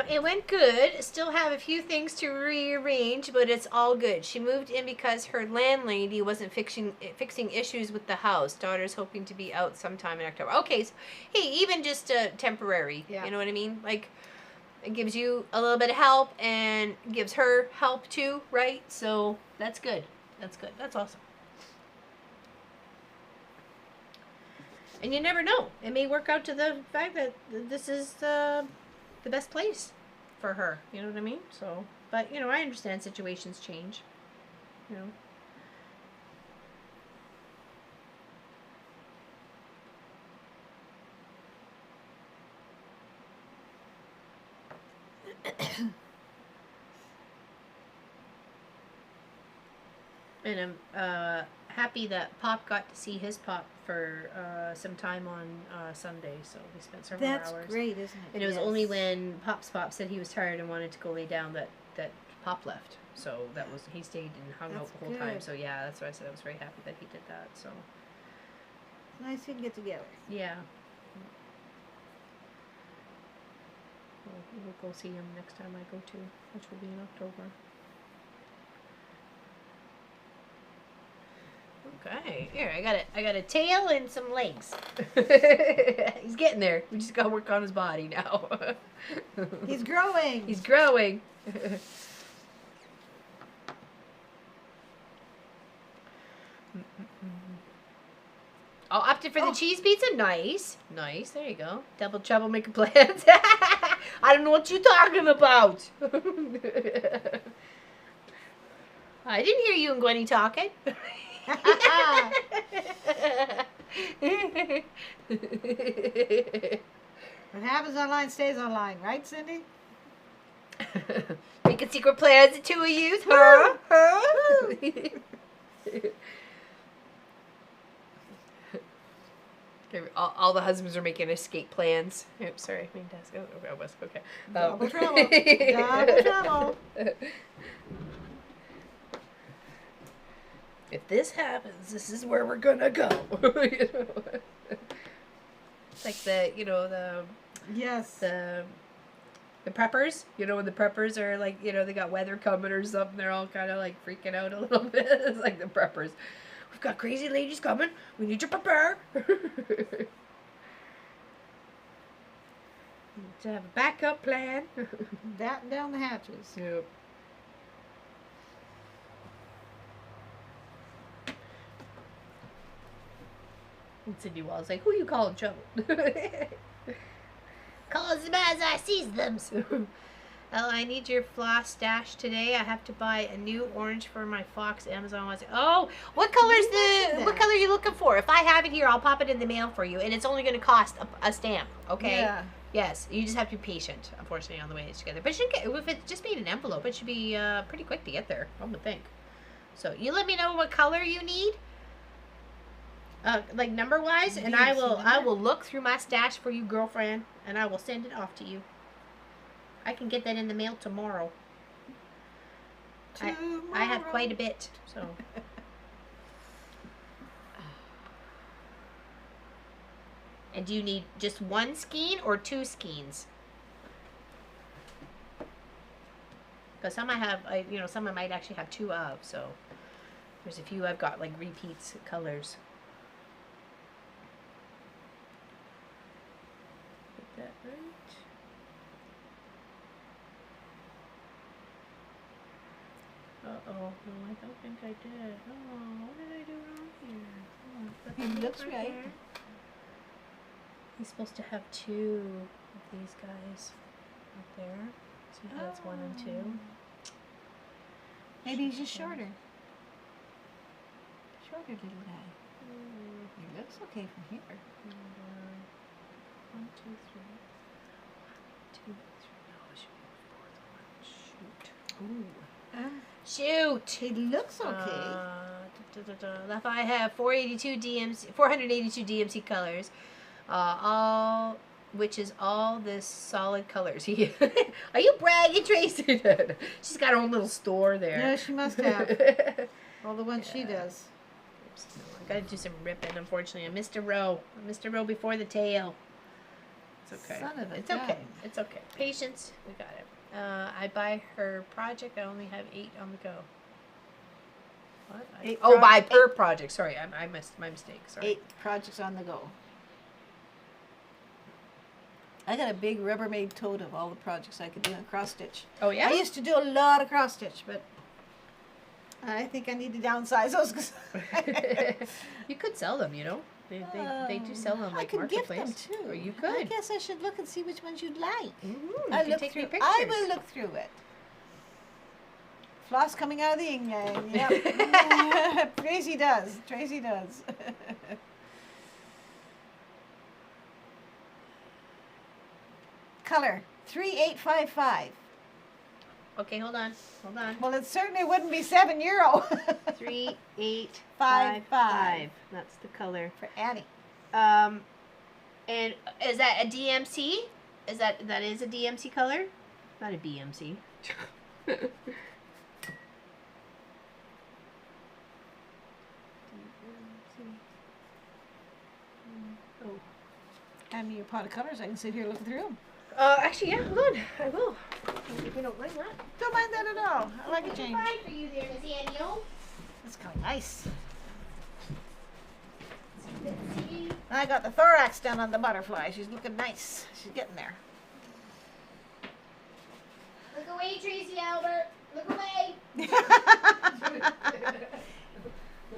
It went good. Still have a few things to rearrange, but it's all good. She moved in because her landlady wasn't fixing issues with the house. Daughter's hoping to be out sometime in October. Okay, so, hey, even just temporary. Yeah. You know what I mean? Like, it gives you a little bit of help and gives her help too, right? So that's good. That's good. That's awesome. And you never know. It may work out to the fact that this is the best place for her. You know what I mean? So, but you know, I understand situations change. You know. And I'm happy that Pop got to see his Pop for some time on Sunday. So we spent several That's hours. great, isn't it? And it was only when Pop's Pop said he was tired and wanted to go lay down that Pop left. So that was, he stayed and hung out That's the whole time. good. So yeah, that's why I said I was very happy that he did that. So It's nice you can get together. yeah. We'll go see him next time I go to, which will be in October. Okay, here I got a tail and some legs. He's getting there. We just gotta work on his body now. He's growing. He's growing. Oh, opted for the cheese pizza? Nice. Nice. There you go. Double trouble making plans. I don't know what you're talking about. I didn't hear you and Gwenny talking. What happens online stays online, right, Cindy? Making secret plans, the two of you. Huh? Huh? All the husbands are making escape plans. Oops, sorry. I mean, I was okay. Double trouble. Double trouble. If this happens, this is where we're gonna go. You know? It's like Yes. the preppers. You know, when the preppers are like, you know, they got weather coming or something, they're all kind of like freaking out a little bit. It's like the preppers. We've got crazy ladies coming. We need to prepare. To have a backup plan. Batten down the hatches. Yep. And Cindy Wall's like, who you calling trouble? Call them as I sees them. Oh, I need your floss stash today. I have to buy a new orange for my Fox Amazon. Oh, what color's what color are you looking for? If I have it here, I'll pop it in the mail for you, and it's only going to cost a stamp. Okay. Yeah. Yes, you just have to be patient, unfortunately, on the way it's together. But it should get, if it's just made an envelope, it should be pretty quick to get there, I would think. So you let me know what color you need, like number wise, and I will look through my stash for you, girlfriend, and I will send it off to you. I can get that in the mail tomorrow. I have quite a bit, so. And do you need just one skein or two skeins? Because some I have, some I might actually have two of. So there's a few I've got like repeats colors. Get that right. Uh-oh, no, I don't think I did. Oh, what did I do wrong here? It looks right. He's supposed to have two of these guys up there. So he has one and two. Maybe he's just shorter. Shorter little guy. He looks okay from here. One, two, three. 1, 2, 3. No, it should be the fourth one. Shoot. Shoot! He looks okay. If I have 482 DMC colors, which is all this solid colors. Are you bragging, Tracy? She's got her own little store there. Yeah, she must have. All the ones she does. Oops, no, I gotta do some ripping, unfortunately. I missed a row. I missed a row before the tail. It's okay. Son of a It's gun. okay. It's okay. Patience. We got it. I buy her project. I only have 8 on the go. What? Buy per project. Sorry, I missed my mistake. Sorry. 8 projects on the go. I got a big Rubbermaid tote of all the projects I could do in cross stitch. Oh yeah. I used to do a lot of cross stitch, but I think I need to downsize those. 'Cause You could sell them. You know, they do sell them I like could gift marketplace. them too. Or you I could. guess I should look and see which ones you'd like. I'll I'll look take me through. pictures. I will look through it. Floss coming out of the yin yang. Yep. Tracy does. Tracy does. Color 3855. Okay, hold on. Hold on. Well, it certainly wouldn't be €7 3855. That's the color. for Annie. And is that a DMC? That is a DMC color? Not a BMC. Oh. Hand me your pot of colors. I can sit here looking through them. Actually, yeah, hold on. I will. If you don't mind that. Don't mind that at all. I like a change. Fine for you there, Miss Annie-O. That's kind of nice. Let's see. I got the thorax done on the butterfly. She's looking nice. She's getting there. Look away, Tracy Albert. Look away.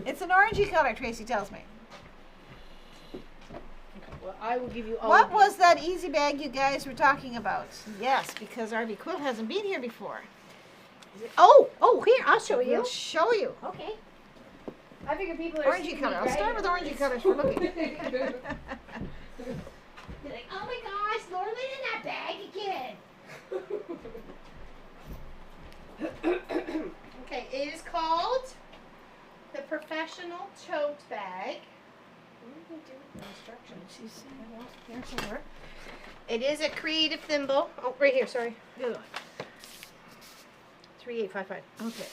It's an orangey color, Tracy tells me. Well, I will give you all. What was that easy bag you guys were talking about? Yes, because RV Quilt hasn't been here before. Oh, here, I'll show you. We'll show you. Okay. I figure people are Orangey color. I'll start with orangey colors for looking. You're like, oh my gosh, Laura went in that bag again. Okay, it is called the Professional Tote Bag. What did they do with the instructions? Here somewhere. It is a creative thimble. Oh, right here, sorry. The other one. 3855. Okay.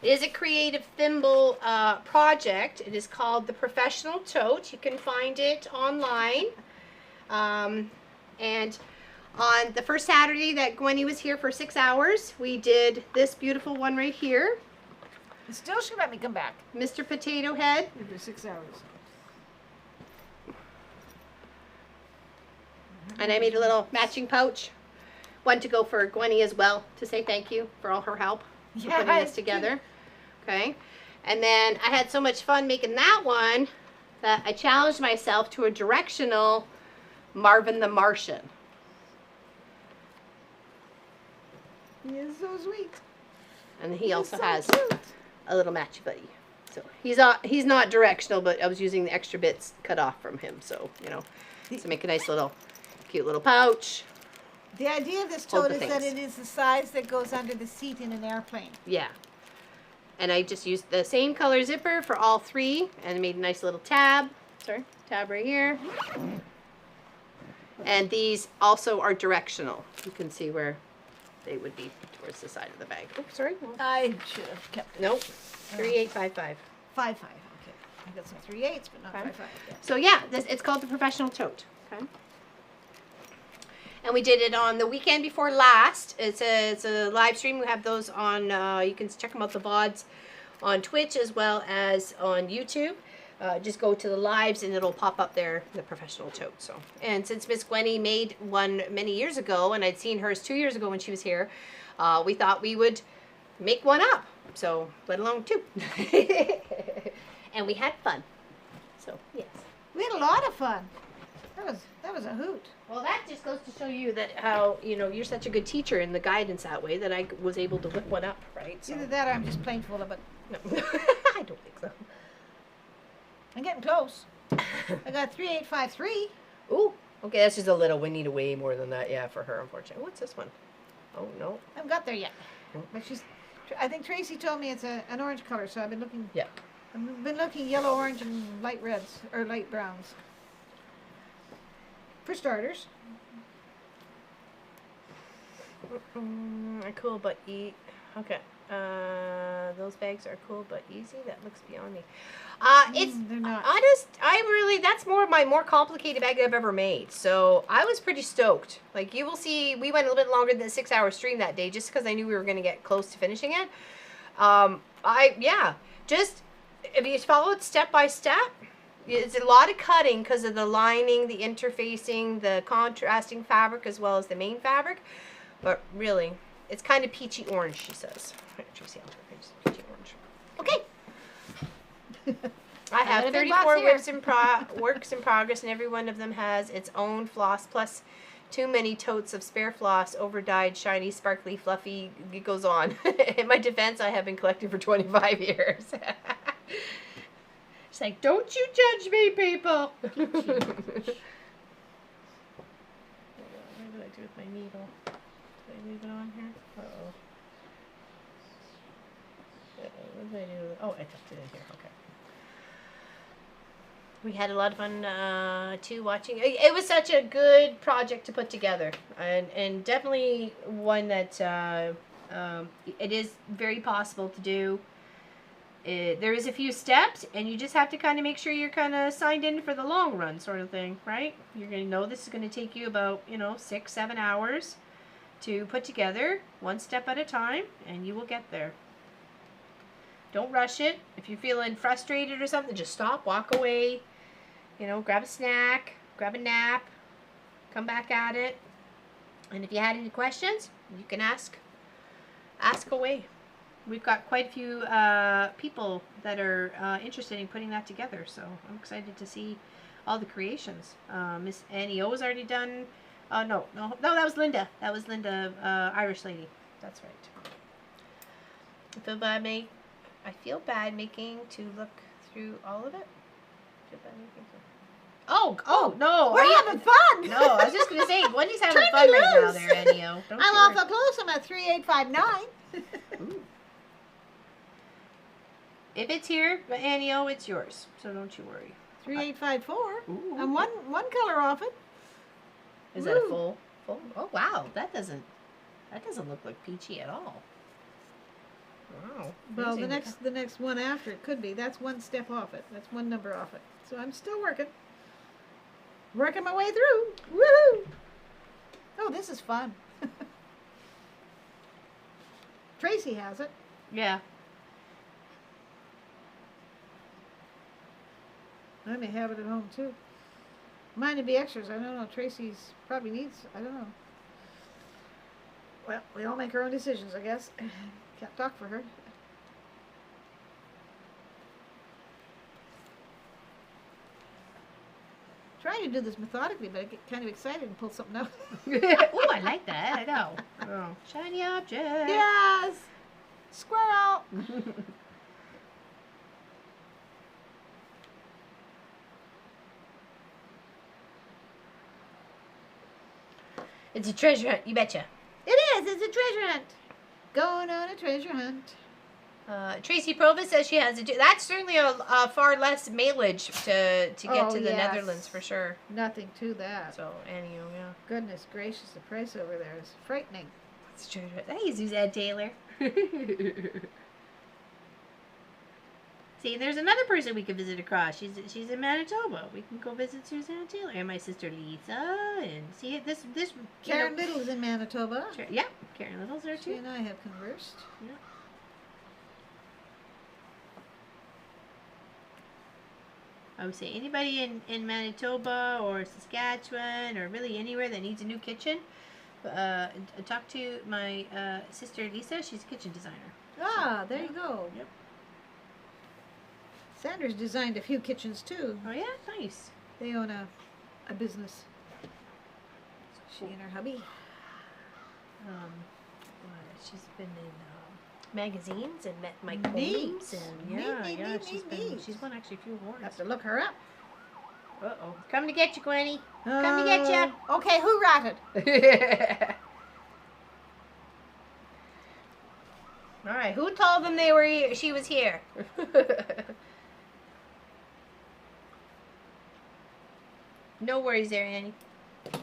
It is a creative thimble project. It is called the Professional Tote. You can find it online. And on the first Saturday that Gwenny was here for 6 hours, we did this beautiful one right here. Still should let me come back. Mr. Potato Head. After 6 hours. And I made a little matching pouch. One to go for Gwenny as well, to say thank you for all her help for putting this together. Okay. And then I had so much fun making that one that I challenged myself to a directional Marvin the Martian. He is so sweet. And he also so has cute. a little matchy buddy. So he's not directional, but I was using the extra bits cut off from him. So, you know, to make a nice little, cute little pouch. The idea of this Hold tote the is that things. it is the size that goes under the seat in an airplane. Yeah. And I just used the same color zipper for all 3 and made a nice little tab. Sorry, tab right here. And these also are directional. You can see where they would be towards the side of the bag. Oops, sorry. I should have kept Nope. 3855. 5.5. Okay. I got some 3/8, but not Okay. 5.5. Yeah. So yeah, it's called the Professional Tote. Okay. And we did it on the weekend before last. It's a live stream. We have those on. You can check them out, the VODs, on Twitch as well as on YouTube. Just go to the lives and it'll pop up there, the Professional Tote. So, and since Miss Gwenny made one many years ago, and I'd seen hers 2 years ago when she was here, we thought we would make one up. So, let alone 2. And we had fun. So, yes. We had a lot of fun. That was a hoot. Well, that just goes to show you that how, you know, you're such a good teacher in the guidance that way that I was able to whip one up, right? So, Either that or I'm just plain full of it. no. I don't think so. I'm getting close. I got 3853. Ooh, okay, that's just a little. We need way more than that, yeah, for her, unfortunately. What's this one? Oh, no. I haven't got there yet. Oh. But I think Tracy told me it's an orange color, so I've been looking. Yeah. I've been looking yellow, orange, and light reds or light browns. For starters. Cool, but okay. Those bags are cool but easy. That looks beyond me. It's They're not. that's my more complicated bag I've ever made. So I was pretty stoked. Like you will see, we went a little bit longer than a 6-hour stream that day just because I knew we were going to get close to finishing it. Just if you follow it step by step, it's a lot of cutting because of the lining, the interfacing, the contrasting fabric as well as the main fabric. But really, it's kind of peachy orange, she says. Tracy, I'll peachy orange. Okay. I have got a big 34 box works in progress, and every one of them has its own floss, plus too many totes of spare floss, over-dyed, shiny, sparkly, fluffy. It goes on. In my defense, I have been collecting for 25 years. She's like, don't you judge me, people. What do I do with my needle? Did I leave it on here? Uh-oh. What did I do? Oh, I tucked it in here. Okay. We had a lot of fun too watching. It was such a good project to put together, and definitely one that it is very possible to do. There is a few steps, and you just have to kind of make sure you're kind of signed in for the long run, sort of thing, right? You're going to know this is going to take you about 6-7 hours to put together, one step at a time, and you will get there. Don't rush it. If you're feeling frustrated or something, just stop, walk away, grab a snack, grab a nap, come back at it. And if you had any questions, you can ask away. We've got quite a few people that are interested in putting that together, so I'm excited to see all the creations. Miss Annie O has already done. No, that was Linda. That was Linda, Irish lady. That's right. I feel bad making to look through all of it. Oh no! We're having fun. No, I was just gonna say, Wendy's having Turn fun me right now loose. there, Annie-O. Don't I'm you off worry. up close. I'm at 3859. Ooh. If it's here, Annie-O, it's yours. So don't you worry. 3854. Ooh. I'm one color off it. Is that a Woo. full? Oh wow, that doesn't look like peachy at all. Wow. Well, Amazing. the next one after it could be. That's one step off it. That's one number off it. So I'm still working my way through. Woohoo! Oh, this is fun. Tracy has it. Yeah. I may have it at home too. Mine would be extras. I don't know. Tracy's probably needs. I don't know. Well, we all make our own decisions, I guess. Can't talk for her. Trying to do this methodically, but I get kind of excited and pull something out. Oh, I like that. I know. Oh, shiny object. Yes! Squirrel! It's a treasure hunt, you betcha. It is! It's a treasure hunt! Going on a treasure hunt. Tracy Provis says she has that's certainly a far less mailage to get Oh, to the yes. Netherlands for sure. Nothing to that. So, anyway, yeah. Goodness gracious, the price over there is frightening. That's true. Hey, Suzanne Taylor. See, there's another person we could visit across. She's in Manitoba. We can go visit Suzanne Taylor and my sister Lisa and see this. Karen Little is in Manitoba. Sure, yeah, Karen Little's there She too. and I have conversed. Yeah. I would say anybody in Manitoba or Saskatchewan or really anywhere that needs a new kitchen, talk to my sister Lisa. She's a kitchen designer. Ah, there you go. Yep. Sanders designed a few kitchens too. Oh yeah, nice. They own a business. She and her hubby. She's been in magazines and met Mike Neat. Holmes and Neat, yeah, neat, yeah. neat, She's neat, neat. she's won actually a few awards. Have to look her up. Uh-oh. Coming to get you, Gwenny. Coming to get ya. Okay, who ratted? All right. Who told them she was here? No worries there, Annie.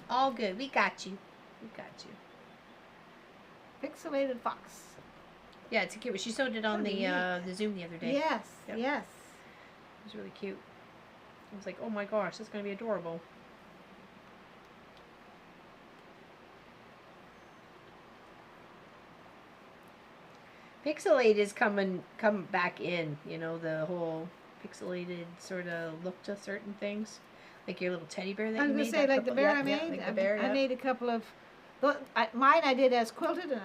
All good. We got you. We got you. Pixelated Fox. Yeah, it's cute. She sewed it on the Zoom the other day. Yes, Yep. yes. It was really cute. I was like, oh my gosh, that's going to be adorable. Pixelate is come back in, you know, the whole pixelated sort of look to certain things. Like your little teddy bear that I you was made. gonna say, like the bear I yeah, made. like the bear, I made a couple of, mine I did as quilted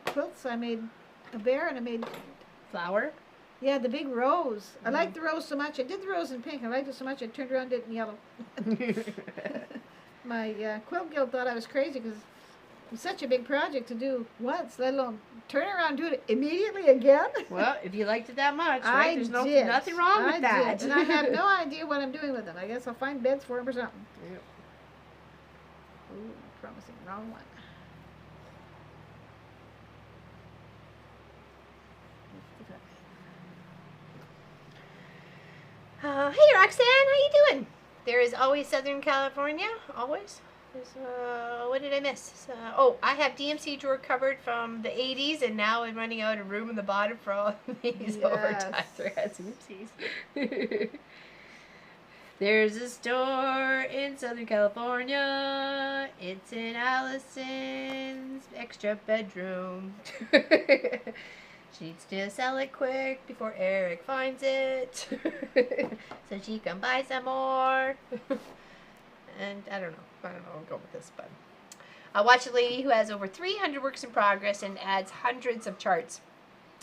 quilts. I made a bear and I made, flower. yeah, the big rose. I liked the rose so much. I did the rose in pink. I liked it so much I turned around and did it in yellow. My quilt guild thought I was crazy because it was such a big project to do once, let alone turn around and do it immediately again. Well, if you liked it that much, right? There's nothing wrong with that. And I have no idea what I'm doing with them. I guess I'll find beds for them or something. Yep. Ooh, promising wrong one. Hey Roxanne, how you doing? There is always Southern California, always. There's, what did I miss? Oh, I have DMC drawer covered from the 80s, and now I'm running out of room in the bottom for all of these oversized threads. Oopsies. There's a store in Southern California. It's in Allison's extra bedroom. She needs to sell it quick before Eric finds it. So she can buy some more. And I don't know. I'll go with this, but I watch a lady who has over 300 works in progress and adds hundreds of charts.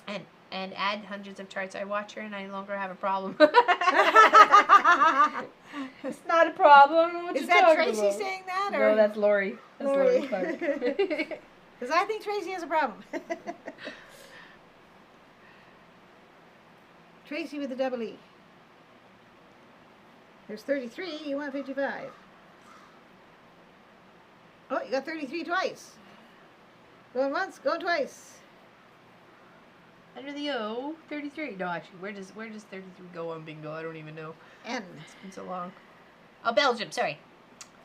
And add hundreds of charts. I watch her and I no longer have a problem. It's not a problem. What Is you that talking Tracy about? saying that? Or? No, that's Lori. That's Lori. Because I think Tracy has a problem. Tracy with a double E. There's 33. You want 55. Oh, you got 33 twice. Going once, going twice. Under the O, 33. No, actually, where does 33 go on bingo? I don't even know. N. It's been so long. Oh, Belgium. Sorry,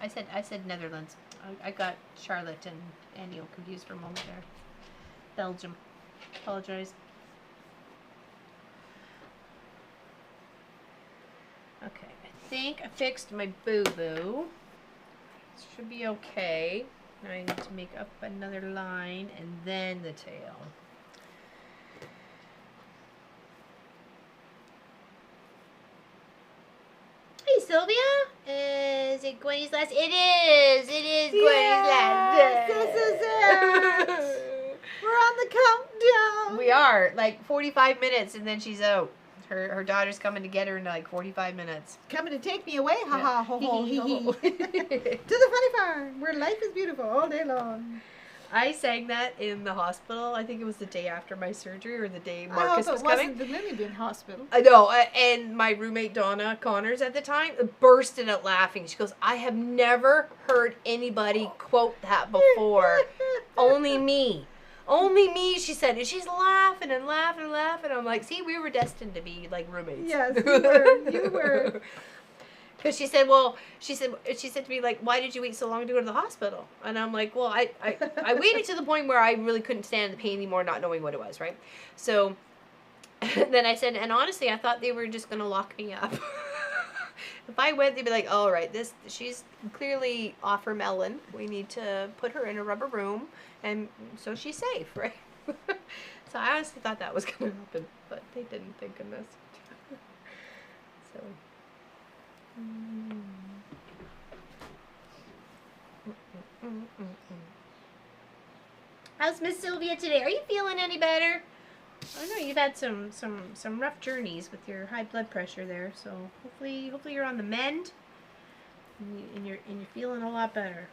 I said Netherlands. I got Charlotte and Annie all confused for a moment there. Belgium. Apologize. Okay, I think I fixed my boo-boo. Should be okay. Now I need to make up another line and then the tail. Hey Sylvia, is it Gwenny's last? It is. It is Gwenny's last. Yes, this is it. We're on the countdown. We are like 45 minutes, and then she's out. Her daughter's coming to get her in like 45 minutes. Coming to take me away, ha ha, ho ho, hee hee. ho. To the funny farm, where life is beautiful all day long. I sang that in the hospital. I think it was the day after my surgery or the day I Marcus hope was it coming. wasn't the Lily Bean Hospital. I know, and my roommate Donna Connors at the time bursted out laughing. She goes, "I have never heard anybody quote that before. Only me." Only me, she said. And she's laughing and laughing and laughing. I'm like, see, we were destined to be like roommates. Yes, you were. You were. Because she said to me, like, why did you wait so long to go to the hospital? And I'm like, well, I waited to the point where I really couldn't stand the pain anymore, not knowing what it was, right? So then I said, and honestly, I thought they were just going to lock me up. If I went, they'd be like, all right, she's clearly off her melon. We need to put her in a rubber room, and so she's safe, right? So I honestly thought that was going to happen, but they didn't, thank goodness. So. How's Miss Sylvia today? Are you feeling any better? I know you've had some rough journeys with your high blood pressure there, so hopefully you're on the mend and you're feeling a lot better.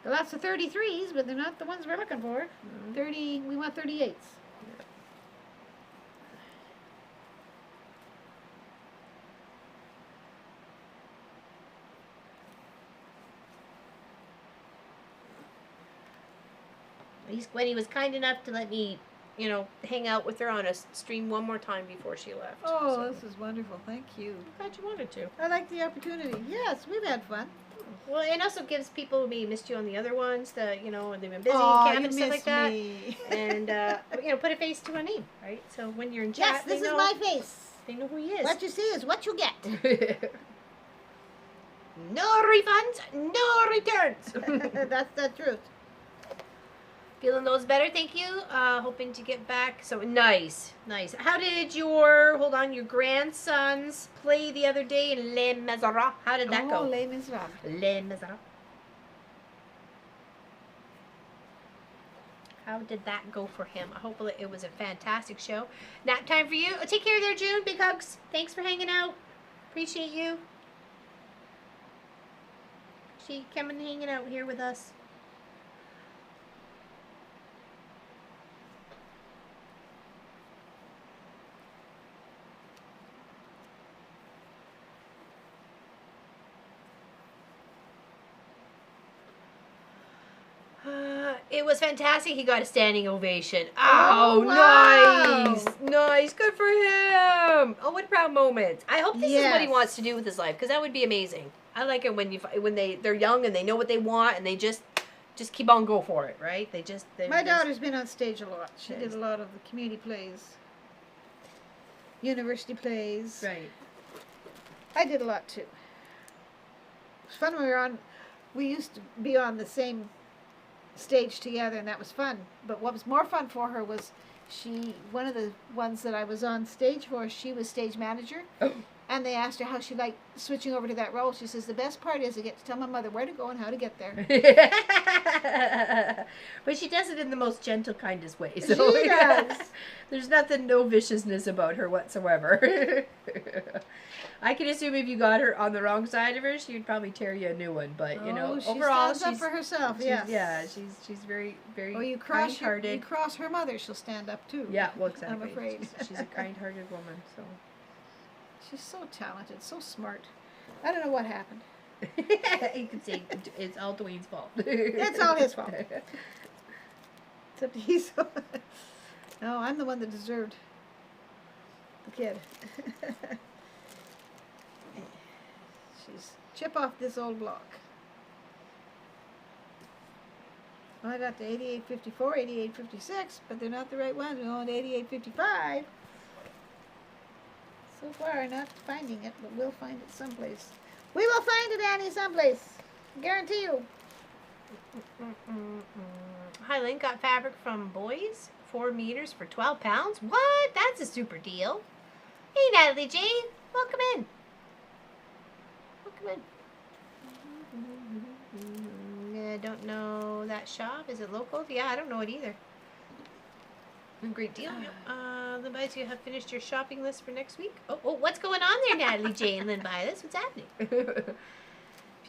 Lots of 33s, but they're not the ones we're looking for. 30, we want 38s. At least Gwenny was kind enough to let me you know, hang out with her on a stream one more time before she left. Oh, so. this is wonderful. Thank you. I'm glad you wanted to. I like the opportunity. Yes, we've had fun. Well, it also gives people who maybe missed you on the other ones that, you know, they've been busy Oh, and you camping and stuff like missed that. me. And, you know, put a face to a name, right? So when you're in chat, Yes, this they is know, my face. they know who he is. What you see is what you get. No refunds, no returns. That's the truth. Feeling those better, thank you. Hoping to get back. So nice. How did your grandsons play the other day in Les Miserables? How did that go? Les Miserables. Les Miserables. How did that go for him? Hopefully it was a fantastic show. Nap time for you. Take care there, June. Big hugs. Thanks for hanging out. Appreciate you. She coming and hanging out here with us. It was fantastic. He got a standing ovation. Oh, wow. Nice. Good for him. Oh, what proud moments. I hope this is what he Yes. wants to do with his life, because that would be amazing. I like it when they're young and they know what they want and they just keep on go for it, right? My daughter's been on stage a lot. She did a lot of the community plays, university plays. Right. I did a lot too. It was fun when we used to be on the same stage together, and that was fun. But what was more fun for her was one of the ones that I was on stage for, she was stage manager. Oh. And they asked her how she liked switching over to that role. She says, the best part is I get to tell my mother where to go and how to get there. But she does it in the most gentle, kindest way. So She does. There's no viciousness about her whatsoever. I can assume if you got her on the wrong side of her, she would probably tear you a new one. But, you know, she overall, stands up for herself, yes. yes. Yeah, she's very, very Or you cross kind-hearted. you cross her mother, she'll stand up too. Yeah, well, exactly. I'm afraid. She's a kind-hearted woman, so. She's so talented, so smart. I don't know what happened. You can say it's all Dwayne's fault. It's all his fault. Except he's no, I'm the one that deserved the kid. She's chip off this old block. Well, I got the 8854, 8856, but they're not the right ones. We want 8855. So far, not finding it, but we'll find it someplace. We will find it, Annie, someplace. Guarantee you. Highland got fabric from Boys, 4 meters for 12 pounds. What? That's a super deal. Hey, Natalie Jane, welcome in. Welcome in. I don't know that shop. Is it local? Yeah, I don't know it either. Great deal. Lynn Bias, you have finished your shopping list for next week. Oh, what's going on there, Natalie Jane? Lynn Bias, what's happening?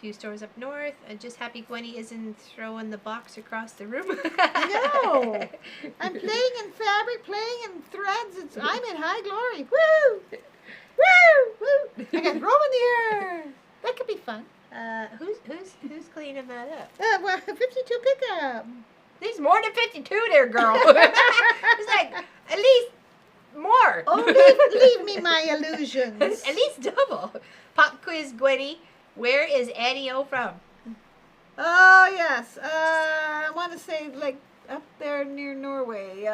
Few stores up north. Just happy Gwenny isn't throwing the box across the room. No, I'm playing in fabric, playing in threads. I'm in high glory. Woo! Woo! Woo! I got room in the air. That could be fun. Who's cleaning that up? Well, 52 pickup. There's more than 52 there, girl. It's like, at least more. Oh, leave me my illusions. At least double. Pop quiz, Gwenny. Where is Annie O from? Oh, yes. I want to say, like, up there near Norway.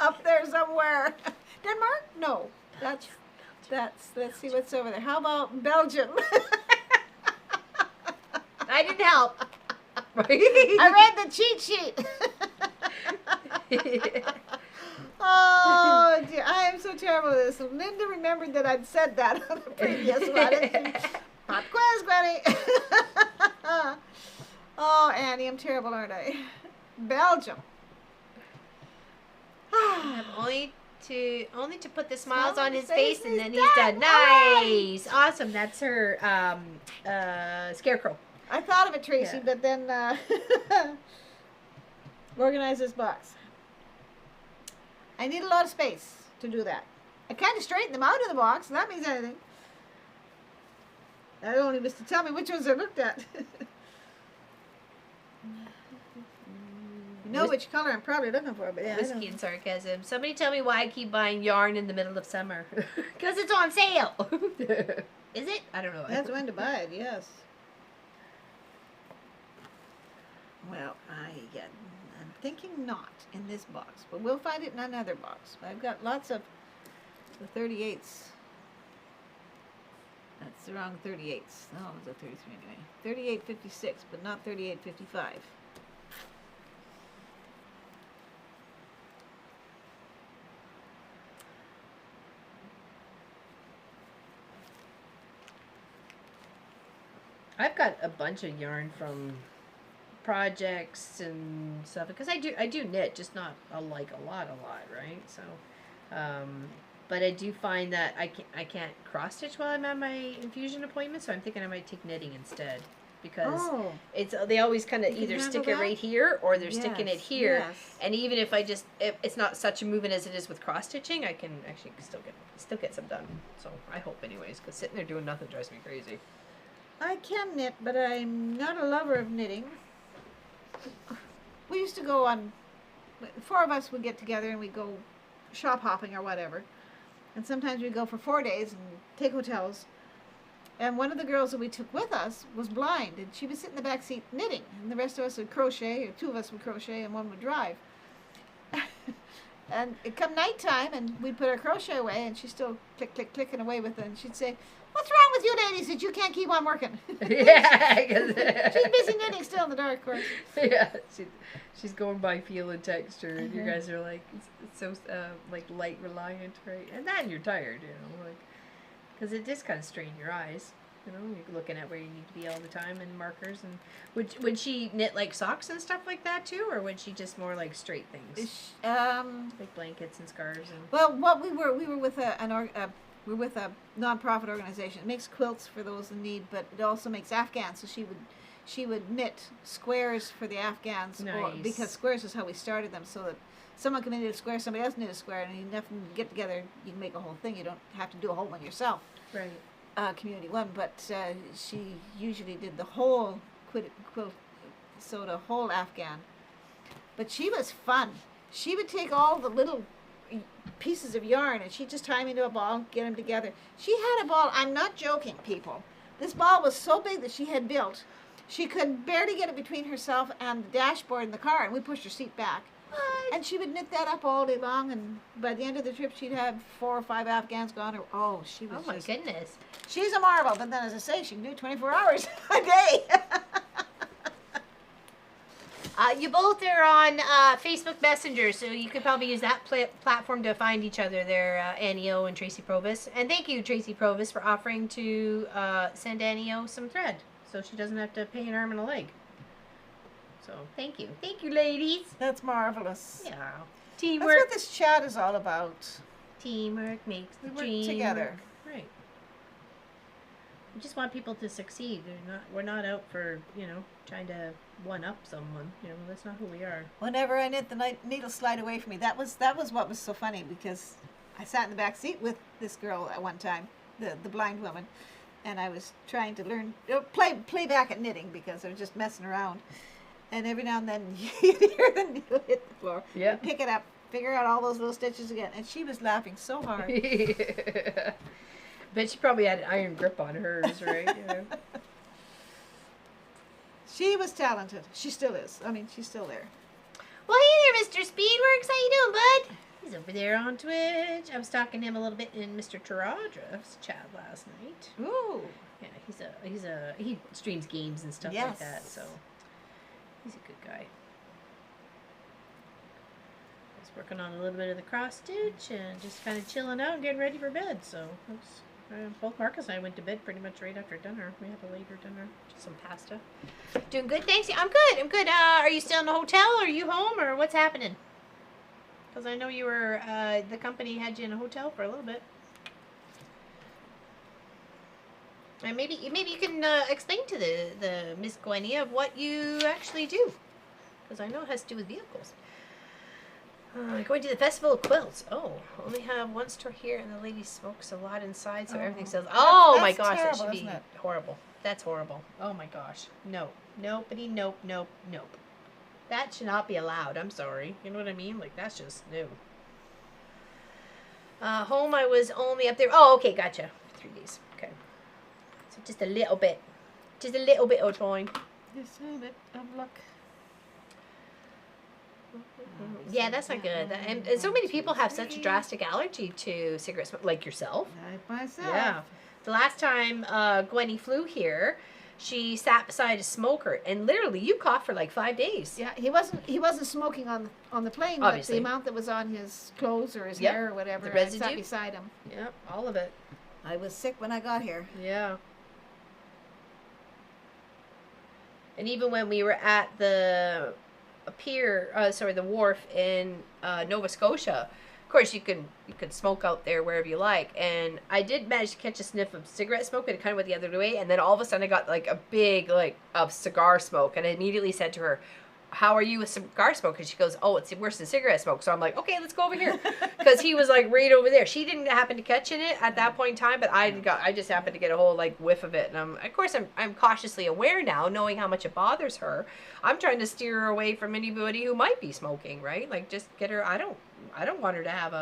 Up there somewhere. Denmark? No. That's, let's see what's over there. How about Belgium? I didn't help. I read the cheat sheet. Oh, dear. I am so terrible at this. Linda remembered that I'd said that on the previous one. Pop quiz, Gwenny. Oh, Annie, I'm terrible, aren't I? Belgium. only to put the smiles on his face, and then he's done. Nice, awesome. That's her scarecrow. I thought of it, Tracy, Yeah. but then organize this box. I need a lot of space to do that. I kind of straightened them out of the box, and that means anything. That only was to tell me which ones I looked at. You know which color I'm probably looking for, but yeah. I Whiskey don't- and sarcasm. Somebody tell me why I keep buying yarn in the middle of summer. Because it's on sale. Is it? I don't know. That's when to buy it, yes. Well, I'm thinking not in this box, but we'll find it in another box. I've got lots of the 38s. That's the wrong 38s. Oh, it was a 33 anyway. 3856, but not 3855. I've got a bunch of yarn from projects and stuff because I do knit, just not a lot, right? So, but I do find that I can't cross stitch while I'm at my infusion appointment, so I'm thinking I might take knitting instead because Oh, it's they always kind of You can either handle stick it that? right here or they're sticking it yes, here. yes. And even if it's not such a movement as it is with cross stitching, I can actually still get some done. So I hope anyways, because sitting there doing nothing drives me crazy. I can knit, but I'm not a lover of knitting. We used to go on, four of us would get together and we'd go shop hopping or whatever. And sometimes we'd go for 4 days and take hotels. And one of the girls that we took with us was blind, and she would sit in the back seat knitting. And the rest of us would crochet, or two of us would crochet, and one would drive. And it'd come nighttime, and we'd put our crochet away, and she's still clicking away with it. And she'd say, "What's wrong with you ladies that you can't keep on working?" Yeah, She's busy knitting still in the dark, of course. yeah, she's going by feel and texture, and you guys are like it's so like light reliant, right? And then you're tired, you know, like because it does kind of strain your eyes. You know, you're looking at where you need to be all the time and markers. And would she knit like socks and stuff like that too, or would she just more like straight things, like blankets and scarves and? Well, what we were with we're with a non-profit organization. It makes quilts for those in need, but it also makes Afghans. So she would knit squares for the Afghans, because squares is how we started them. So that someone can knit a square, somebody else knit a square, and you definitely get together. You can make a whole thing. You don't have to do a whole one yourself. Right. Community one, but she usually did the whole quilt, so the whole Afghan. But she was fun. She would take all the little pieces of yarn and she'd just tie them into a ball, get them together. She had a ball, I'm not joking, people. This ball was so big that she had built. She could barely get it between herself and the dashboard in the car, and we pushed her seat back. And she would knit that up all day long, and by the end of the trip, she'd have 4 or 5 Afghans gone. Oh, she was Oh my goodness. She's a marvel, but then, as I say, she can do 24 hours a day. You both are on Facebook Messenger, so you could probably use that platform to find each other there, Annie O and Tracy Provis. And thank you, Tracy Provis, for offering to send Annie O some thread so she doesn't have to pay an arm and a leg. So thank you. Thank you, ladies. That's marvelous. Yeah. That's Teamwork. what this chat is all about. Teamwork makes the We work dream together. work. Right. We just want people to succeed. We're not out for, trying to one up someone. That's not who we are. Whenever I knit, the needle slide away from me. That was what was so funny, because I sat in the back seat with this girl at one time, the blind woman, and I was trying to learn play back at knitting because I was just messing around. And every now and then you'd hear the needle hit the floor. Yeah. You'd pick it up, figure out all those little stitches again, and she was laughing so hard. But she probably had an iron grip on hers, right? She was talented. She still is. I mean, she's still there. Well, hey there, Mr. Speedworks. How you doing, bud? He's over there on Twitch. I was talking to him a little bit in Mr. Taradra's chat last night. Ooh. Yeah, he streams games and stuff like that, so he's a good guy. I was working on a little bit of the cross stitch and just kind of chilling out and getting ready for bed. So both Marcus and I went to bed pretty much right after dinner. We had a later dinner, just some pasta. Doing good, thanks. Yeah, I'm good. I'm good. Are you still in the hotel? Or are you home, or what's happening? Because I know you were the company had you in a hotel for a little bit. And maybe you can explain to the Miss Gwenia of what you actually do, because I know it has to do with vehicles. Going to the Festival of Quilts. Oh, only have one store here, and the lady smokes a lot inside, so everything sells. Oh my gosh, terrible, that should be isn't it? horrible. That's horrible. Oh my gosh. No. Nobody. Nope. That should not be allowed. I'm sorry. You know what I mean? Like, that's just new. Home, I was only up there. Oh, okay, gotcha. 3 days. Okay. So just a little bit. Just a little bit of time. Just a little bit of luck. Yeah, that's not good. And so many people have such a drastic allergy to cigarette smoke, like yourself. Like myself. Yeah. The last time Gwenny flew here, she sat beside a smoker, and literally, you coughed for like 5 days. Yeah, he wasn't smoking on the plane, Obviously. but the amount that was on his clothes or his Yep. hair or whatever, The I sat residue. beside him. Yep, all of it. I was sick when I got here. Yeah. And even when we were at the the wharf in Nova Scotia, of course you could smoke out there wherever you like. And I did manage to catch a sniff of cigarette smoke, but it kind of went the other way. And then all of a sudden I got like a big of cigar smoke, and I immediately said to her, "How are you with cigar smoke?" And she goes, "Oh, it's worse than cigarette smoke." So I'm like, "Okay, let's go over here," because he was like right over there. She didn't happen to catch in it at that point in time, but I just happened to get a whole like whiff of it. And I'm cautiously aware now, knowing how much it bothers her. I'm trying to steer her away from anybody who might be smoking, right? Like, just get her. I don't want her to have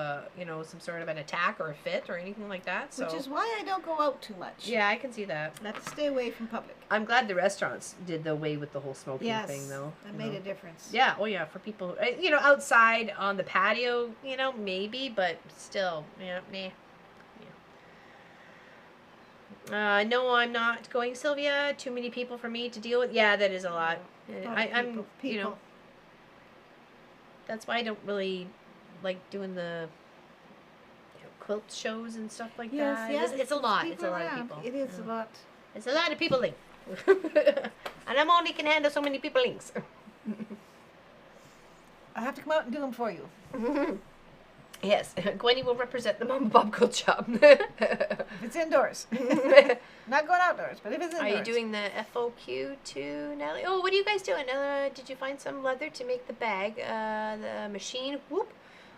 some sort of an attack or a fit or anything like that. So. Which is why I don't go out too much. Yeah, I can see that. I have to stay away from public. I'm glad the restaurants did the away with the whole smoking thing, though. That made a difference. Yeah, oh yeah, for people, outside on the patio, maybe, but still, yeah, nah. Yeah. No, I'm not going, Sylvia. Too many people for me to deal with. Yeah, that is a lot. I'm, people. That's why I don't really like doing the quilt shows and stuff like that. It's a lot. It's a lot of people. It is a lot. It's a lot of people. And I'm only can handle so many people. I have to come out and do them for you. Yes, Gwenny will represent the Mom and Pop Quilt Shop. If it's indoors. Not going outdoors, but if it's indoors. Are you doing the FOQ too, Natalie? Oh, what are you guys doing? Did you find some leather to make the bag? The machine? Whoop.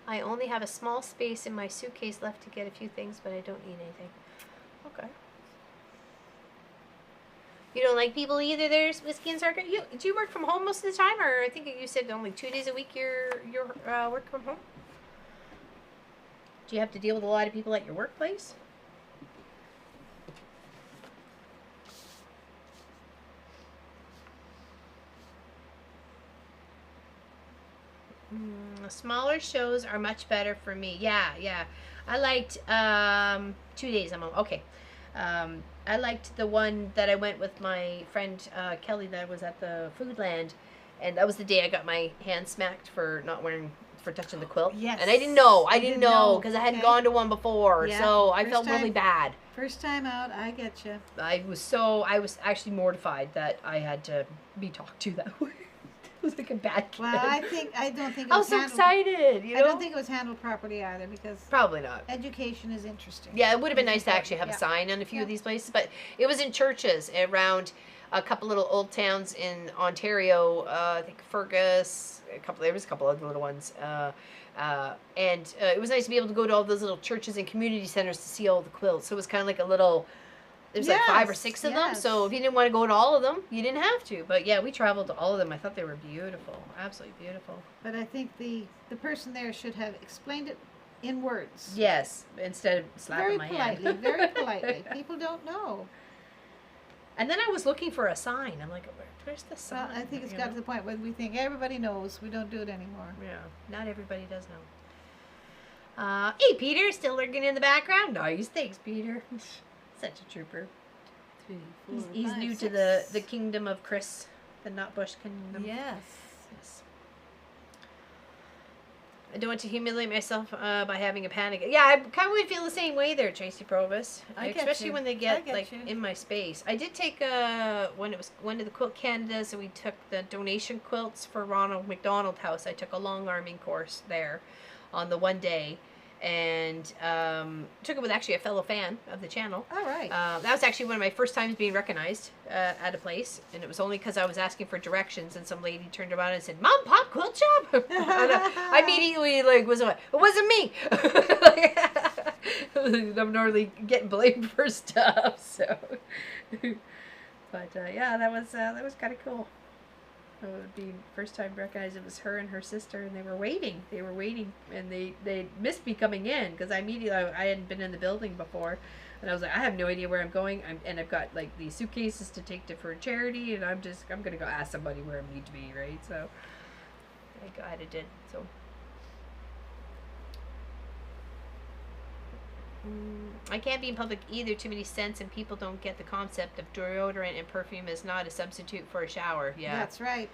I only have a small space in my suitcase left to get a few things, but I don't need anything. Okay. You don't like people either, there's Whiskey and Sarker? Do you work from home most of the time? Or I think you said only 2 days a week you're work from home? Do you have to deal with a lot of people at your workplace? Smaller shows are much better for me. Yeah. I liked 2 days. Okay. I liked the one that I went with my friend Kelly that was at the Foodland, and that was the day I got my hand smacked for touching the quilt. Yes. And I didn't know because I hadn't Okay. gone to one before, Yeah. so I First felt really time. bad. First time out, I get you. I was actually mortified that I had to be talked to that way. It was like a bad kid. Well, I don't think it I was was so handled. excited, I don't think it was handled properly either, because Probably not. education is interesting. Yeah, it would have been nice It's to actually have important. a sign on a few of Yeah. these places, but it was in churches around a couple little old towns in Ontario. I think Fergus. There was a couple other little ones, and it was nice to be able to go to all those little churches and community centers to see all the quilts. So it was kind of like a little. There's like 5 or 6 of them, so if you didn't want to go to all of them, you didn't have to. But yeah, we traveled to all of them. I thought they were beautiful, absolutely beautiful. But I think the person there should have explained it in words. Yes, instead of slapping Very my politely, hand. very politely. People don't know. And then I was looking for a sign. I'm like, where's the Well, sign? I think it's You got know? to the point where we think everybody knows. We don't do it anymore. Yeah, not everybody does know. Hey, Peter, still lurking in the background. Nice, thanks, Peter. Such a trooper. 3, 4, He's 5, new to 6. the kingdom of Chris, the Nutbush kingdom. Yes. Yes. I don't want to humiliate myself by having a panic. Yeah, I kind of would feel the same way there, Tracy Provis. I get Especially you. when they I get get like you. in my space. I did take when it was one of the Quilt Canadas, and we took the donation quilts for Ronald McDonald House. I took a long arming course there on the one day, and took it with actually a fellow fan of the channel. All right. That was actually one of my first times being recognized at a place, and it was only because I was asking for directions, and some lady turned around and said, "Mom, Pop Quilt Shop." And I immediately was like, "It wasn't me." I'm normally getting blamed for stuff, so. But yeah, that was kind of cool. It would be first time recognized it was her and her sister, and they were waiting. They were waiting, and they missed me coming in because I hadn't been in the building before, and I was like, I have no idea where I'm going. And I've got like these suitcases to take to for charity, and I'm gonna go ask somebody where I need to be, right? So I got it. So. I can't be in public either. Too many scents, and people don't get the concept of deodorant and perfume is not a substitute for a shower. Yeah, That's right.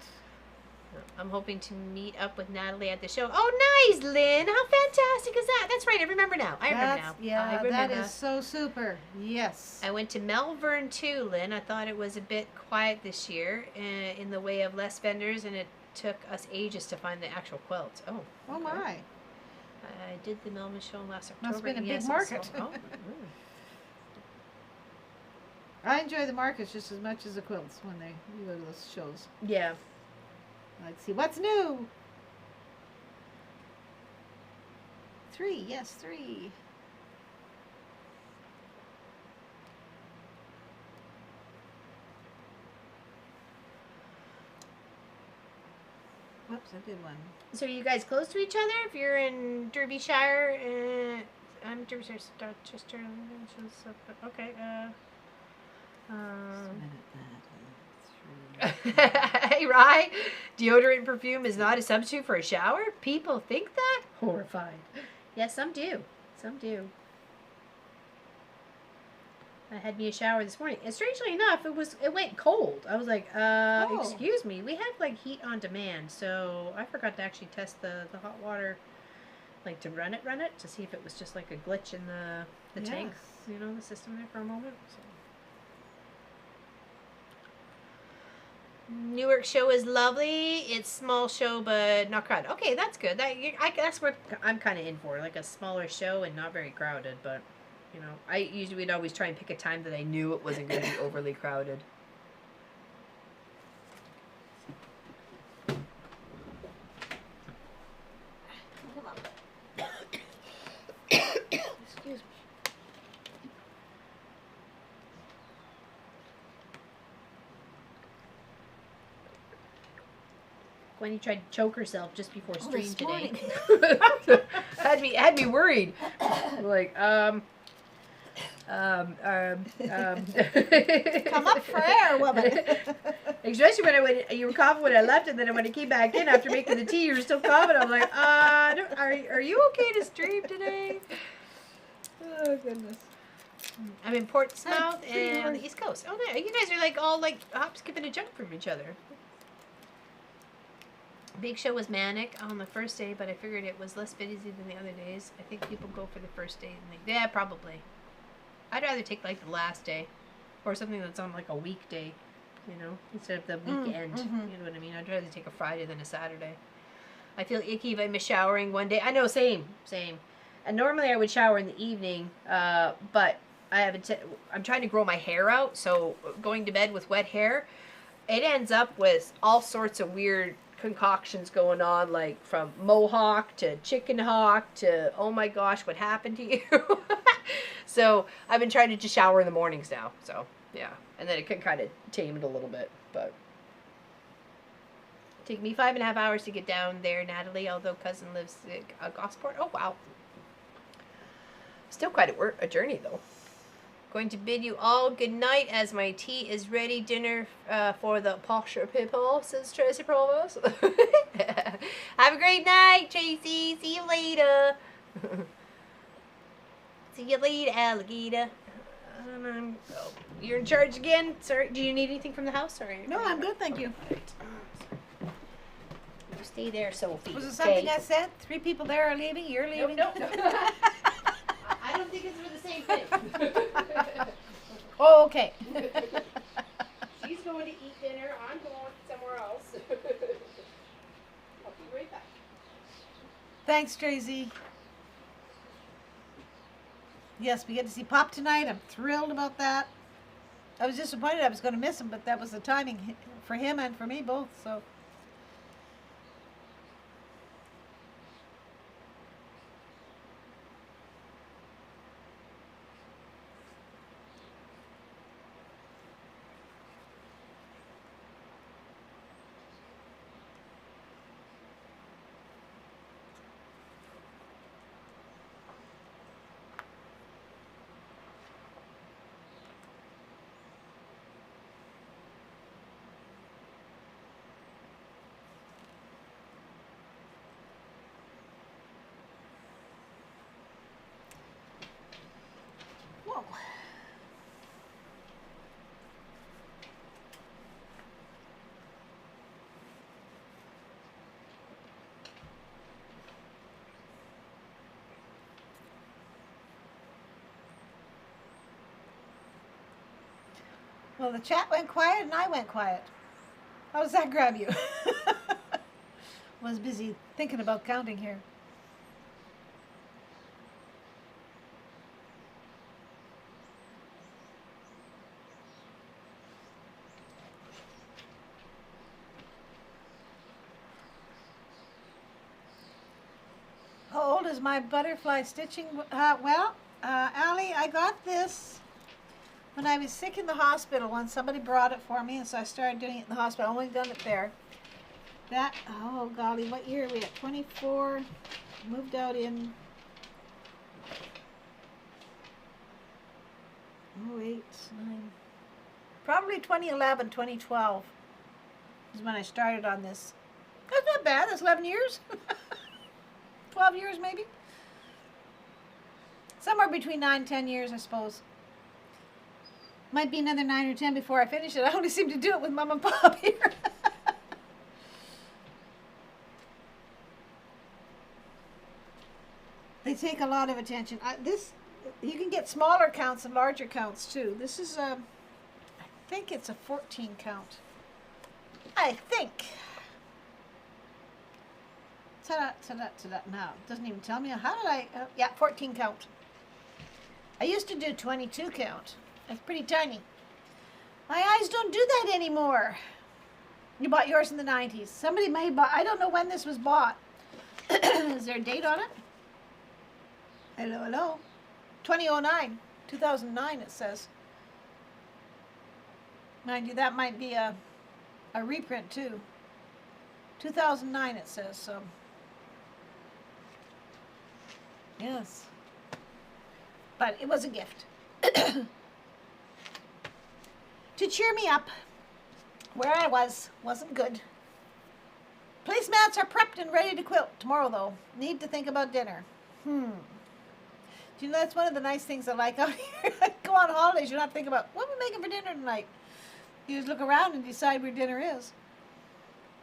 I'm hoping to meet up with Natalie at the show. Oh, nice, Lynn! How fantastic is that? That's right. I remember now. I remember now. Yeah, I remember. that is so super. Yes. I went to Melbourne too, Lynn. I thought it was a bit quiet this year in the way of less vendors, and it took us ages to find the actual quilt. Oh. Oh okay. my. I did the Melbourne show last October. Must have been a yes, big market. Oh. I enjoy the markets just as much as the quilts when you go to those shows. Yeah. I like to see what's new. 3, yes, 3. Whoops, I did one. So are you guys close to each other? If you're in Derbyshire, I'm Derbyshire, Dorchester. Okay. Right? Deodorant and perfume is not a substitute for a shower? People think that? Horrified. Yes, some do. Some do. I had me a shower this morning, and strangely enough, it went cold. I was like, excuse me, we have like heat on demand, so I forgot to actually test the hot water, like to run it to see if it was just like a glitch in the tank, you know, the system there for a moment. So. Newark show is lovely. It's small show, but not crowded. Okay, that's good. That's what I'm kind of in for, like a smaller show and not very crowded, but. You know, I usually would always try and pick a time that I knew it wasn't going to be overly crowded. Excuse me. Gwenny tried to choke herself just before stream this today. morning. had me worried. Like, Come up for air, woman. Especially when you were coughing when I left, and then when I came back in after making the tea, you were still coughing. I'm like, are you okay to stream today? Oh goodness. I'm in Portsmouth and on the East Coast. Oh, no, you guys are like all like hop, skip, and a jump from each other. Big show was manic on the first day, but I figured it was less busy than the other days. I think people go for the first day and yeah, probably. I'd rather take like the last day or something that's on like a weekday, you know, instead of the weekend. You know what I mean? I'd rather take a Friday than a Saturday. I feel icky if I miss showering one day. I know, same. And normally I would shower in the evening, but I'm trying to grow my hair out, so going to bed with wet hair, it ends up with all sorts of weird concoctions going on, like from mohawk to chicken hawk to oh my gosh, what happened to you? So I've been trying to just shower in the mornings now. So yeah, and then it can kind of tame it a little bit, but take me 5.5 hours to get down there, Natalie. Although cousin lives in Gosport. Oh wow, still quite a journey though. Going to bid you all good night as my tea is ready. Dinner for the posher people, says Tracy Provost. Have a great night, Tracy. See you later. See you later, alligator. You're in charge again. Sorry, do you need anything from the house? Sorry. No, I'm good, thank you. You stay there, Sophie. Was it something I said? 3 people there are leaving, you're leaving? No. I don't think it's for the same thing. Oh, okay. She's going to eat dinner. I'm going somewhere else. I'll be right back. Thanks, Tracy. Yes, we get to see Pop tonight. I'm thrilled about that. I was disappointed I was going to miss him, but that was the timing for him and for me both, so. Well, the chat went quiet and I went quiet. How does that grab you? Was busy thinking about counting here. How old is my butterfly stitching? Allie, I got this when I was sick in the hospital. When somebody brought it for me, and so I started doing it in the hospital. I've only done it there. That, oh golly, what year are we at? 24. Moved out in 08, 9. Probably 2011, 2012 is when I started on this. That's not bad. That's 11 years. 12 years maybe. Somewhere between 9 and 10 years, I suppose. Might be another 9 or 10 before I finish it. I only seem to do it with Mom and Pop here. They take a lot of attention. You can get smaller counts and larger counts too. This is I think it's a 14 count. I think. Ta-da. Now, it doesn't even tell me. How did I? Yeah, 14 count. I used to do 22 count. That's pretty tiny. My eyes don't do that anymore. You bought yours in the 90s. Somebody may buy. I don't know when this was bought. Is there a date on it? Hello. 2009. 2009 it says. Mind you, that might be a reprint too. 2009 it says, so. Yes. But it was a gift. To cheer me up. Where I wasn't good. Placemats are prepped and ready to quilt. Tomorrow though. Need to think about dinner. Do you know that's one of the nice things I like out here? Go on holidays, you don't have to think about what we're making for dinner tonight. You just look around and decide where dinner is.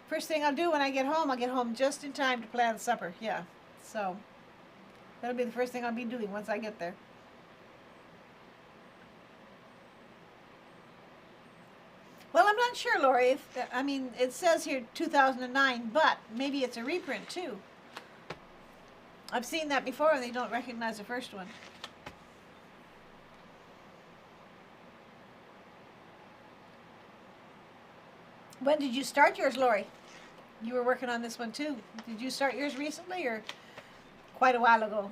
First thing I'll do when I get home just in time to plan supper. Yeah. So that'll be the first thing I'll be doing once I get there. Well, I'm not sure, Lori. It says here 2009, but maybe it's a reprint too. I've seen that before and they don't recognize the first one. When did you start yours, Lori? You were working on this one too. Did you start yours recently or quite a while ago?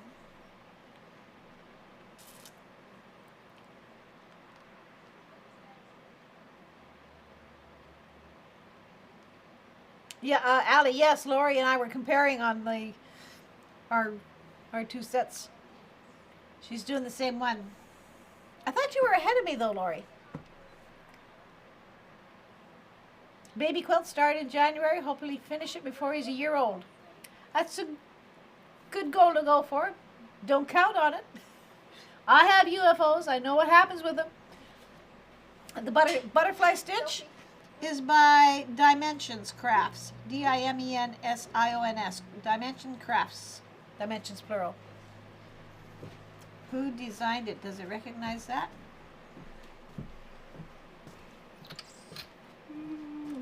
Yeah, Allie, yes, Lori and I were comparing on our two sets. She's doing the same one. I thought you were ahead of me though, Lori. Baby quilt started in January. Hopefully finish it before he's a year old. That's a good goal to go for. Don't count on it. I have UFOs. I know what happens with them. The butterfly stitch is by Dimensions Crafts. Dimensions. Dimension Crafts. Dimensions plural. Who designed it? Does it recognize that?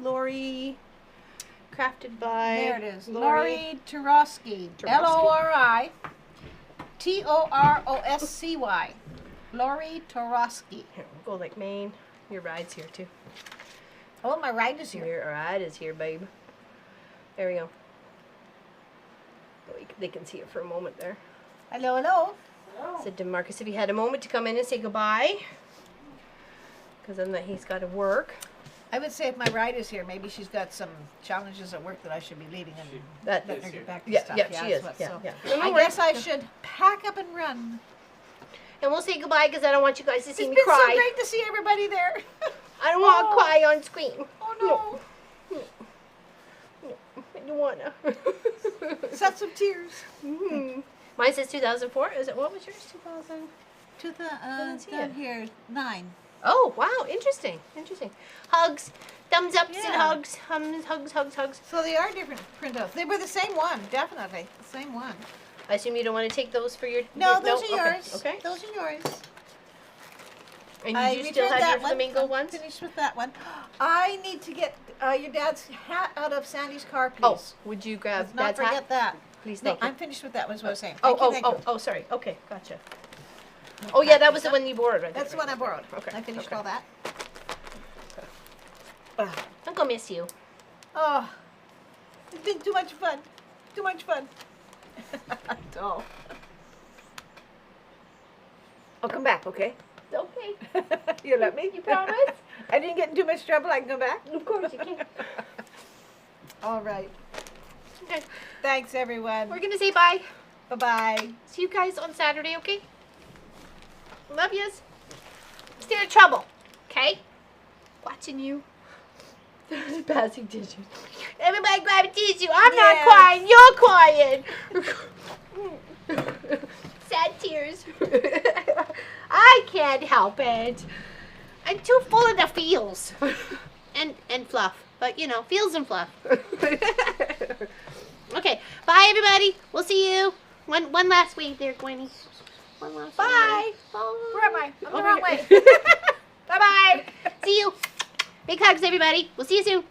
Lori, crafted by... There it is. Lori Torosky. Lori Toroscy. Lori Torosky. Here, we'll go like Maine. Your ride's here too. Oh, my ride is here. Your ride is here, babe. There we go. They can see it for a moment there. Hello. Said to Marcus if he had a moment to come in and say goodbye. Because then he's got to work. I would say if my ride is here, maybe she's got some challenges at work that I should be leaving and letting her get back to stuff. Yeah, she is. I guess I should pack up and run. And we'll say goodbye because I don't want you guys to see me It's been cry. so great to see everybody there. I don't want to cry on screen. Oh no. I don't want to. Sets of tears. Mine says 2004. Is it, what was yours? 2000? Down here, 9. Oh, wow. Interesting. Hugs. Thumbs ups and Yeah. hugs. Hugs. So they are different printouts. They were the same one, definitely. The same one. I assume you don't want to take those for your... No, your, those are yours. Okay. Those are yours. And I you still returned have your that one. flamingo I'm ones? finished with that one. I need to get your dad's hat out of Sandy's car, please. Oh, would you grab Let's not Dad's forget hat? that. Please, No, thank you. I'm finished with that. Was what I was saying. Oh, Thank you. sorry. Okay, gotcha. Oh yeah, that was the one you borrowed, right? That's the one I borrowed. Okay. I finished okay. all that. I'm gonna miss you. Oh, it's been too much fun. Too much fun. Oh. I'll come back, okay? Okay. You let me? You promise? I didn't get in too much trouble. I can come back? Of course you can. All right. Okay. Thanks, everyone. We're gonna say bye. Bye-bye. See you guys on Saturday, okay? Love yous. Stay out of trouble, okay? Watching you. Passing tissues. Everybody grab a tissue. I'm not crying. You're crying. Sad tears. I can't help it. I'm too full of the feels. and fluff. But, you know, feels and fluff. Okay. Bye, everybody. We'll see you. One last wave there, Gwenny. One last Bye. wave. Bye. Where am I? I'm the Over wrong here. way. Bye-bye. See you. Big hugs, everybody. We'll see you soon.